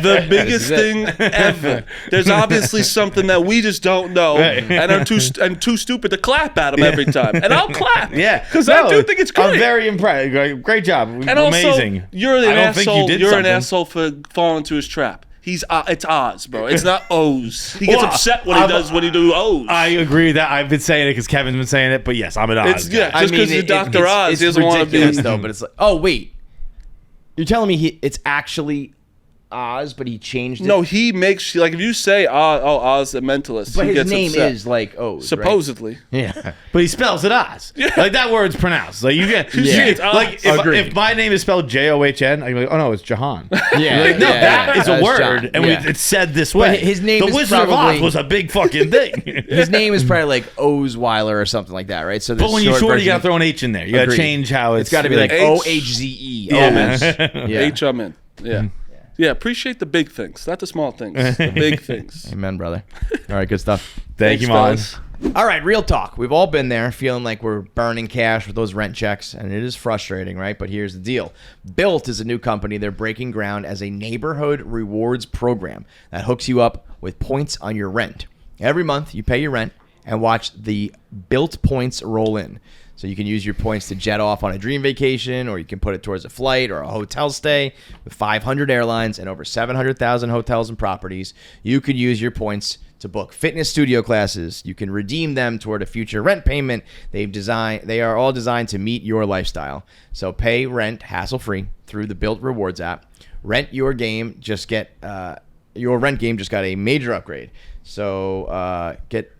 the biggest thing ever. There's obviously something that we just don't know, and are too stupid to clap at him every time. And I'll clap, because I do think it's great. I'm very impressed. Great job. And amazing. Also, you're an I don't think asshole. you did You're an something. asshole for falling into his trap. It's Oz, bro. It's not O's. He gets upset when he do O's. I agree that I've been saying it because Kevin's been saying it, but yes, I'm an Oz guy. Just because he's Dr. Oz, he doesn't want to be. though. But it's like, oh wait, you're telling me it's actually Oz, but he changed it? No, he makes if you say Oz the Mentalist, but he his gets name upset. is like Oz, supposedly. Right? Yeah, but he spells it Oz. Yeah. Like that word's pronounced. Like you get, like if my name is spelled John, I'm like, oh no, it's Jahan. Yeah, like, no, that is a that's word, John. and it's said this way. But his name the is Wizard of probably- Oz was a big fucking thing. his name is probably like Ozweiler or something like that, right? So, But when you short, you version- gotta throw an H in there. You gotta Agreed. change how It's got to be like H- OHZE. Yeah. Yeah. H, I'm in. Yeah. Yeah, appreciate the big things, not the small things. The big things. Amen, brother. All right, good stuff. Thank you, fellas. Mons. All right, real talk. We've all been there feeling like we're burning cash with those rent checks, and it is frustrating, right? But here's the deal. Bilt is a new company. They're breaking ground as a neighborhood rewards program that hooks you up with points on your rent. Every month, you pay your rent and watch the Bilt points roll in. So you can use your points to jet off on a dream vacation, or you can put it towards a flight or a hotel stay with 500 airlines and over 700,000 hotels and properties. You could use your points to book fitness studio classes. You can redeem them toward a future rent payment. They are all designed to meet your lifestyle. So pay rent hassle-free through the Bilt Rewards app. Your rent game just got a major upgrade. So get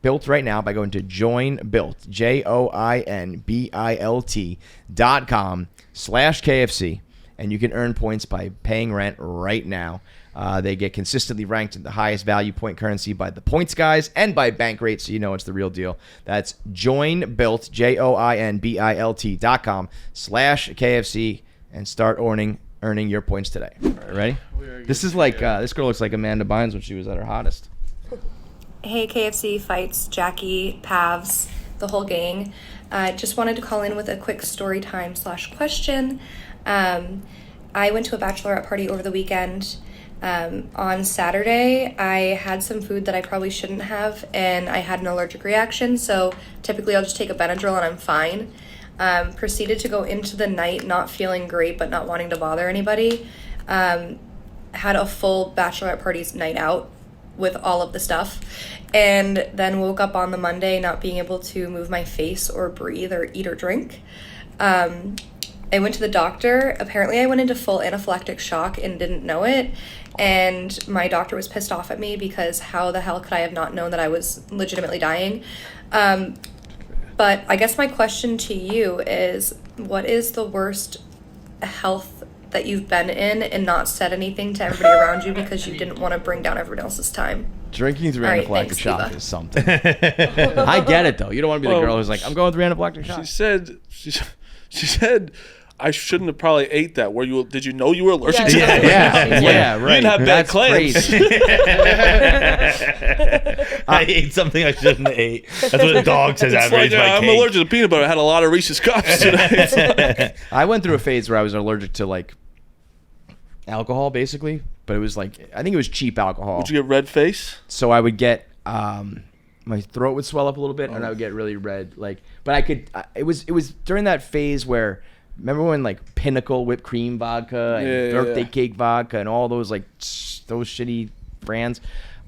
Bilt right now by going to join Bilt, joinbilt.com/KFC, and you can earn points by paying rent right now. They get consistently ranked in the highest value point currency by the Points Guys and by Bankrate, so you know it's the real deal. That's joinbilt, joinbilt.com/KFC, and start earning your points today. All right, ready? This is like this girl looks like Amanda Bynes when she was at her hottest. Hey, KFC, Fights, Jackie, Pavs, the whole gang. Just wanted to call in with a quick story time / question. I went to a bachelorette party over the weekend. On Saturday, I had some food that I probably shouldn't have, and I had an allergic reaction, so typically I'll just take a Benadryl and I'm fine. Proceeded to go into the night not feeling great but not wanting to bother anybody. Had a full bachelorette party's night out with all of the stuff, and then woke up on the Monday not being able to move my face or breathe or eat or drink. I went to the doctor. Apparently I went into full anaphylactic shock and didn't know it, and my doctor was pissed off at me because how the hell could I have not known that I was legitimately dying? But I guess my question to you is, what is the worst health that you've been in and not said anything to everybody around you because you didn't want to bring down everyone else's time? Drinking through All right, anaphylactic thanks, shock Eva. is something. I get it, though. You don't want to be the girl who's like, I'm going through anaphylactic shock. She said I shouldn't have probably ate that. Did you know you were allergic to that? Yeah, right. You didn't have bad That's clams. crazy. I ate something I shouldn't have ate. That's what a dog says It's after like, I eat my I'm cake. allergic to peanut butter. I had a lot of Reese's Cups today. It's like- I went through a phase where I was allergic to, like, alcohol, basically. But it was, like, I think it was cheap alcohol. Would you get red face? So I would get, my throat would swell up a little bit, and I would get really red. Like, but I could, it was during that phase where, remember when, like, Pinnacle whipped cream vodka and birthday cake vodka and all those, like, those shitty brands.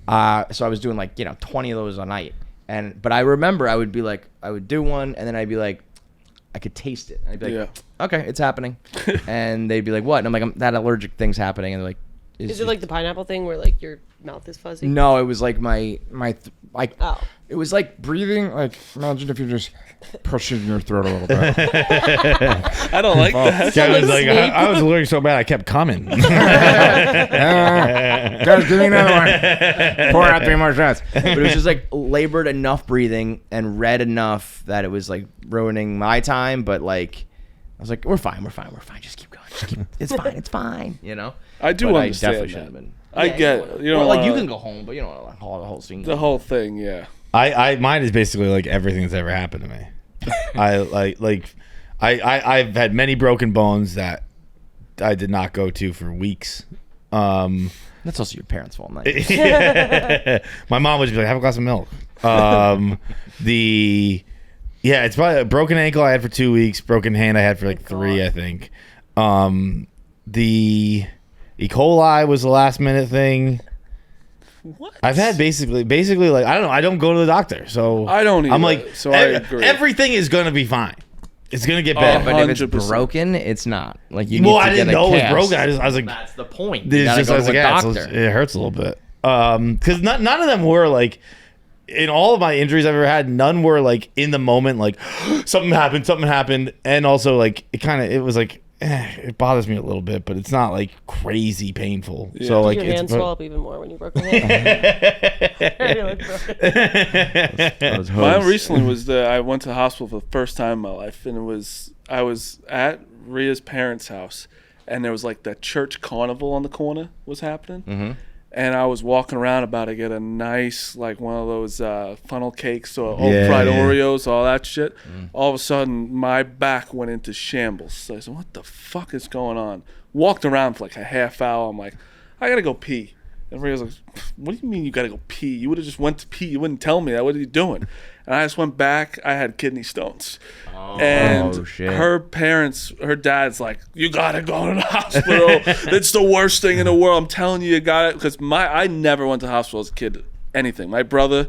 So I was doing, like, 20 of those a night. But I remember I would be like, I would do one, and then I'd be like, I could taste it. I'd be like, okay, it's happening. And they'd be like, what? And I'm like, that allergic thing's happening. And they're like, Is it like the pineapple thing where like your mouth is fuzzy? No, it was like Oh. it was like breathing. Like imagine if you just push it in your throat a little bit. I don't like that. I was like, I was allergic so bad I kept coming. Guys, give me another one. Pour out 3 more shots. But it was just like labored enough breathing and read enough that it was like ruining my time. But like, I was like, we're fine. Just keep going. It's fine. You know. I do But understand definitely that. should have been. I get you know Well, like you can go home, but you don't want to the whole scene. the whole thing. Yeah. Mine is basically like everything that's ever happened to me. I've had many broken bones that I did not go to for weeks. That's also your parents' fault, mate. My mom would just be like, have a glass of milk. It's probably a broken ankle I had for 2 weeks, broken hand I had for like 3, I think. The E. coli was the last minute thing. What? I've had basically like, I don't know, I don't go to the doctor, so I don't either, I'm like, so I agree. everything is gonna be fine. It's gonna get better. But if it's 100%. broken, it's not. Like you. Well, need to I didn't get a know it was cast. broken. I was like, That's the point. it's You gotta just, go I was to like, a yeah, doctor. it hurts a little bit. Because none of them were like, in all of my injuries I've ever had, none were like in the moment, like something happened, and also like it was like it bothers me a little bit, but it's not like crazy painful. Yeah. So like Your it's hand swell up even more when you broke your hand. You look broken. Mine recently was I went to the hospital for the first time in my life, and I was at Rhea's parents' house, and there was like that church carnival on the corner was happening. Mm-hmm. And I was walking around about to get a nice, like one of those funnel cakes or fried Oreos, all that shit. All of a sudden, my back went into shambles. So I said, what the fuck is going on? Walked around for like a half hour. I'm like, I got to go pee. And Rhea was like, what do you mean you got to go pee? You would have just went to pee. You wouldn't tell me that. What are you doing? And I just went back. I had kidney stones. And shit. her dad's like, you got to go to the hospital. It's the worst thing in the world. I'm telling you, you got it. Because I never went to the hospital as a kid, anything. My brother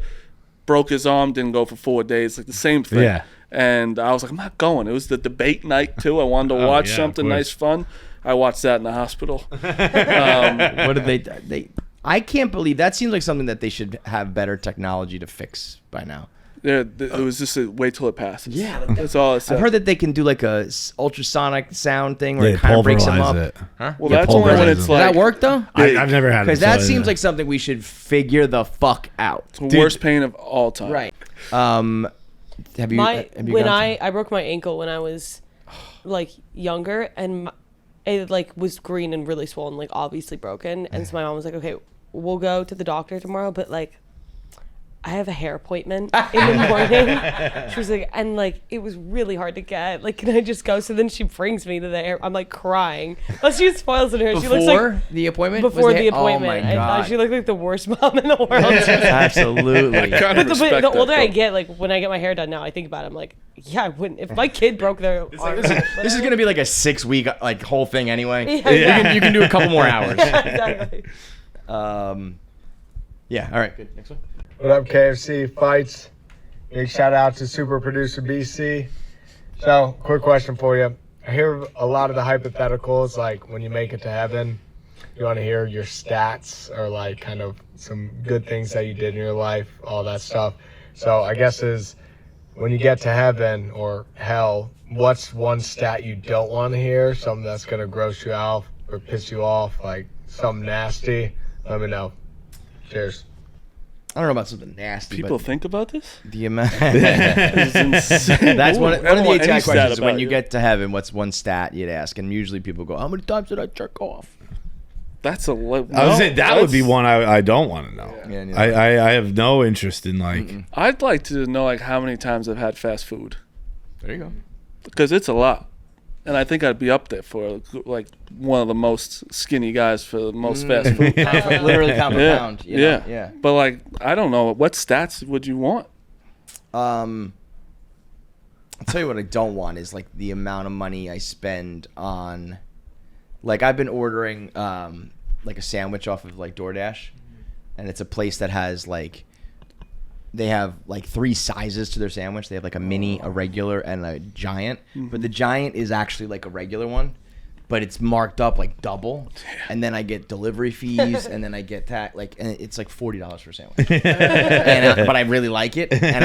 broke his arm, didn't go for 4 days, like the same thing. Yeah. And I was like, I'm not going. It was the debate night, too. I wanted to watch yeah, something of course. nice, fun. I watched that in the hospital. What did they? I can't believe that seems like something that they should have better technology to fix by now. It was just wait till it passes. Yeah, That's all it said. I've heard that they can do like a ultrasonic sound thing where Yeah, it kind of breaks them up. pulverize it. Huh? Well, Yeah, that's only when pulverize it's them. Does like that work though? I've never had it. Because that so, seems yeah. like something we should figure the fuck out. it's the worst pain of all time. Right. Have you? have you When gone I broke my ankle when I was like younger, and it like was green and really swollen, like obviously broken. And so my mom was like, okay, we'll go to the doctor tomorrow, but like I have a hair appointment in the morning. She was like, and like it was really hard to get. Like, can I just go? So then she brings me to the hair. I'm like crying. Well, she spoils in her. She looks before like the appointment? before Was the appointment. Oh my I god! thought she looked like the worst mom in the world. Absolutely. Kind of But respect the that, older I though. get, like when I get my hair done now, I think about it. I'm like, yeah, I wouldn't. If my kid broke their arm, This is gonna be like a 6-week like whole thing anyway. Yeah. You can do a couple more hours. Exactly. Yeah. All right. Good. Next one. What up, KFC Fights? Big shout out to super producer BC. So, quick question for you. I hear a lot of the hypotheticals, like when you make it to heaven, you want to hear your stats or like kind of some good things that you did in your life, all that stuff. So, I guess is when you get to heaven or hell, what's one stat you don't want to hear? Something that's going to gross you out or piss you off, like something nasty? Let me know. Cheers. I don't know about something nasty. People but think about this? the amount. It's insane. That's one of the Any ATI stat questions. about When you get to heaven, what's one stat you'd ask? And usually people go, "How many times did I jerk off?" That's I would say that would be one I don't want to know. Yeah, yeah. I have no interest in like. I'd like to know like how many times I've had fast food, There you go. because it's a lot, and I think I'd be up there for like one of the most skinny guys for the most fast food. Literally pound per pound. You know? Yeah, Yeah. But like, I don't know what stats would you want? I'll tell you what I don't want is like the amount of money I spend on, like I've been ordering like a sandwich off of like DoorDash, and it's a place that has like, they have like 3 sizes to their sandwich. They have like a mini, a regular, and a giant. But the giant is actually like a regular one. but it's marked up like double, and then I get delivery fees, and then I get tax, and it's like $40 for a sandwich. But I really like it, and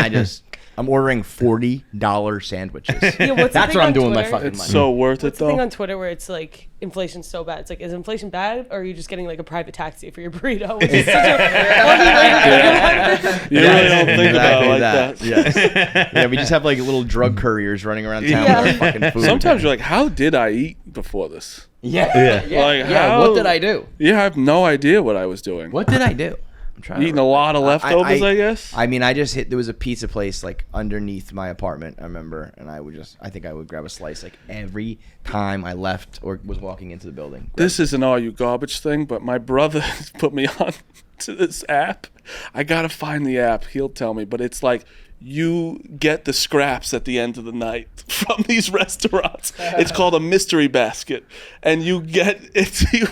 I'm ordering $40 sandwiches. Yeah, what's the That's thing what I'm on doing with my Twitter? fucking It's money. so worth What's it the thing though. on Twitter where it's like inflation's so bad? It's like, is inflation bad, or are you just getting like a private taxi for your burrito? Which is such a funny way to think about it. You really don't think about it like that. Yes. Yeah, we just have like little drug couriers running around town Yeah. with our fucking food. Sometimes you're like, how did I eat before this? yeah. Like, Yeah, how, what did I do? Yeah, I have no idea what I was doing. What did I do? I'm trying Eating a lot of leftovers, I guess. I mean, there was a pizza place like underneath my apartment, I remember, and I think I would grab a slice like every time I left or was walking into the building. This is an all you garbage thing, but my brother put me on to this app. I gotta find the app. He'll tell me, but it's like you get the scraps at the end of the night from these restaurants. It's called a mystery basket, and you get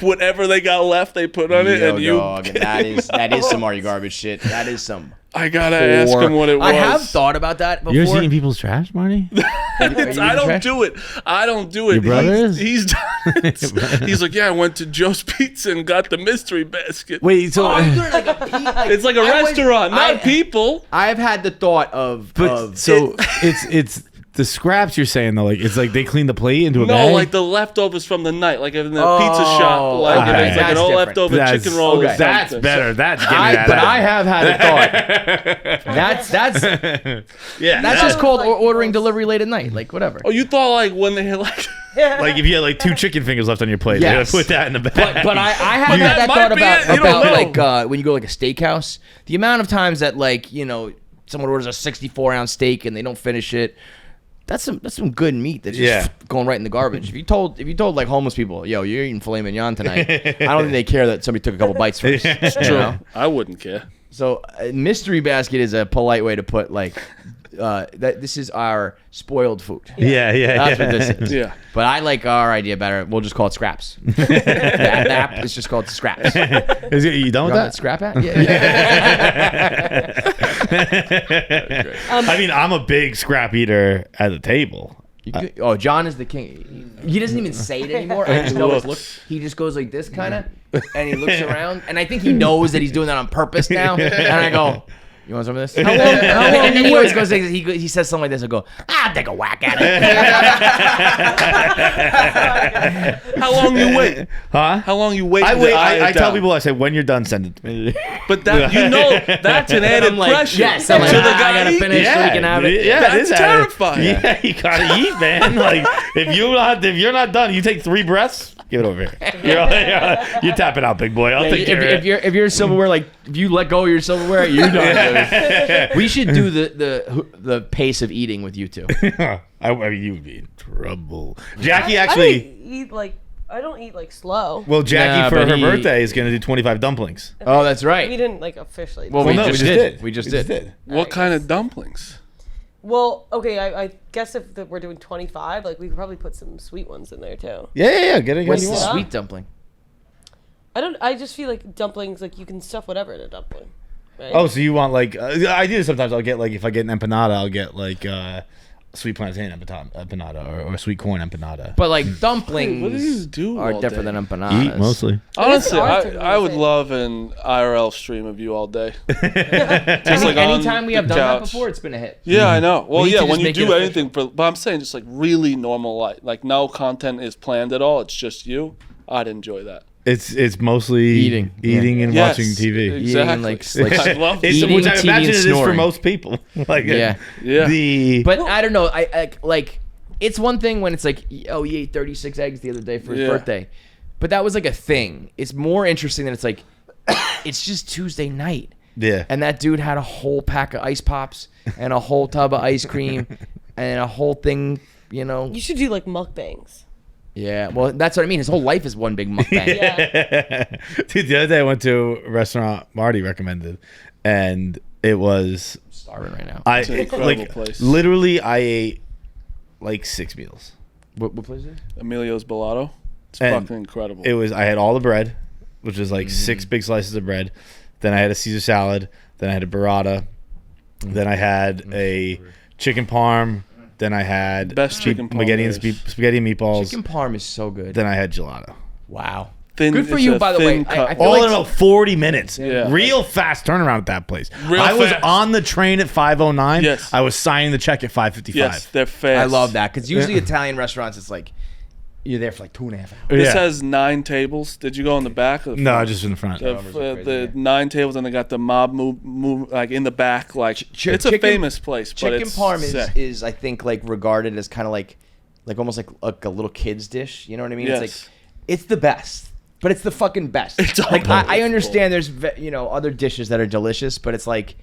whatever they got left, they put on it, and you. Dog, that is some Are You Garbage shit. That is some. I gotta ask him what it was. I have thought about that before. You're eating people's trash, Marty? I don't do it. I don't do it. Your brother is? He's done it. He's like, yeah, I went to Joe's Pizza and got the mystery basket. Wait, so It's like a restaurant, not people. I've had the thought of. it's the scraps you're saying though, like it's like they clean the plate into a No, bag. like the leftovers from the night, like in the pizza shop, like okay. if it's like That's an old different. leftover chicken roll. okay. Or That's something. better. That's getting that But out. I have had a thought. That's Yeah, that's just called ordering delivery late at night, like whatever. Oh, you thought like when they had like. like if you had like 2 chicken fingers left on your plate, Yes. you gotta put that in the bag. But I have had that that might thought be it. You about don't know. like when you go like a steakhouse, the amount of times that like someone orders a 64-ounce steak and they don't finish it. That's some good meat that's just going right in the garbage. If you told like homeless people, yo, you're eating filet mignon tonight, I don't think they care that somebody took a couple bites first. It's True. I wouldn't care. So mystery basket is a polite way to put like that this is our spoiled food. yeah. That's what this is. Yeah. But I like our idea better. We'll just call it scraps. The app is just called scraps. You You done with know that? that scrap app? Yeah. I mean, I'm a big scrap eater at the table. John is the king. He doesn't even say it anymore. I just know his look. He just goes like this kind of, and he looks around, and I think he knows that he's doing that on purpose now. And I go, "You want some of this?" How long and then he always goes. He says something like this. I go, "I'll take a whack at it." How long you wait? Huh? How long you wait? I to wait. eye I it tell down? people, I say, when you're done, send it to me. But that that's an added I'm like, pressure. yes, I'm like, to the I guy gotta eating. finish so we can have it. Yeah, That's it is terrifying. Yeah, you gotta eat, man. Like if you're not done, you take 3 breaths. Give it over here. You're tapping out, big boy. I'll take care of it. If you're silverware, like if you let go of your silverware, you're done. We should do the pace of eating with you two. I mean, you would be in trouble. Jackie actually. I don't eat like slow. Well, Jackie Nah, for but her he- birthday is gonna do 25 dumplings. Oh, that's We right. didn't like officially. Well, Well, we no, just did. We just did. What kind of dumplings? Well, okay, I guess if we're doing 25, like we could probably put some sweet ones in there too. Yeah. Get it. What's you the want. sweet dumpling? I just feel like dumplings, like you can stuff whatever in a dumpling. Right? Oh, so you want like I do sometimes. I'll get like if I get an empanada, I'll get like sweet plantain empanada or sweet corn empanada. But like What do you dumplings do are all different day? than empanadas. Eat mostly. Honestly, hard to I would say. love an IRL stream of you all day. Anytime we have the done that couch. before, it's been a hit. Yeah, I know. Well, need to yeah, just when you make it do official. anything, but I'm saying just like really normal life, like no content is planned at all. It's just you. I'd enjoy that. It's mostly Eating. and Yes, watching TV. Exactly. Eating, like I love It's Eating, which I TV, imagine and it is for snoring. most people. Like Yeah. Yeah. But I don't know. I like it's one thing when it's like, oh, he ate 36 eggs the other day for his Yeah. birthday, but that was like a thing. It's more interesting that it's like it's just Tuesday night, yeah. and that dude had a whole pack of ice pops and a whole tub of ice cream and a whole thing. You should do like mukbangs. Yeah. Well, that's what I mean. His whole life is one big mukbang. Yeah. Dude, the other day I went to a restaurant Marty recommended, and it was Starving right now. I It's an incredible like place. literally I ate like 6 meals. What place is it? Emilio's Bellato. It's And fucking incredible. It was I had all the bread, which was like 6 big slices of bread. Then I had a Caesar salad. Then I had a burrata. Then I had a chicken parm Then I had Best chicken parm spaghetti and there is. spaghetti and meatballs. Chicken parm is so good. Then I had gelato. Wow. Thin, Good for it's you, a by the way. thin cut. I feel All like in about 40 minutes. Yeah. Real fast turnaround at that place. Real I was fast. on the train at 5:09. Yes. I was signing the check at 5:55. Yes, they're fast. I love that because usually Italian restaurants, it's like you're there for like 2.5 hours. This Yeah. has 9 tables. Did you go in the back? Or the No, front? just in the front. The 9 tables, and they got the mob move like in the back. Like it's a chicken- famous place, but Chicken it's parm sick. is I think like regarded as kind of like almost like a little kid's dish. You know what I mean? Yes. It's like it's the best. But it's the fucking best. It's like I unbelievable. understand there's other dishes that are delicious, but it's like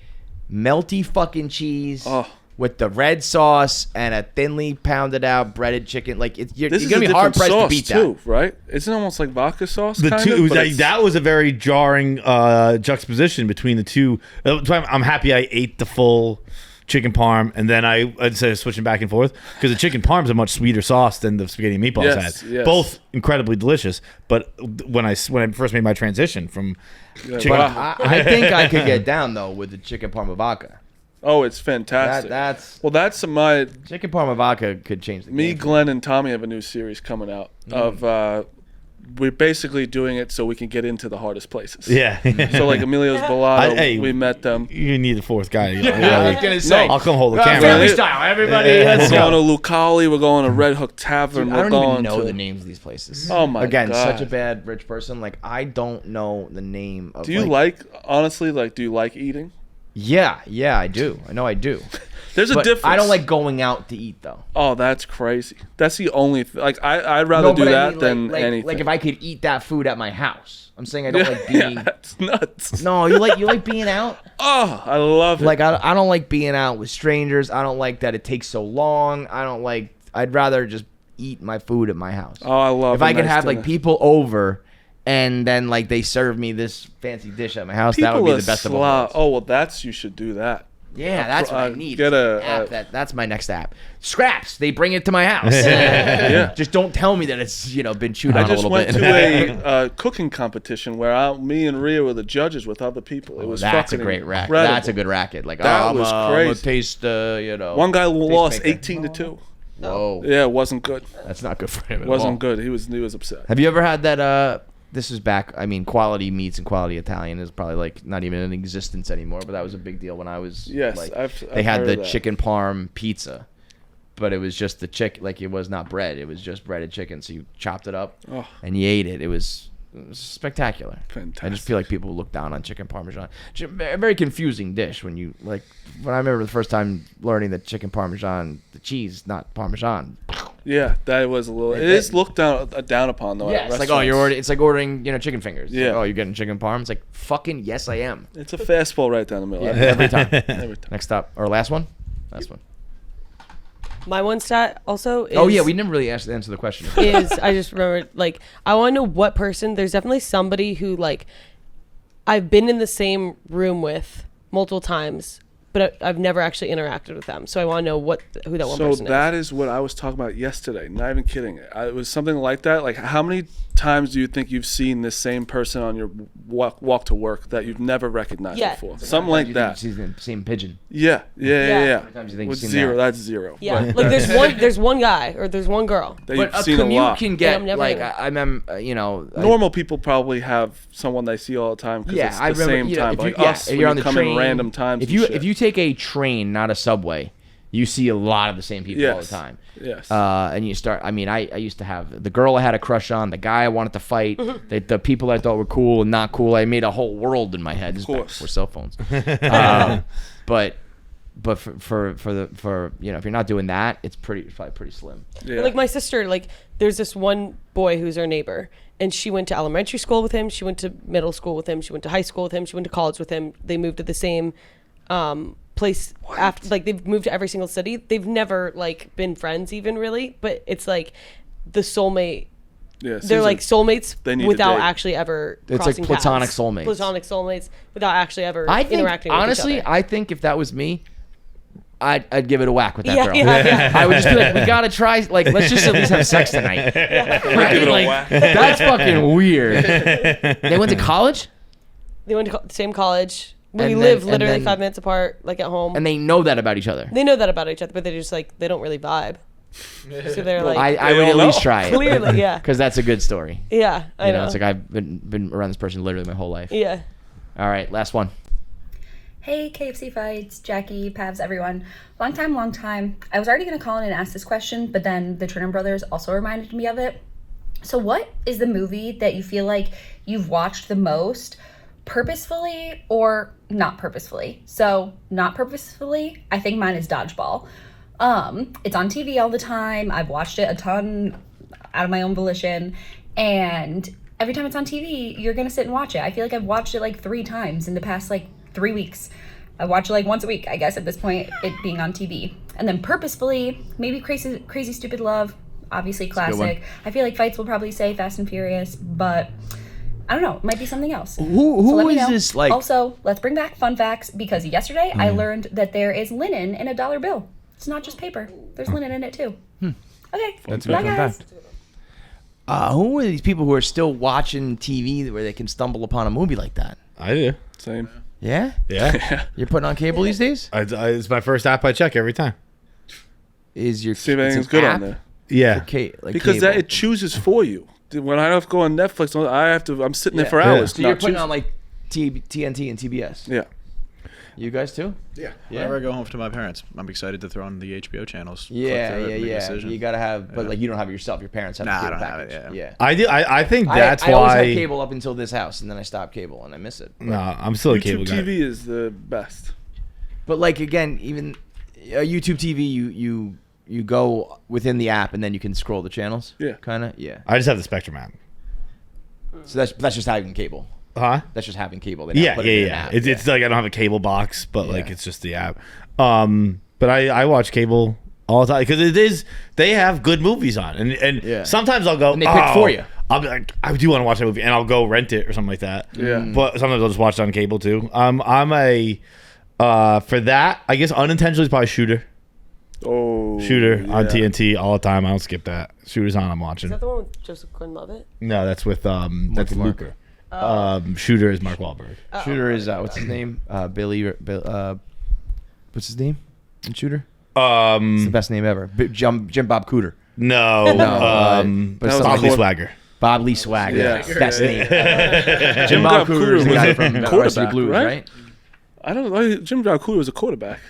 melty fucking cheese Oh. with the red sauce and a thinly pounded out breaded chicken. Like you're This is gonna a be hard different pressed to sauce beat too, right? Isn't it almost like vodka sauce? The kind two of, it was, but it's- that was a very jarring juxtaposition between the two. I'm happy I ate the full chicken parm, and then instead of switching back and forth, because the chicken parm is a much sweeter sauce than the spaghetti and meatballs Yes, had. yes. Both incredibly delicious, but when I first made my transition from chicken, wow. I think I could get down though with the chicken parma vodka. Oh, it's fantastic. That's That's my chicken parma vodka could change the me, game. Glenn, and Tommy have a new series coming out of. We're basically doing it so we can get into the hardest places. yeah. So like Emilio's Bellado, Hey, we met them. You need a fourth guy. I was gonna say. I'll come hold the Family camera. style, everybody. We're Let's going go. to Lucali. We're going to Red Hook Tavern. I We're don't going even know to the names of these places. Oh my Again, God. such a bad rich person. Like I don't know the name of. Do you like honestly? Like, do you like eating? Yeah, I do. I know I do. There's a But difference. I don't like going out to eat though. Oh, that's crazy. That's the only Like I'd rather do but I that mean, than like, anything. Like if I could eat that food at my house. I'm saying I don't like yeah, being. that's nuts. No, you like being out. Oh, I love it. Like I don't like being out with strangers. I don't like that it takes so long. I don't like. I'd rather just eat my food at my house. Oh, I love. If a I could nice have dinner. like people over, and then like they serve me this fancy dish at my house, that would be People the best of are all worlds. Oh well, you should do that. Yeah, that's what I need. Get That's my next app. Scraps. They bring it to my house. Yeah. Just don't tell me that it's been chewed on I a just little went bit. to a cooking competition where me and Rhea were the judges with other people. It was That's a fucking great racket. incredible. That's a good racket. Like That was I'm crazy. gonna taste. One guy lost maker. 18-2. Whoa, Yeah, it wasn't good. that's not good for him. It At wasn't all. good. He was upset. Have you ever had that? This is back. I mean, quality meats and quality Italian is probably like not even in existence anymore. But that was a big deal when I was. Yes, like, I've they had heard the of that. chicken parm pizza, but it was just the chicken. Like it was not bread. It was just breaded chicken. So you chopped it up Oh. and you ate it. It was spectacular. Fantastic. I just feel like people look down on chicken parmesan. A very confusing dish when you like. When I remember the first time learning that chicken parmesan, the cheese, not parmesan. Yeah, that was a little. It is looked down upon though. Yeah, at it's like it's like ordering chicken fingers. It's Yeah. like, oh, you're getting chicken parm. It's like fucking yes, I am. It's a fastball right down the middle. Yeah, every time. Every time. Next up, or last one. Last one. My one stat also is. Oh yeah, we never really answer the question. is I just remembered, like, I want to know what person. There's definitely somebody who, like, I've been in the same room with multiple times, but I've never actually interacted with them. So I want to know who that one So person that is what I was talking about yesterday. Not even kidding. It was something like that. Like, how many times do you think you've seen this same person on your walk to work that you've never recognized Yeah. before? Something like that. She's the same pigeon. Yeah. Yeah. How many times do you think With you've seen zero, that? that's zero. Yeah, But like that's- there's one guy or there's one girl. that But you've a seen a commute lot. can get I'm never like gonna- I remember, Normal people probably have someone they see all the time because Yeah, it's I the remember. same You know, time. if But you, like yeah, us, if when you're you on the come train, in random times. If and you shit. if you take a train, not a subway, you see a lot of the same people all the Yes. time. Yes. And you start. I mean, I used to have the girl I had a crush on, the guy I wanted to fight, the people I thought were cool and not cool. I made a whole world in my head. This is back course. before cell phones. But for if you're not doing that, it's probably pretty slim. yeah. Like my sister, like there's this one boy who's our neighbor, and she went to elementary school with him. She went to middle school with him. She went to high school with him. She went to college with him. They moved to the same place after. Like they've moved to every single city. They've never like been friends even really, but it's like the soulmate. Yeah, They're like soulmates they need to without date. actually ever. It's like crossing platonic paths. soulmates. Platonic soulmates without actually ever I think interacting with honestly, each other. I think if that was me, I'd give it a whack with that Yeah, girl. yeah. I would just be like, we gotta try. Like, let's just at least have sex tonight. Right? Give it a Like, whack. that's fucking weird. They went to college. They went to the same college. We And live then- literally and then- 5 minutes apart, like at home. And they know that about each other. They know that about each other, but they just like they don't really vibe. So they're like, I would at least try it. Clearly, yeah. Because that's a good story. Yeah, I know. It's like I've been around this person literally my whole life. Yeah. All right, last one. Hey, KFC Fights, Jackie, Pavs, everyone. Long time. I was already going to call in and ask this question, but then the Turner brothers also reminded me of it. So what is the movie that you feel like you've watched the most purposefully or not purposefully? So not purposefully, I think mine is Dodgeball. It's on TV all the time. I've watched it a ton out of my own volition. And every time it's on TV, you're going to sit and watch it. I feel like I've watched it like 3 times in the past like 3 weeks. I watch it like once a week, I guess, at this point, it being on TV. And then purposefully, maybe Crazy Stupid Love, obviously classic. I feel like Fights will probably say Fast and Furious, but I don't know. It might be something else. Who let me is know. this, like... Also, let's bring back fun facts, because yesterday I learned that there is linen in a dollar bill. It's not just paper. There's linen in it, too. Okay. That's Bye, a good guys. fact. Who are these people who are still watching TV where they can stumble upon a movie like that? I do. Same. Yeah? Yeah. You're putting on cable these days? It's my first app I check every time. Is your See if it's anything's an good app? on there. Yeah. Because that it chooses for you. When I have to go on Netflix, I'm sitting there for Yeah. hours. So you're not putting choosing. on like TNT and TBS. Yeah. You guys too? Yeah. Yeah. Whenever I go home to my parents, I'm excited to throw on the HBO channels. flip Yeah, through it, yeah, make a yeah. decision. You gotta have, but like you don't have it yourself. Your parents have Nah, the I cable don't have it, package. yeah. I do. I think that's I always why. had cable up until this house, and then I stopped cable, and I miss it. No, I'm still a cable YouTube guy. TV is the best. But like again, even YouTube TV, you go within the app, and then you can scroll the channels. Yeah. Kind of. Yeah. I just have the Spectrum app. So that's just having cable. Huh? That's just having cable. They now Yeah, put it in an yeah. app. It's like I don't have a cable box, but like Yeah. it's just the app. But I watch cable all the time because they have good movies on, and Yeah. sometimes I'll go And they pick for you. I'll be like, I do want to watch that movie, and I'll go rent it or something like that. Yeah. But sometimes I'll just watch it on cable too. I'm a for that, I guess unintentionally, it's probably Shooter. Oh. Shooter on yeah. TNT all the time. I don't skip that. Shooter's on. I'm Is watching. that the one with Joseph Gordon-Levitt? No, that's with that's Mark. Luca. Shooter is Mark Wahlberg. Shooter is what's his name? What's his name? In Shooter. It's the best name ever. Jim Bob Cooter. No, but Bob something- Lee Swagger. Bob Lee Swagger. Yeah. Best name. Jim Bob Bob Cooter is the Cooter guy was from a Varsity quarterback, Blues, right? right? I don't know. Jim Bob Cooter was a quarterback.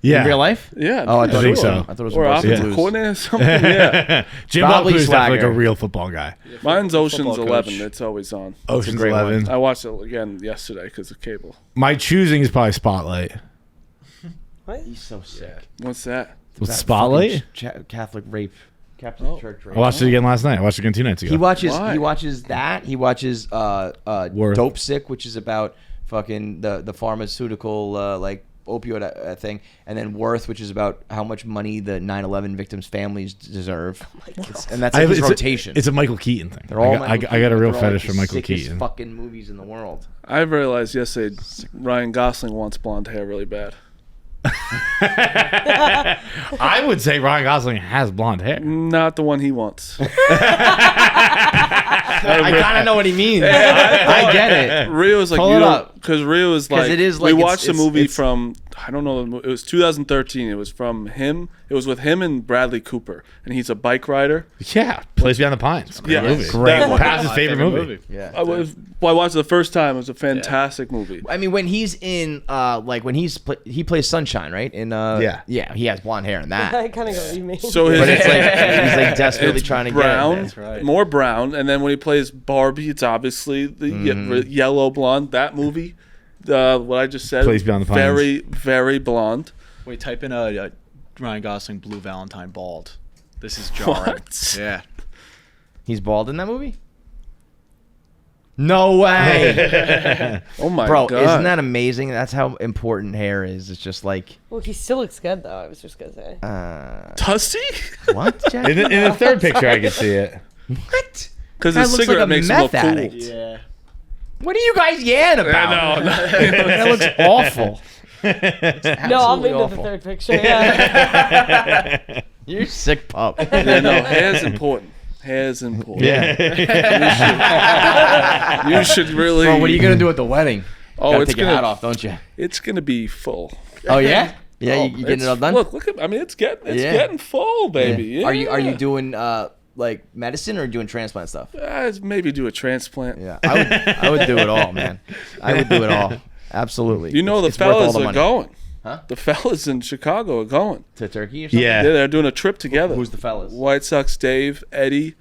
Yeah, In real life? Yeah. Oh, I thought think it was. so. I thought it was Or from Varsity offensive Blues. coordinator or something. Yeah. Jim Bob Bob Lee Cooter's definitely like a Swagger. real football guy. Mine's Ocean's Football 11. coach. It's always on. Ocean's great 11. I watched it again yesterday because of cable. My choosing is probably Spotlight. He's so sick. What's that? With That Spotlight? fucking Catholic rape. Catholic Church rape. I watched it again last night. I watched it again 2 nights ago. He watches. Why? He watches that. He watches Worth. Dope Sick, which is about fucking the pharmaceutical like opioid thing, and then Worth, which is about how much money the 9/11 victims' families deserve. And that's like his rotation. It's a Michael Keaton thing. They're all I Michael got a Keaton. real They're all, fetish like, for the Michael sickest Keaton. fucking movies in the world. I realized yesterday Ryan Gosling wants blonde hair really bad. I would say Ryan Gosling has blonde hair. Not the one he wants. I kind of know what he means. I get it. Rio is like, Pull you it don't, up. because Rio is 'Cause like, it is we like watched a it's- movie it's- from, I don't know, it was 2013. It was from him. It was with him and Bradley Cooper, and he's a bike rider. Yeah, Place Beyond the Pines. Great Yeah, movie. great That one. Pab's his favorite movie. Yeah. I watched it the first time. It was a fantastic movie. I mean, when he's in, like when he plays Sunshine, right? In yeah, he has blonde hair in that. I kind of know what you mean. So his, But it's like he's like desperately it's trying to brown, get it. more brown, and then when he plays Barbie, it's obviously the yellow blonde. That movie, what I just said, Place Beyond the Pines. very, very blonde. Wait, type in Ryan Gosling Blue Valentine bald. This is jarring. What? Yeah. He's bald in that movie? No way. Oh my Bro, god! isn't that amazing? That's how important hair is. It's just like Well, he still looks good, though. I was just going to say. Tussie? what? Jack? In the third picture, I can see it. What? Because Guy his looks cigarette like a makes him look meth cool. addict. Yeah. What are you guys yelling about? That looks awful. No, I'm Absolutely into awful. the third picture. Yeah. You're a sick pup. Yeah, no, hair's important. Hair's important. Yeah. You should really. Bro, what are you gonna do at the wedding? Oh, Gotta it's take your gonna hat off, don't you? It's gonna be full. Oh yeah, yeah. Oh, You getting it's- it all done? Look at. I mean, it's getting full, baby. Yeah. Are you doing like medicine or doing transplant stuff? Maybe do a transplant. Yeah, I would do it all, man. I would do it all. Absolutely. You know, It's the worth all fellas the are money. going. Huh? The fellas in Chicago are going to Turkey or something? Yeah. They're doing a trip together. Who's the fellas? White Sox Dave, Eddie,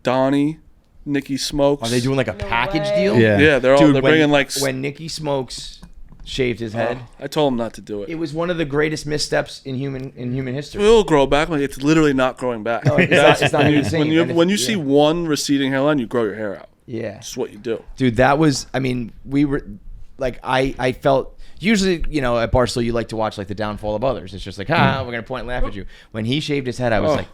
Donnie, Nicky Smokes. Are they doing like a package deal? Yeah, they're Dude, bringing like. when Nicky Smokes shaved his head. I told him not to do it. It was one of the greatest missteps in human history. It will grow back. Like, it's literally not growing back. No, it's not when you, insane. when you, And when you it's- see one receding hairline, you grow your hair out. Yeah. That's what you do. Dude, that was, I mean, we were, like, I felt, usually, you know, at Barstool, you like to watch, like, the downfall of others. It's just like, we're going to point and laugh at you. When he shaved his head, I was like,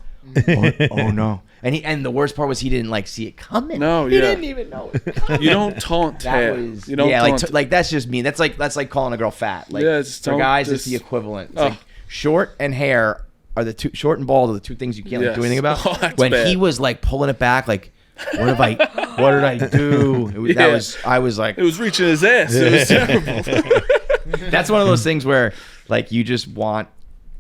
oh no. And the worst part was he didn't, like, see it coming. No, He yeah. didn't even know it. You don't taunt hair. Was, You don't taunt. like that's just mean. That's like calling a girl fat. Like, Yeah, just for don't- guys, just- it's the equivalent. It's Oh. like short and hair are the two, short and bald are the two things you can't like, do Yes. anything about. Oh, that's when bad. he was like pulling it back, like, what did I do? Yeah. I was like, It was reaching his ass. It was terrible. that's one of those things where like you just want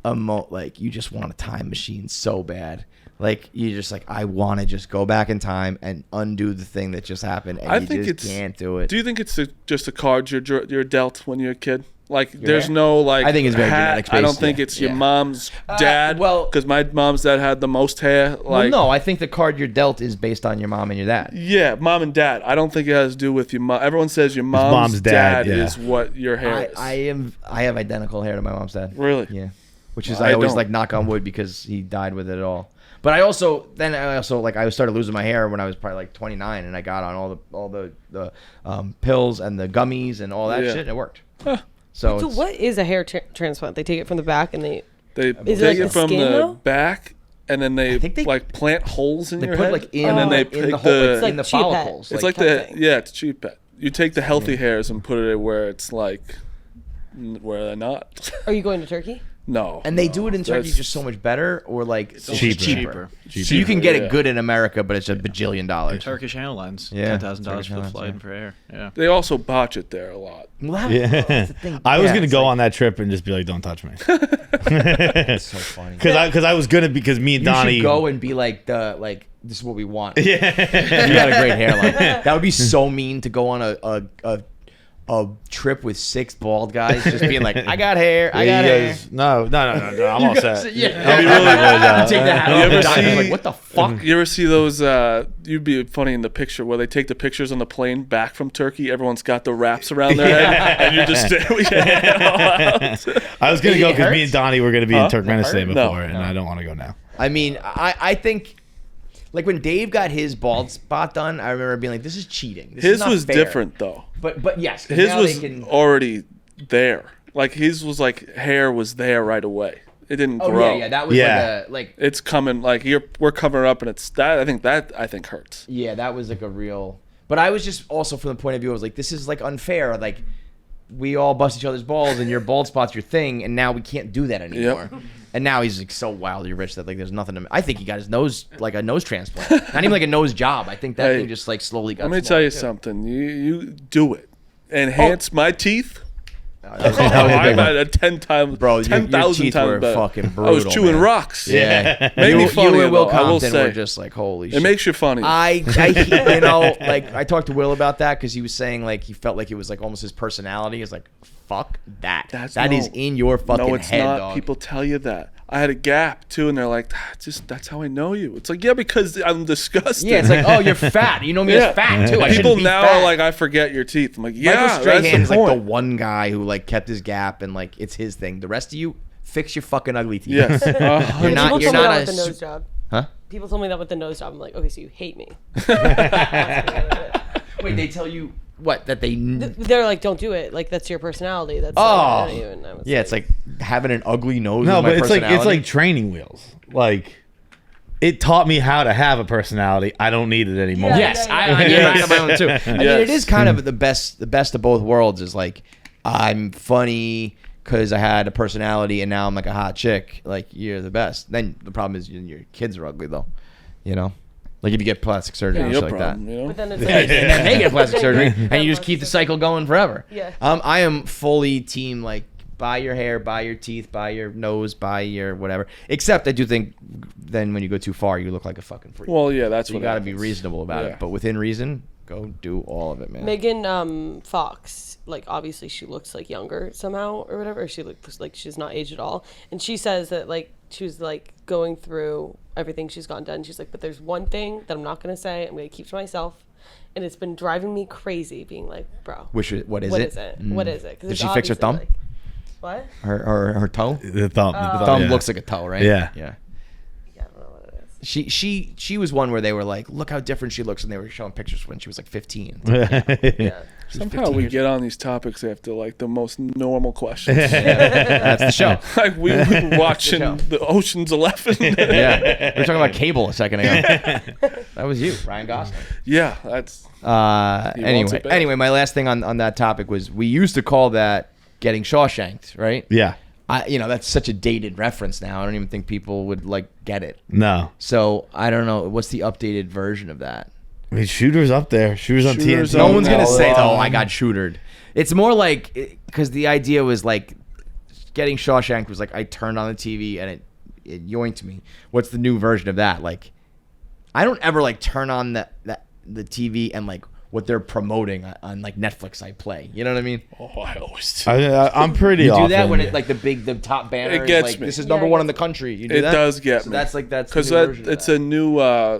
you just want a time machine so bad. Like you just like, I want to just go back in time and undo the thing that just happened, and I you think just can't do it. Do you think it's just a card you're dealt when you're a kid? Like, there's no like. I think it's very hat. genetics I don't based, think yeah. it's your Yeah. mom's dad. because my mom's dad had the most hair. Like, Well, no, I think the card you're dealt is based on your mom and your dad. yeah, mom and dad. I don't think it has to do with your mom. Everyone says your mom's dad yeah. is what your hair is. I have identical hair to my mom's dad. Really? Yeah. Which is Well, I I always don't. like knock on wood because he died with it all. But I started losing my hair when I was probably like 29, and I got on all the pills and the gummies and all that Yeah. shit, and it worked. Huh. So So it's- what is a hair transplant? They take it from the back and they They Is take it like it the from skin, the though? back, and then they, like plant holes in they your put, head, like, in- and then they in pick the hole- it's the like in the cheap head. follicles. It's like like type the thing. it's cheap pet. You take the healthy hairs and put it where it's like where they're not. Are you going to Turkey? No. And they do it in Turkey That's- just so much better, or like it's cheaper. So you can get Yeah. it good in America, but it's a bajillion dollars. Turkish Airlines, Yeah, $10,000 Turkish for the Airlines, flight yeah. and for air. Yeah. They also botch it there a lot. Well, Yeah. I was gonna go on that trip and just be like, "Don't touch me," It's so funny. because I was gonna because me and You Donnie should go and be like this is what we want. Yeah. You got a great hairline. That would be so mean to go on a trip with 6 bald guys, just being like, I got hair, I got hair. No, I'm all set. Yeah. That'd be really You take the hat You off ever and die, see- like, what the fuck? You ever see those? You'd be funny in the picture where they take the pictures on the plane back from Turkey. Everyone's got the wraps around their head, and you're just staring with your head all out. I was gonna It go because me hurts? and Donnie were gonna be in Huh? Turkmenistan No. before, and I don't want to go now. I mean, I think, like when Dave got his bald spot done, I remember being like, this is cheating. This is His not was fair. different though. But yes, 'cause His now was they can, already there. Like his was like hair was there right away. It didn't oh grow. yeah, that was Yeah. like It's coming. Like we're covering up, and it's that. I think hurts. yeah, that was like a real. But I was just also from the point of view, I was like, this is like unfair. Like we all bust each other's balls, and your bald spot's your thing, and now we can't do that anymore. And now he's like so wildly rich that like there's nothing to. I think he got his nose like a nose transplant, not even like a nose job. I think that Hey, thing just like slowly got. Let me tell you something. You do it. Enhance my teeth. That was I'm at a 10 times, Bro, your 10,000 teeth times were better. fucking I was brutal, chewing man. rocks. Yeah, Made me funny. You and Will though, I will Compton say. were just like holy. It shit. makes you funny. I you know, like I talked to Will about that because he was saying like he felt like it was like almost his personality. He's like, fuck that. That is in your fucking No, it's head, not. dog. People tell you that. I had a gap too, and they're like, that's how I know you. It's like, yeah, because I'm disgusting. Yeah, it's like, oh, you're fat. You know me as fat too. I People shouldn't be now fat. are like, I forget your teeth. I'm like, yeah, Michael that's Strahan the is like the point. one guy who like kept his gap and like it's his thing. The rest of you, fix your fucking ugly teeth. Yes. You're not. People You're told me not that a. with the nose su- job. Huh? People told me that with the nose job. I'm like, okay, so you hate me. Wait, they tell you what that they. They're like, don't do it. Like that's your personality. That's Oh, I don't even- I was yeah, it's like having an ugly nose. No, is my but it's personality. like training wheels. Like it taught me how to have a personality. I don't need it anymore. Yeah, Yes, yeah, I get right on my own too. I mean, it is kind of the best of both worlds. Is like I'm funny because I had a personality, and now I'm like a hot chick. Like you're the best. Then the problem is your kids are ugly though. You know. Like if you get plastic surgery and Your shit like that. problem, you know? But then it's And like, then they get plastic surgery, and you just keep the cycle going forever. Yeah. I am fully team like buy your hair, buy your teeth, buy your nose, buy your whatever. Except I do think then when you go too far, you look like a fucking freak. Well, yeah, that's So you what got to be happens. reasonable about Yeah. it, but within reason, go do all of it, man. Megan Fox, like obviously she looks like younger somehow or whatever. She looks like she's not aged at all. And she says that like she was like going through everything she's gotten done. She's like, but there's one thing that I'm not gonna say. I'm gonna keep to myself. And it's been driving me crazy, being like, bro, What is it? what is it? What is it? 'Cause Did it's she fix her obviously, thumb? like- what? Her toe? The thumb. The thumb looks like a toe, right? Yeah. Yeah. Yeah, I don't know what it is. She was one where they were like, look how different she looks, and they were showing pictures when she was like 15. Yeah. Somehow we get on these topics after like the most normal questions. That's the show. Like we were watching show. the Ocean's 11. Yeah, we were talking about cable a second ago. That was you, Ryan Gosling. Yeah, that's He wants it bad. Anyway, my last thing on that topic was we used to call that getting Shawshanked, right? Yeah. That's such a dated reference now. I don't even think people would like get it. No. So I don't know. What's the updated version of that? I mean, Shooter's up there. Shooter's on Shooter's TNT. No one's gonna say, Oh, "Oh, I got shootered." It's more like because the idea was like getting Shawshanked was like I turned on the TV and it yoinked me. What's the new version of that? Like, I don't ever like turn on the TV and like what they're promoting on like Netflix. I play. You know what I mean? oh, I always do. I'm pretty. You do often. that when it like the top banner. It gets is like, me. This is Yeah, number it one in gets the country. You do It that? does get So me. that's the Because new version of it's that. a new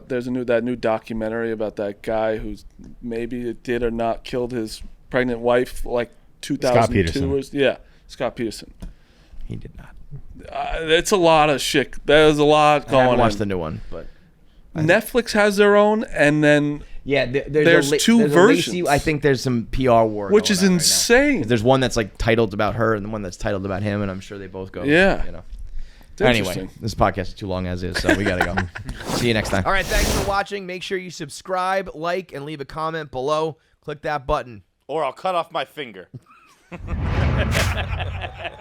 there's that new documentary about that guy who's maybe did or not killed his pregnant wife like 2002 Peterson. Scott Peterson. He did not. It's a lot of shit. There's a lot I going haven't on. watched the new one, but Netflix has their own, and then yeah, There's two there's versions. I think there's some PR war, which going is on right now. insane. 'Cause there's one that's like titled about her and the one that's titled about him, and I'm sure they both go. Yeah. You know. It's Anyway, interesting. this podcast is too long as is, so we gotta go. See you next time. All right, thanks for watching. Make sure you subscribe, like, and leave a comment below. Click that button. Or I'll cut off my finger.